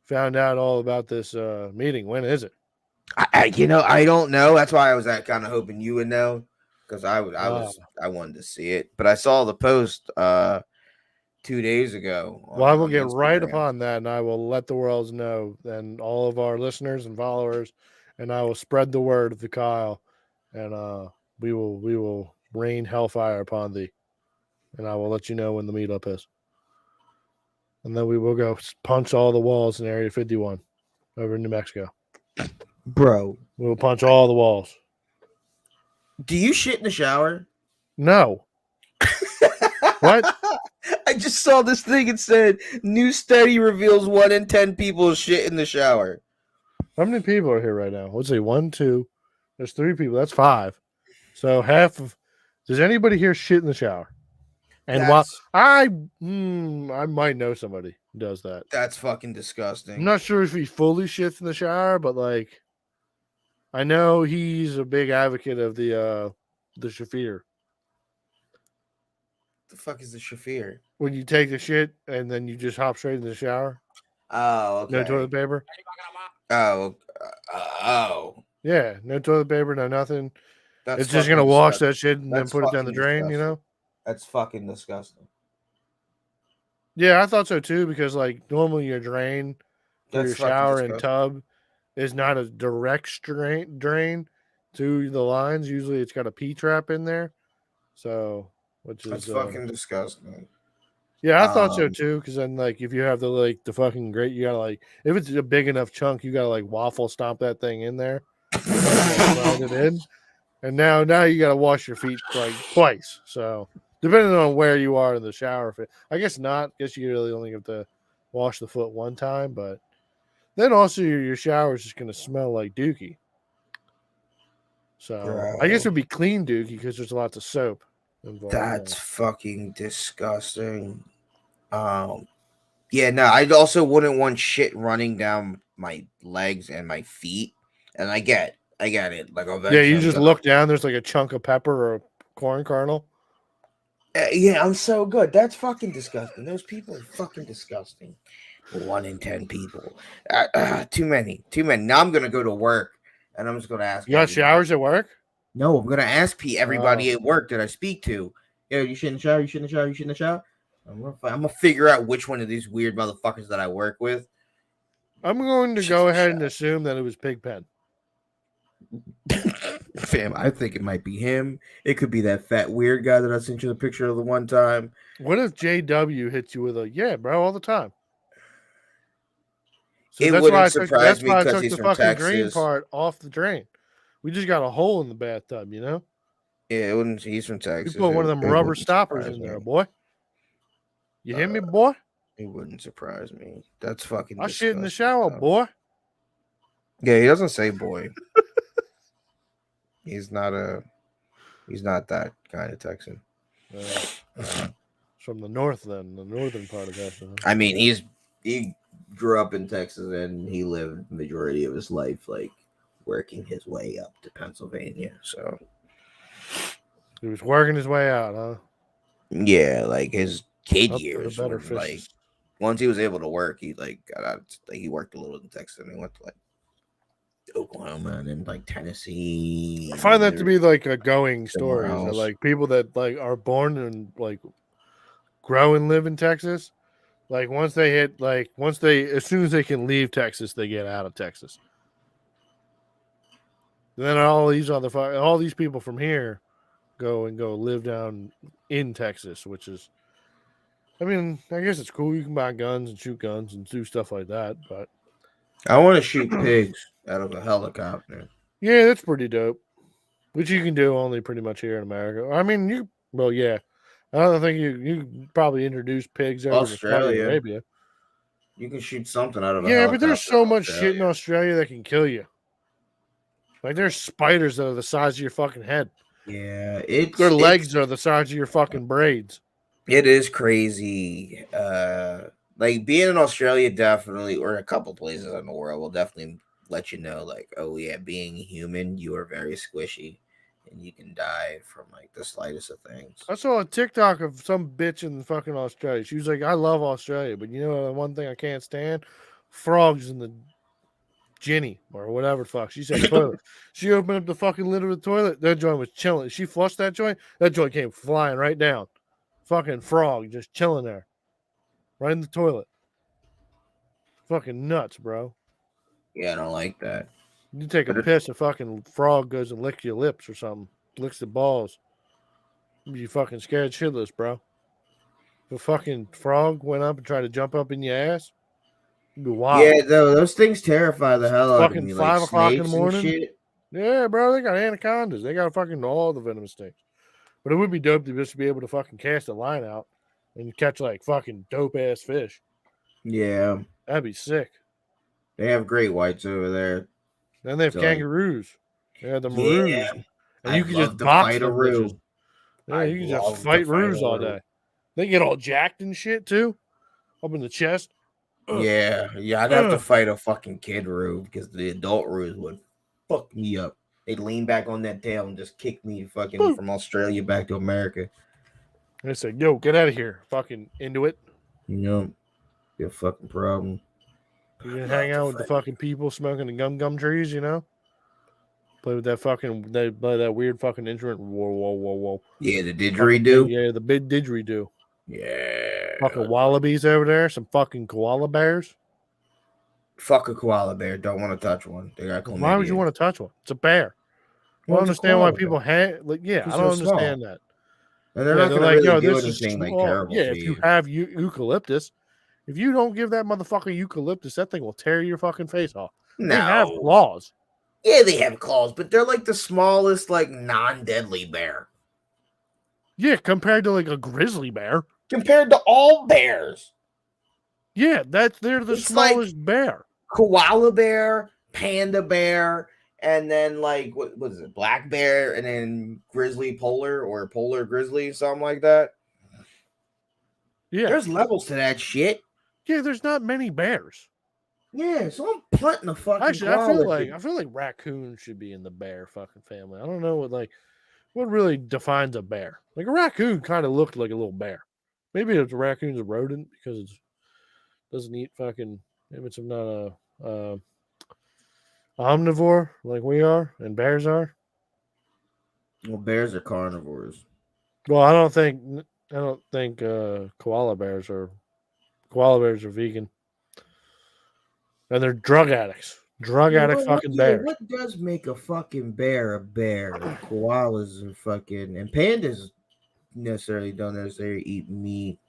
found out all about this meeting, when is it? I don't know. That's why I was kind of hoping you would know, because I wanted to see it, but I saw the post 2 days ago. Well, I will get Instagram. right upon that, and I will let the world know, and all of our listeners and followers, and I will spread the word of the Kyle, and we will rain hellfire upon thee, and I will let you know when the meetup is, and then we will go punch all the walls in Area 51 over in New Mexico. Bro, We will punch all the walls. do you shit in the shower? No. What? I just saw this thing. It said new study reveals 1 in 10 people shit in the shower. How many people are here right now? Let's see. 1, 2. There's 3 people. That's 5. So half of. Does anybody here shit in the shower? And while I might know somebody who does that. That's fucking disgusting. I'm not sure if he fully shits in the shower, but like, I know he's a big advocate of the Shafir. The fuck is the Shafir? When you take the shit and then you just hop straight in the shower. Oh, okay. No toilet paper. Oh. Yeah, no toilet paper, no nothing. That's it's just gonna wash disgusting. that shit and That's then put it down the fucking drain. You disgusting. know. That's fucking disgusting. Yeah, I thought so too, because like normally your drain for That's your fucking shower and disgusting. tub is not a direct drain to the lines. Usually it's got a P trap in there. So which is That's fucking disgusting. yeah, I thought so too, because then like if you have the fucking grate, you gotta like if it's a big enough chunk, you gotta like waffle stomp that thing in there. Slide it in. And now you gotta wash your feet like twice. So depending on where you are in the shower, I guess not. I guess you really only have to wash the foot one time, but then also your shower is just gonna smell like dookie. So Bro. I guess it would be clean dookie because there's lots of soap involved. That's fucking disgusting. Yeah, no, I also wouldn't want shit running down my legs and my feet. And I get it. Like yeah, you just look down. There's like a chunk of pepper or a corn kernel. Yeah, I'm so good. That's fucking disgusting. Those people are fucking disgusting. 1 in 10 people. Too many. Now I'm gonna go to work and I'm just gonna ask. You got showers at work? No, I'm gonna ask everybody at work that I speak to. Yo, you shouldn't shower. You shouldn't shower. You shouldn't shower. I'm gonna figure out which one of these weird motherfuckers that I work with. I'm going to go ahead and assume that it was Pigpen. Fam, I think it might be him. It could be that fat weird guy that I sent you the picture of the one time. What if JW hits you with a yeah, bro, all the time? So It that's why wouldn't I took surprise me because the he's from fucking drain Texas. part off the drain. We just got a hole in the bathtub, you know? Yeah, it wouldn't. He's from You Texas. put one of them rubber wouldn't stoppers surprise in there, me. boy. You hear me, boy? It wouldn't surprise me. That's fucking. I shit in the disgusting, shower, though. boy. Yeah, he doesn't say boy. He's not that kind of Texan. From the north, then the northern part of Texas. I mean, he grew up in Texas and he lived the majority of his life like working his way up to Pennsylvania. So He was working his way out, huh? yeah, like his kid Up for the years, better when, like fishes. once he was able to work, he like got out. Like, he worked a little in Texas and he went to like Oklahoma and then like Tennessee. I find that to and be like a going somewhere story. else. Like people that like are born and like grow and live in Texas, like as soon as they can leave Texas, they get out of Texas. And then all these people from here go live down in Texas, which is, I mean, I guess it's cool. You can buy guns and shoot guns and do stuff like that. But I want to shoot pigs out of a helicopter. yeah, that's pretty dope. Which you can do only pretty much here in America. I mean, yeah. I don't think you probably introduce pigs over to Saudi Australia. Arabia. You can shoot something out of a Yeah, helicopter. but there's so in much shit in Australia. Australia that can kill you. Like there's spiders that are the size of your fucking head. Yeah, Their legs are the size of your fucking braids. It is crazy. Like being in Australia definitely, or a couple places in the world will definitely let you know, like, oh yeah, being human, you are very squishy and you can die from like the slightest of things. I saw a TikTok of some bitch in fucking Australia. She was like, I love Australia, but you know one thing I can't stand? Frogs in the Ginny or whatever the fuck. She said toilet. She opened up the fucking lid of the toilet. That joint was chilling. She flushed that joint. That joint came flying right down. Fucking frog just chilling there. Right in the toilet. Fucking nuts, bro. Yeah, I don't like that. You take a piss, a fucking frog goes and licks your lips or something. Licks the balls. You fucking scared shitless, bro. If a fucking frog went up and tried to jump up in your ass, you'd be wild. Yeah, though those things terrify the hell out of Fucking me. 5 Like o'clock in the snakes and morning. shit. Yeah, bro, they got anacondas. They got fucking all the venomous snakes. But it would be dope to just be able to fucking cast a line out and catch like fucking dope ass fish. Yeah, That'd be sick. they have great whites over there. Then they have So, kangaroos. They have the maroons. Yeah, And you I'd can love just to box fight a them roo. bitches. Yeah, I'd you can love just to fight fight roos a all roo. day. They get all jacked and shit too. Up in the chest. Yeah, I'd have to fight a fucking kid roo because the adult roos would fuck me up. They'd lean back on that tail and just kick me fucking from Australia back to America. They say, yo, get out of here. Fucking Inuit. You know, be a fucking problem. You can hang out with the fucking people smoking the gum trees, you know? Play with that fucking, they play that weird fucking instrument. Whoa. Yeah, the didgeridoo. Yeah, the big didgeridoo. Yeah. Fucking wallabies over there. Some fucking koala bears. Fuck a koala bear. Don't want to touch one. They got chlamydia. Why would you want to touch one? It's a bear. I don't understand why people hang. Like, yeah, I don't understand that. And they're not going to really do anything like terrible. Yeah, if you have eucalyptus, if you don't give that motherfucker eucalyptus, that thing will tear your fucking face off. No. They have claws. Yeah, they have claws, but they're like the smallest, like non-deadly bear. Yeah, compared to like a grizzly bear. Compared to all bears. Yeah, they're the smallest bear. Koala bear, panda bear, and then like what is it? Black bear, and then grizzly polar or polar grizzly, something like that. Yeah, there's levels to that shit. Yeah, there's not many bears. Yeah, so I'm planting a fucking. Actually, I feel like raccoons should be in the bear fucking family. I don't know what really defines a bear. Like a raccoon kind of looked like a little bear. Maybe it's a raccoon's a rodent because it doesn't eat fucking. Maybe it's not a omnivore like we are and bears are. Well, bears are carnivores. Well, I don't think koala bears are vegan. And they're drug addicts. Drug addict fucking bears. What does make a fucking bear a bear? Koalas and pandas don't necessarily eat meat.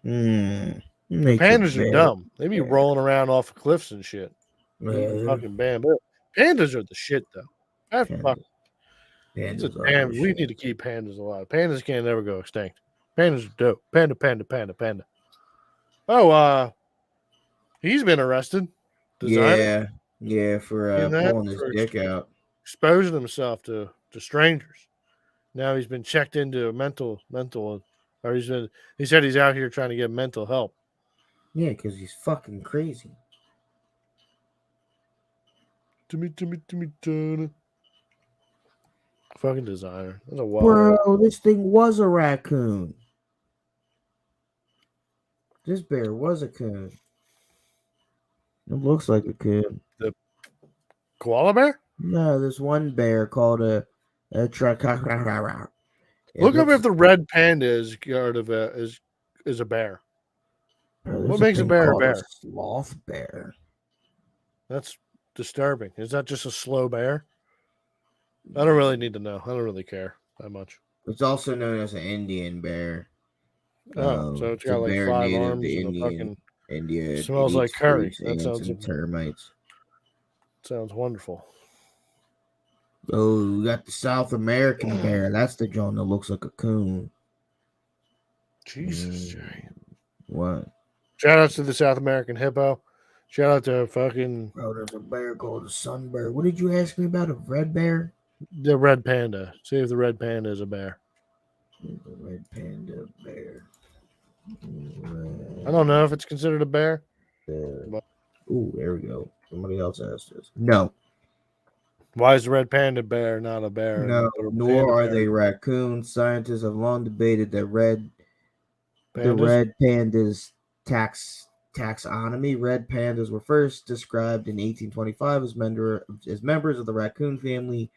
Pandas are dumb. They be rolling around off of cliffs and shit. Fucking bamboo. Pandas are the shit though. We need to keep pandas alive. Pandas can't ever go extinct. Pandas are dope. Panda. Oh, he's been arrested. Designer? Yeah, for pulling his dick out, exposing himself to strangers. Now he's been checked into mental, or he said he's out here trying to get mental help. Yeah, because he's fucking crazy. Timmy. Fucking designer. That's a wild. Bro, this thing was a raccoon. This bear was a coon. It looks like a coon. The koala bear? No, there's one bear called a tricacara. Look up if the red panda is a bear. What makes a bear a bear? A sloth bear. That's disturbing. Is that just a slow bear? I don't really need to know. I don't really care that much. It's also known as an Indian bear. Oh, so it's got like 5 arms and a fucking India. Smells like curry. That sounds termites. Sounds wonderful. Oh, we got the South American bear. That's the John that looks like a coon. Jesus, Jay. What? Shout out to the South American hippo. Shout out to fucking. Bro, there's a bear called a sunbird. What did you ask me about? A red bear? The red panda. See if the red panda is a bear. The red panda bear. I don't know if it's considered a bear. Ooh, there we go. Somebody else asked this. No. Why is the red panda bear not a bear? No, nor are they raccoons. Scientists have long debated that red pandas taxonomy. Red pandas were first described in 1825 as members of the raccoon family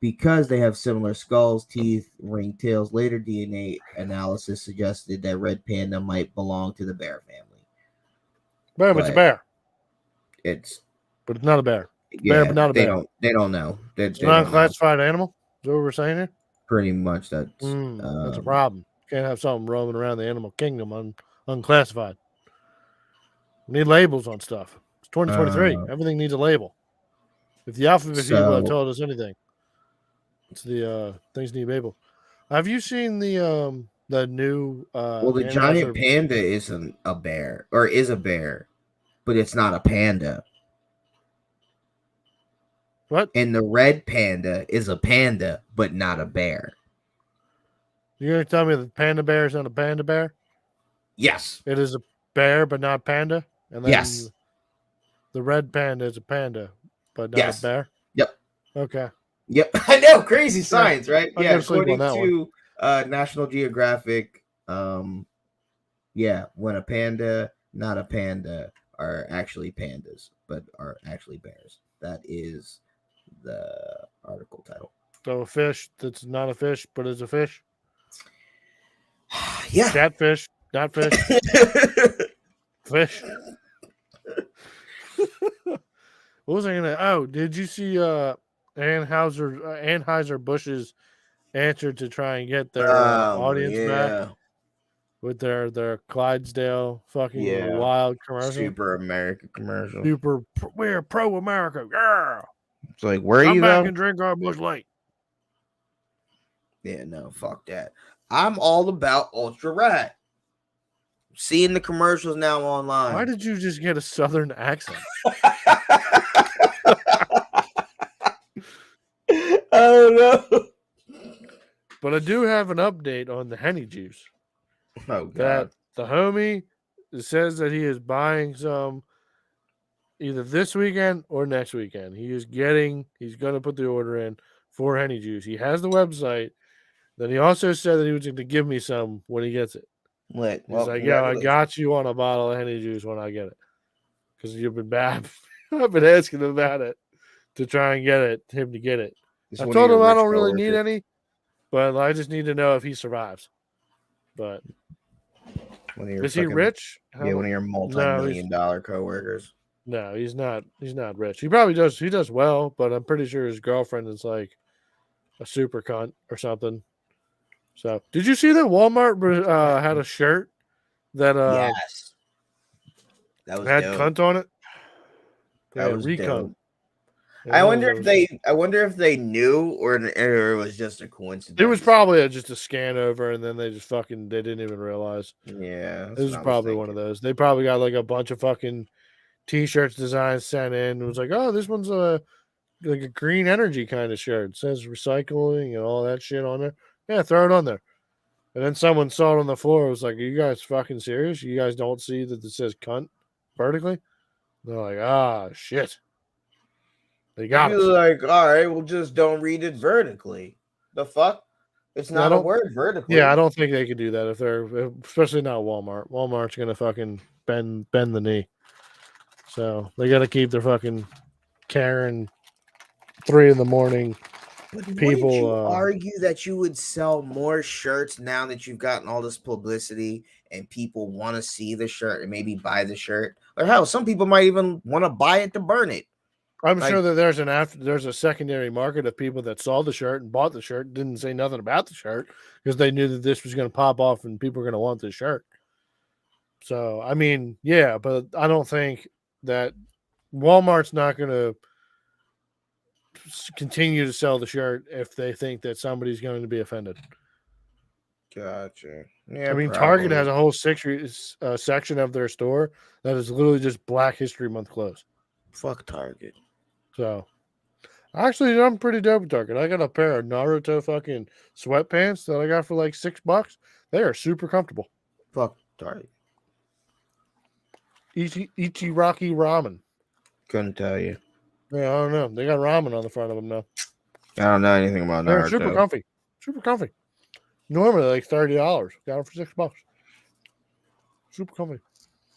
because they have similar skulls, teeth, ringed tails. Later DNA analysis suggested that red panda might belong to the bear family. But it's a bear. But it's not a bear. Yeah, bear, but not a bear. They don't know. It's not a classified animal. Is that what we're saying here? Pretty much. That's a problem. You can't have something roaming around the animal kingdom unclassified. We need labels on stuff. It's 2023. Everything needs a label. If the alphabet people have told us anything, it's the things need labels. Have you seen the new? The giant panda isn't a bear, or is a bear, but it's not a panda. What? And the red panda is a panda, but not a bear. You're going to tell me the panda bear is not a panda bear? Yes. It is a bear, but not panda? And then yes. The red panda is a panda, but not a bear? Yep. Okay. Yep. I know. Crazy science, right? Yeah. According to National Geographic, when a panda, not a panda, are actually pandas, but are actually bears. That is the article title. So a fish that's not a fish, but is a fish? Yeah. Catfish, not fish. Fish. What was I gonna? Oh, did you see Anheuser-Busch's answer to try and get their audience back with their Clydesdale fucking wild commercial? Super America commercial. We're pro America. Yeah. It's like, where are you? Come back and drink our Busch Light. Yeah, no, fuck that. I'm all about Ultra Rad. Seeing the commercials now online. Why did you just get a Southern accent? Oh no! But I do have an update on the Henny Juice. Oh god! That the homie says that he is buying some either this weekend or next weekend. He's going to put the order in for Henny Juice. He has the website. Then he also said that he was going to give me some when he gets it. He's like, I got you on a bottle of Henny Juice when I get it. Because you've been bad. I've been asking him about it to try and get him to get it. I told him I don't really need any, but I just need to know if he survives. But is he rich? Yeah, one of your multi-million-dollar coworkers. No, he's not. He's not rich. He probably does. He does well, but I'm pretty sure his girlfriend is like a super cunt or something. So, did you see that Walmart had a shirt that Yes, that was had dope. cunt on it? That Yeah, was recunt. dope. It I was- wonder it if was- they. I wonder if they knew, or it was just a coincidence. It was probably just a scan over, and then they just fucking they didn't even realize. Yeah, It was probably one of those. They probably got like a bunch of fucking t-shirts designs sent in. It was like, oh, this one's like a green energy kind of shirt. It says recycling and all that shit on there. Yeah, throw it on there. And then someone saw it on the floor. It was like, are you guys fucking serious? You guys don't see that it says cunt vertically? They're like, ah, shit. They got You're us. like, all right, well, just don't read it vertically. The fuck? It's Yeah, I not a don't- word vertically. Yeah, I don't think they could do that especially not Walmart. Walmart's gonna fucking bend the knee. So they gotta keep their fucking Karen 3 a.m. But wouldn't people, you argue that you would sell more shirts now that you've gotten all this publicity and people want to see the shirt and maybe buy the shirt? Or hell, some people might even want to buy it to burn it. I'm Like- sure that there's a secondary market of people that saw the shirt and bought the shirt, didn't say nothing about the shirt because they knew that this was going to pop off and people were going to want this shirt. So, I mean, yeah, but I don't think that Walmart's not going to continue to sell the shirt if they think that somebody's going to be offended. Gotcha. Yeah, I mean, Target has a whole section of their store that is literally just Black History Month clothes. fuck Target. So, actually, I'm pretty dope with Target. I got a pair of Naruto fucking sweatpants that I got for like $6. They are super comfortable. Fuck Target. Ichiraki ramen. Couldn't tell you. Yeah, I don't know. They got ramen on the front of them now. I don't know anything about They're Naruto. super comfy. Super comfy. Normally like $30. Got them for $6. Super comfy.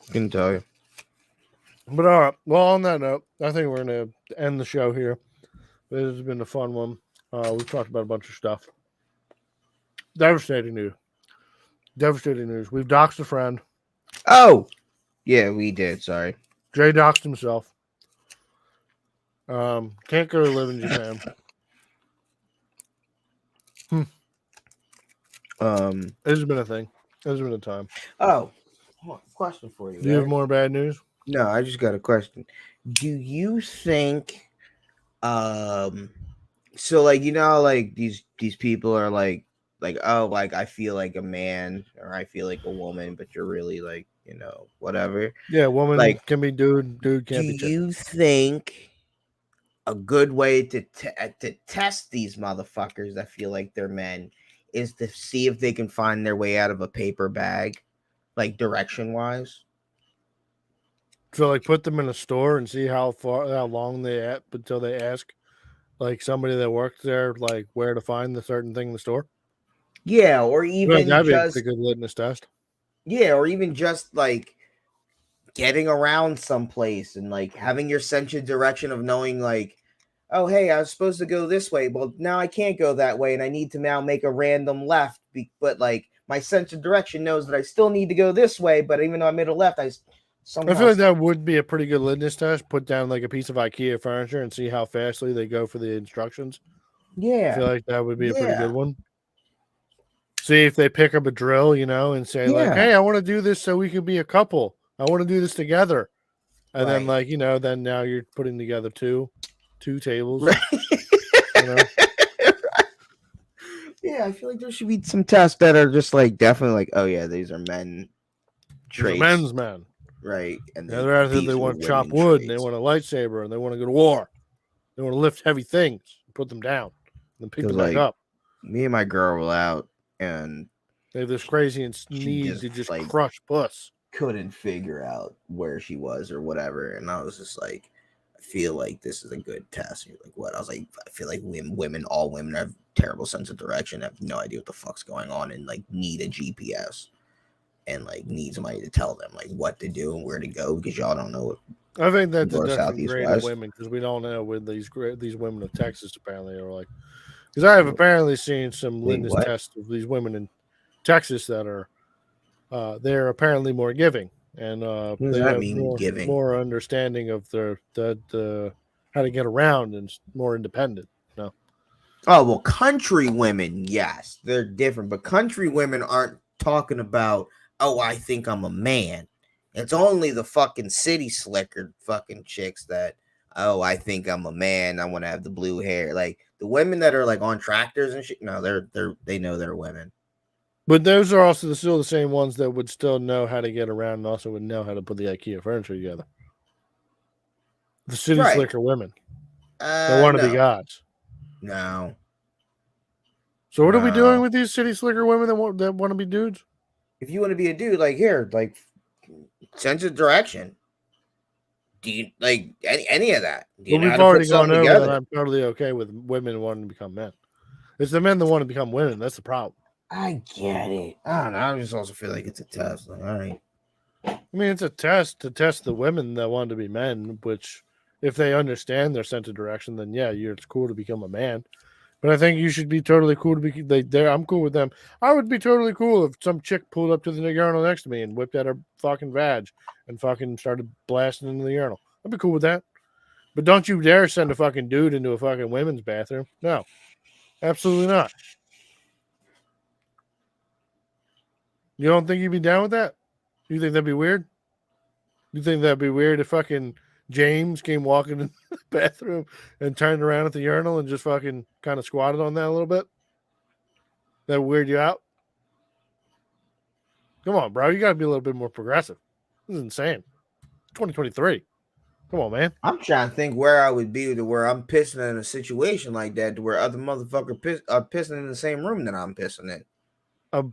Couldn't tell you. But all right. Well, on that note, I think we're gonna end the show here. This has been a fun one. We've talked about a bunch of stuff. Devastating news. Devastating news. We've doxed a friend. Oh, yeah, we did. Sorry. Jay doxed himself. Can't go to live in Japan. This has been a thing. This has been a time. Oh, question for you. Do you have Eric. more bad news? No, I just got a question. Do you think so like like these people are like oh like I feel like a man or I feel like a woman, but you're really like, whatever. Yeah, woman Like, can be dude Do can't be chick. you think a good way to test these motherfuckers that feel like they're men is to see if they can find their way out of a paper bag, like direction wise? So like put them in a store and see how long they at until they ask like somebody that works there like where to find the certain thing in the store. Yeah, or Well, even that'd be a just pretty good litmus test. yeah, or even just like getting around someplace and like having your sense of direction of knowing like, oh hey, I was supposed to go this way, but now I can't go that way and I need to now make a random left. But like my sense of direction knows that I still need to go this way, but even though I made a left, I somehow feel like that would be a pretty good litmus test. Put down like a piece of IKEA furniture and see how fastly they go for the instructions. I yeah. feel like that would be a pretty Yeah. good one. See if they pick up a drill, and say like, Yeah. "Hey, I want to do this so we can be a couple. I want to do this together." And then Right. like, then now you're putting together two tables. Right. You know? Yeah, I feel like there should be some tests that are just like definitely like, oh yeah, these are men There's a traits, men's man. right? And The other half, these they are want to chop women wood and they traits. want a lightsaber and they want to go to war. They want to lift heavy things and put them down and then pick them 'Cause, back like, up. Me and my girl were out and They have this crazy She need just, to just like, crush puss. couldn't figure out where she was or whatever. And I was just like, I feel like this is a good test. And you're like, what? I was like, I feel like all women have terrible sense of direction, have no idea what the fuck's going on, and like need a GPS and like need somebody to tell them like what to do and where to go because y'all don't know what. I think that's a North, different south, east, grade of west. women because we don't know with these women of Texas apparently are like. Because I have apparently seen some Wait, litmus what? tests of these women in Texas that are they're apparently more giving. and does they that have mean, giving? more understanding of their how to get around and more independent. No, Oh, well, country women, yes, they're different, but country women aren't talking about, oh, I think I'm a man. It's only the fucking city slicker fucking chicks that, oh, I think I'm a man. I want to have the blue hair. Like the women that are like on tractors and shit. No, they know they're women. but those are also still the same ones that would still know how to get around and also would know how to put the IKEA furniture together. The city Right. slicker women that want to be No, gods. no. So what are we doing No. with these city slicker women that want to be dudes? If you want to be a dude, like here, like sense of direction. Do you like any of that? Do you But know how we've to put already gone something over that. together? I'm totally okay with women wanting to become men. It's the men that want to become women. That's the problem. I get it. I don't know. I just also feel like it's a test. Like, all right. I mean, it's a test to test the women that want to be men, which if they understand their sense of direction, then yeah, it's cool to become a man. But I think you should be totally cool to be there. I'm cool with them. I would be totally cool if some chick pulled up to the urinal next to me and whipped out her fucking vag and fucking started blasting into the urinal. I'd be cool with that. But don't you dare send a fucking dude into a fucking women's bathroom. No, absolutely not. You don't think you'd be down with that? You think that'd be weird? You think that'd be weird if fucking James came walking in the bathroom and turned around at the urinal and just fucking kind of squatted on that a little bit? That weird you out? Come on, bro. You got to be a little bit more progressive. This is insane. 2023. Come on, man. I'm trying to think where I would be to where I'm pissing in a situation like that, to where other motherfuckers are pissing in the same room that I'm pissing in. A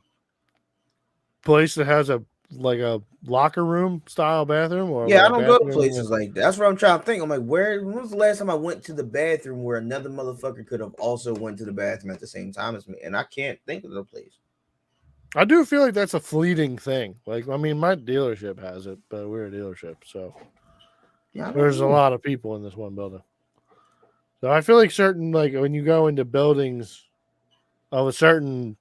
place that has a locker room style bathroom, or Yeah, I a don't go to bathroom places like that. That's what I'm trying to think. I'm like, when was the last time I went to the bathroom where another motherfucker could have also went to the bathroom at the same time as me? And I can't think of the place. I do feel like that's a fleeting thing. Like, I mean, my dealership has it, but we're a dealership, so Yeah, there's a lot of people in this one building. So I feel like certain, like when you go into buildings of a certain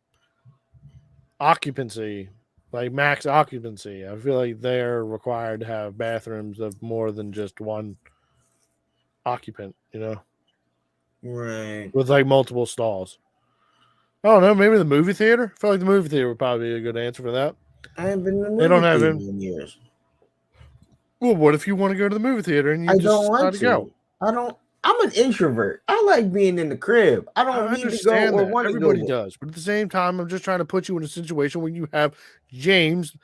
occupancy, like max occupancy, I feel like they're required to have bathrooms of more than just one occupant, right. with like multiple stalls. I don't know, maybe the movie theater? I feel like the movie theater would probably be a good answer for that. I haven't been in the They don't movie have theater him. in years. Well, what if you want to go to the movie theater and you I just don't want decide to go? I'm an introvert. I like being in the crib. I don't I need to go understand or that. want to go. Everybody does. But at the same time, I'm just trying to put you in a situation where you have James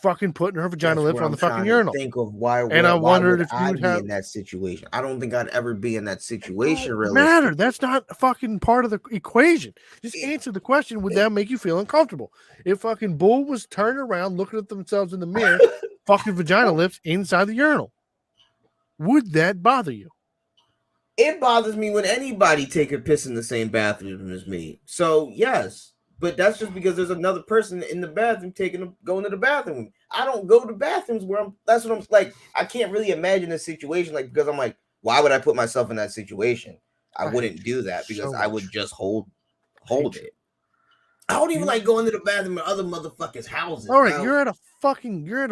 fucking putting her vagina That's lips what on I'm the fucking trying urinal. to think of. Why And I why wondered would if you I would be have in that situation? I don't think I'd ever be in that situation. matter. Realistically, That's not a fucking part of the equation. Just answer the question. Would that make you feel uncomfortable? If fucking Bull was turning around, looking at themselves in the mirror, fucking vagina lips inside the urinal, would that bother you? it bothers me when anybody take a piss in the same bathroom as me. So yes, but that's just because there's another person in the bathroom going to the bathroom. I don't go to bathrooms where I'm. That's what I'm like. I can't really imagine a situation like, because I'm like, why would I put myself in that situation? I wouldn't do that because I would just hold it. I don't even like going to the bathroom in other motherfuckers' houses. All right, No, you're at a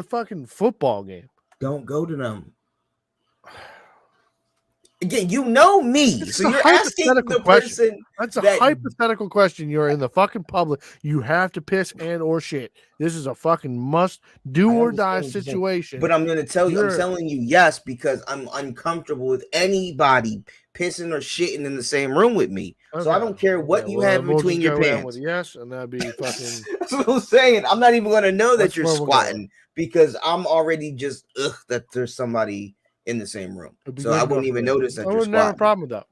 fucking football game. don't go to them. Again, you know me, It's so a you're asking the person. That's a that- hypothetical question. You're in the fucking public. You have to piss and or shit. This is a fucking must do I or die understand what you're saying, situation. But I'm going to tell you, I'm telling you yes, because I'm uncomfortable with anybody pissing or shitting in the same room with me. Okay. So I don't care what you have between your pants. With yes, and that'd be fucking. That's what I'm saying. I'm not even going to know that you're squatting because I'm already just that there's somebody in the same room. So I wouldn't even notice that you're squatting. I wouldn't have a problem with that.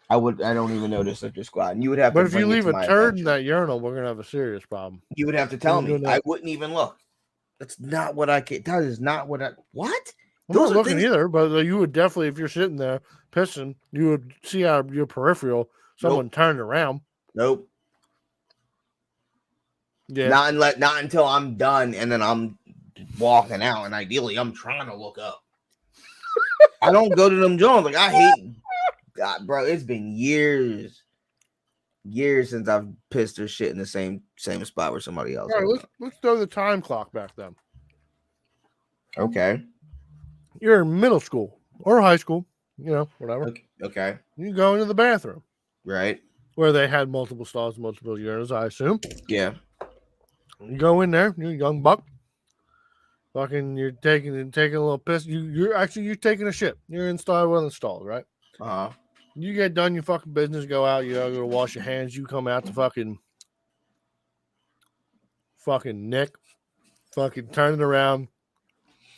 I don't even notice that you're squatting. You would have but to. But if you leave a turd in that urinal, we're gonna have a serious problem. You would have to tell me. I wouldn't even look. That's not what I can. That is not what I. What? I'm not looking either. But you would definitely, if you're sitting there pissing, you would see out of your peripheral someone turned around. Nope. Yeah. Not until I'm done and then I'm walking out, and ideally I'm trying to look up. I don't go to them Jones. Like, I hate God, bro. It's been years since I've pissed or shit in the same spot where somebody else. All right, let's throw the time clock back then. Okay. You're in middle school or high school, whatever. Okay. You go into the bathroom Right. where they had multiple stalls, multiple urinals, I assume. Yeah. You go in there, you're a young buck. Fucking, you're taking a little piss. You're taking a shit. You're inside one of the stalls, right? Uh-huh. You get done your fucking business, go out, you go to wash your hands, you come out to fucking Nick, fucking turning around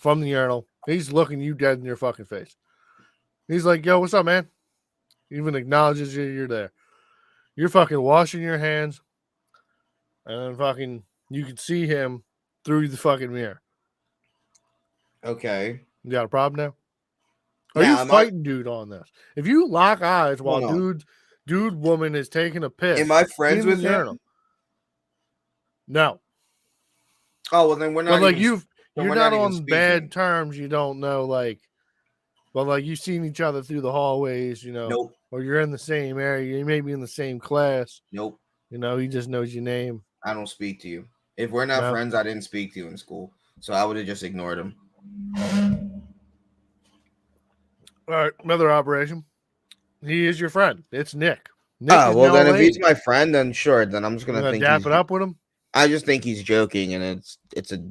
from the urinal. He's looking you dead in your fucking face. He's like, yo, what's up, man? He even acknowledges you're there. You're fucking washing your hands, and then fucking you can see him through the fucking mirror. Okay. You got a problem now? Are Yeah, you fighting dude on this? If you lock eyes while woman is taking a piss, am I friends in the with him? urinal. No. Oh well, then we're not. But like even, you're not on bad terms. You don't know, like, but like you've seen each other through the hallways, Nope. or you're in the same area. You may be in the same class. Nope. He just knows your name. I don't speak to you. If we're not friends, I didn't speak to you in school, so I would have just ignored him. All right, another operation. He is your friend. It's Nick. Oh well, then if he's my friend, then sure. Then I'm just gonna think dap it up with him. I just think he's joking, and it's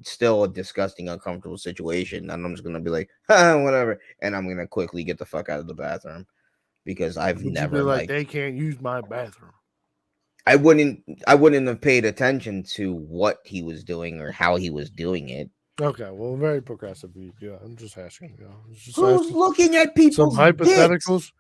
still a disgusting, uncomfortable situation. And I'm just gonna be like, whatever, and I'm gonna quickly get the fuck out of the bathroom because I've never be like they can't use my bathroom. I wouldn't have paid attention to what he was doing or how he was doing it. Okay, well, very progressive. Yeah, I'm just asking. Who's looking at people's some hypotheticals? Dicks?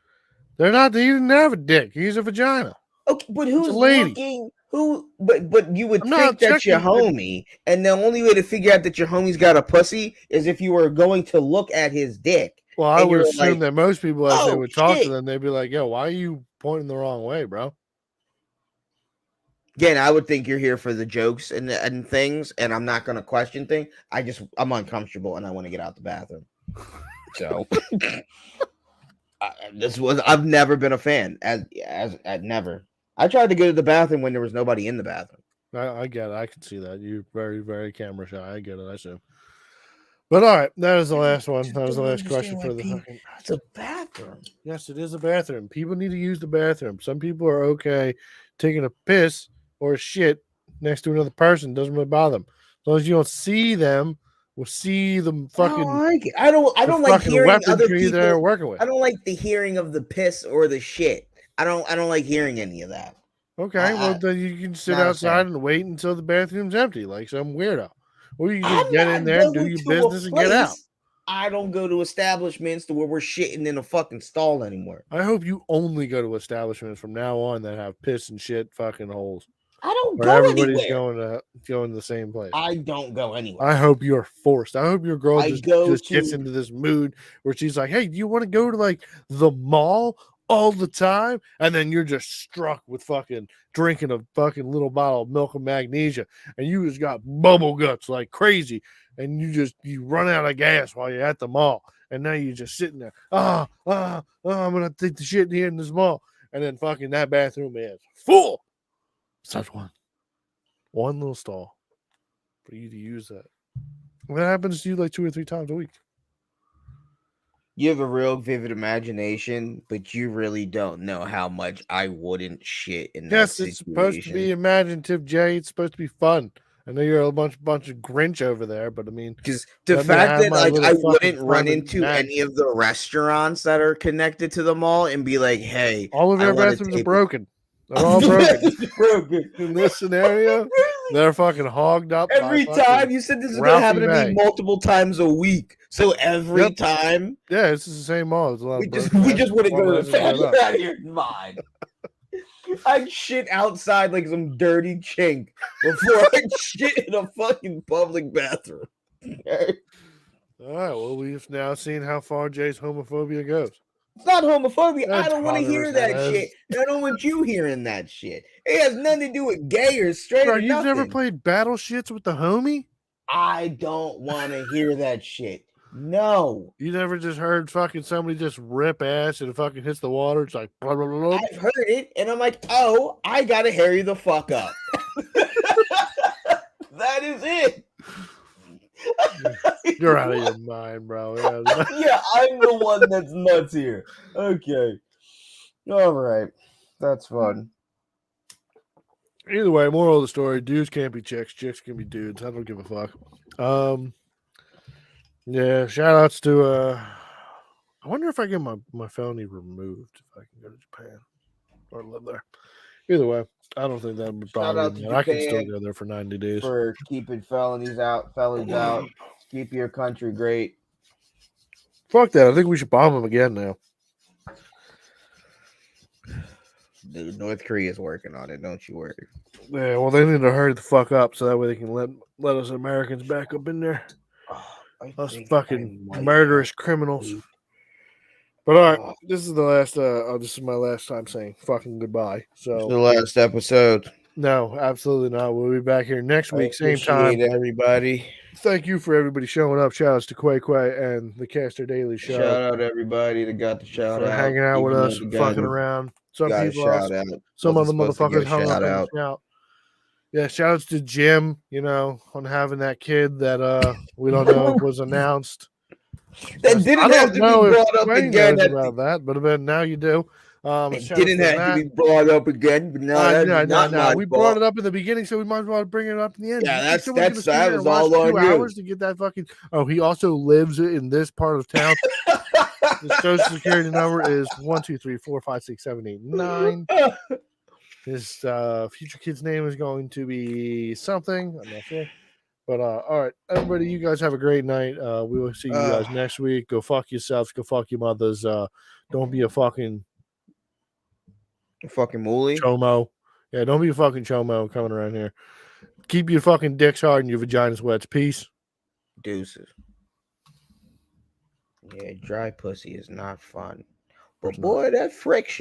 They're not. He didn't have a dick. He's a vagina. Okay, but who's looking? But you would think that's your homie, and the only way to figure out that your homie's got a pussy is if you were going to look at his dick. Well, I would assume that most people, as they would talk to them, they'd be like, "Yo, why are you pointing the wrong way, bro?" Again, I would think you're here for the jokes and things, and I'm not going to question things. I'm uncomfortable, and I want to get out the bathroom. So I've never been a fan as never. I tried to go to the bathroom when there was nobody in the bathroom. I get it. I can see that. You're very, very camera shy. I get it. I assume. But all right, that is the last one. That was the last question for the fucking. It's a bathroom. Yes, it is a bathroom. People need to use the bathroom. Some people are okay taking a piss or a shit next to another person. Doesn't really bother them. As long as you don't see them or see them fucking. I don't like hearing other people they're working with. I don't like the hearing of the piss or the shit. I don't like hearing any of that. Okay, well then you can sit outside and wait until the bathroom's empty, like some weirdo. Or you can just get in there and do your business and get out. I don't go to establishments to where we're shitting in a fucking stall anymore. I hope you only go to establishments from now on that have piss and shit fucking holes. I don't go everybody's anywhere. going to the same place. I don't go anywhere. I hope you're forced. I hope your girl just gets into this mood where she's like, "Hey, do you want to go to like the mall all the time?" And then you're just struck with fucking drinking a fucking little bottle of milk and magnesia, and you just got bubble guts like crazy, and you run out of gas while you're at the mall, and now you're just sitting there. I'm gonna take the shit here in this mall, and then fucking that bathroom is full. Such one little stall for you to use that. That happens to you like 2 or 3 times a week. You have a real vivid imagination, but you really don't know how much I wouldn't shit in that situation. Yes, it's supposed to be imaginative, Jay. It's supposed to be fun. I know you're a bunch of Grinch over there, but I mean, because the fact that like I wouldn't run into any of the restaurants that are connected to the mall and be like, "Hey, all of your bathrooms are broken. They're all broken. In this scenario, they're fucking hogged up. Every time you said this is going to happen to me multiple times a week. So every time, yeah, it's the same mall. It's a lot we just wouldn't go to the family out of your mind. I'd shit outside like some dirty chink before I shit in a fucking public bathroom. Okay? All right. Well, we've now seen how far Jay's homophobia goes. It's not homophobia. I don't want to hear that shit. I don't want you hearing that shit. It has nothing to do with gay or straight or nothing. You've never played battle shits with the homie? I don't want to hear that shit. No. You never just heard fucking somebody just rip ass and it fucking hits the water. It's like blah, blah, blah. I've heard it, and I'm like, oh, I gotta hurry the fuck up. That is it. You're out of your mind, bro. Yeah. Yeah, I'm the one that's nuts here. Okay. All right. That's fun. Either way, moral of the story: dudes can't be chicks, chicks can be dudes. I don't give a fuck. Yeah. Shout outs to. I wonder if I get my felony removed if I can go to Japan or live there. Either way, I don't think that would Shout bother out me. to Man. I can still Japan go there for 90 days. for keeping felonies out, felons out. Keep your country great. Fuck that. I think we should bomb them again now. Dude, North Korea's working on it. Don't you worry. Yeah, well, they need to hurry the fuck up so that way they can let us Americans back up in there. Us fucking murderous criminals. But all right, this is the last. This is my last time saying fucking goodbye. So the last episode. No, absolutely not. We'll be back here next week, same time. Everybody. Thank you for everybody showing up. Shout outs to Quay Quay and the Caster Daily Show. Shout out everybody that got the shout for out, hanging out with us, fucking around. Some people, shout out. Some other Wasn't supposed to motherfuckers get a hung up shout on the out. shout. Yeah, shout outs to Jim, on having that kid that we don't know if was announced. That didn't have to be brought up Wayne again. knows about that, but now you do. It didn't have to be brought up again. But no. We brought it up in the beginning, so we might as well bring it up in the end. Yeah, that was all on 2 you. hours to get that fucking. Oh, he also lives in this part of town. His social security number is 1 2 3 4 5 6 7 8 9. His future kid's name is going to be something. I'm not sure. But all right, everybody, you guys have a great night. We will see you guys next week. Go fuck yourselves. Go fuck your mothers. Don't be a fucking mooly. Chomo. Yeah, don't be a fucking chomo coming around here. Keep your fucking dicks hard and your vaginas wet. Peace. Deuces. Yeah, dry pussy is not fun. But boy, that friction.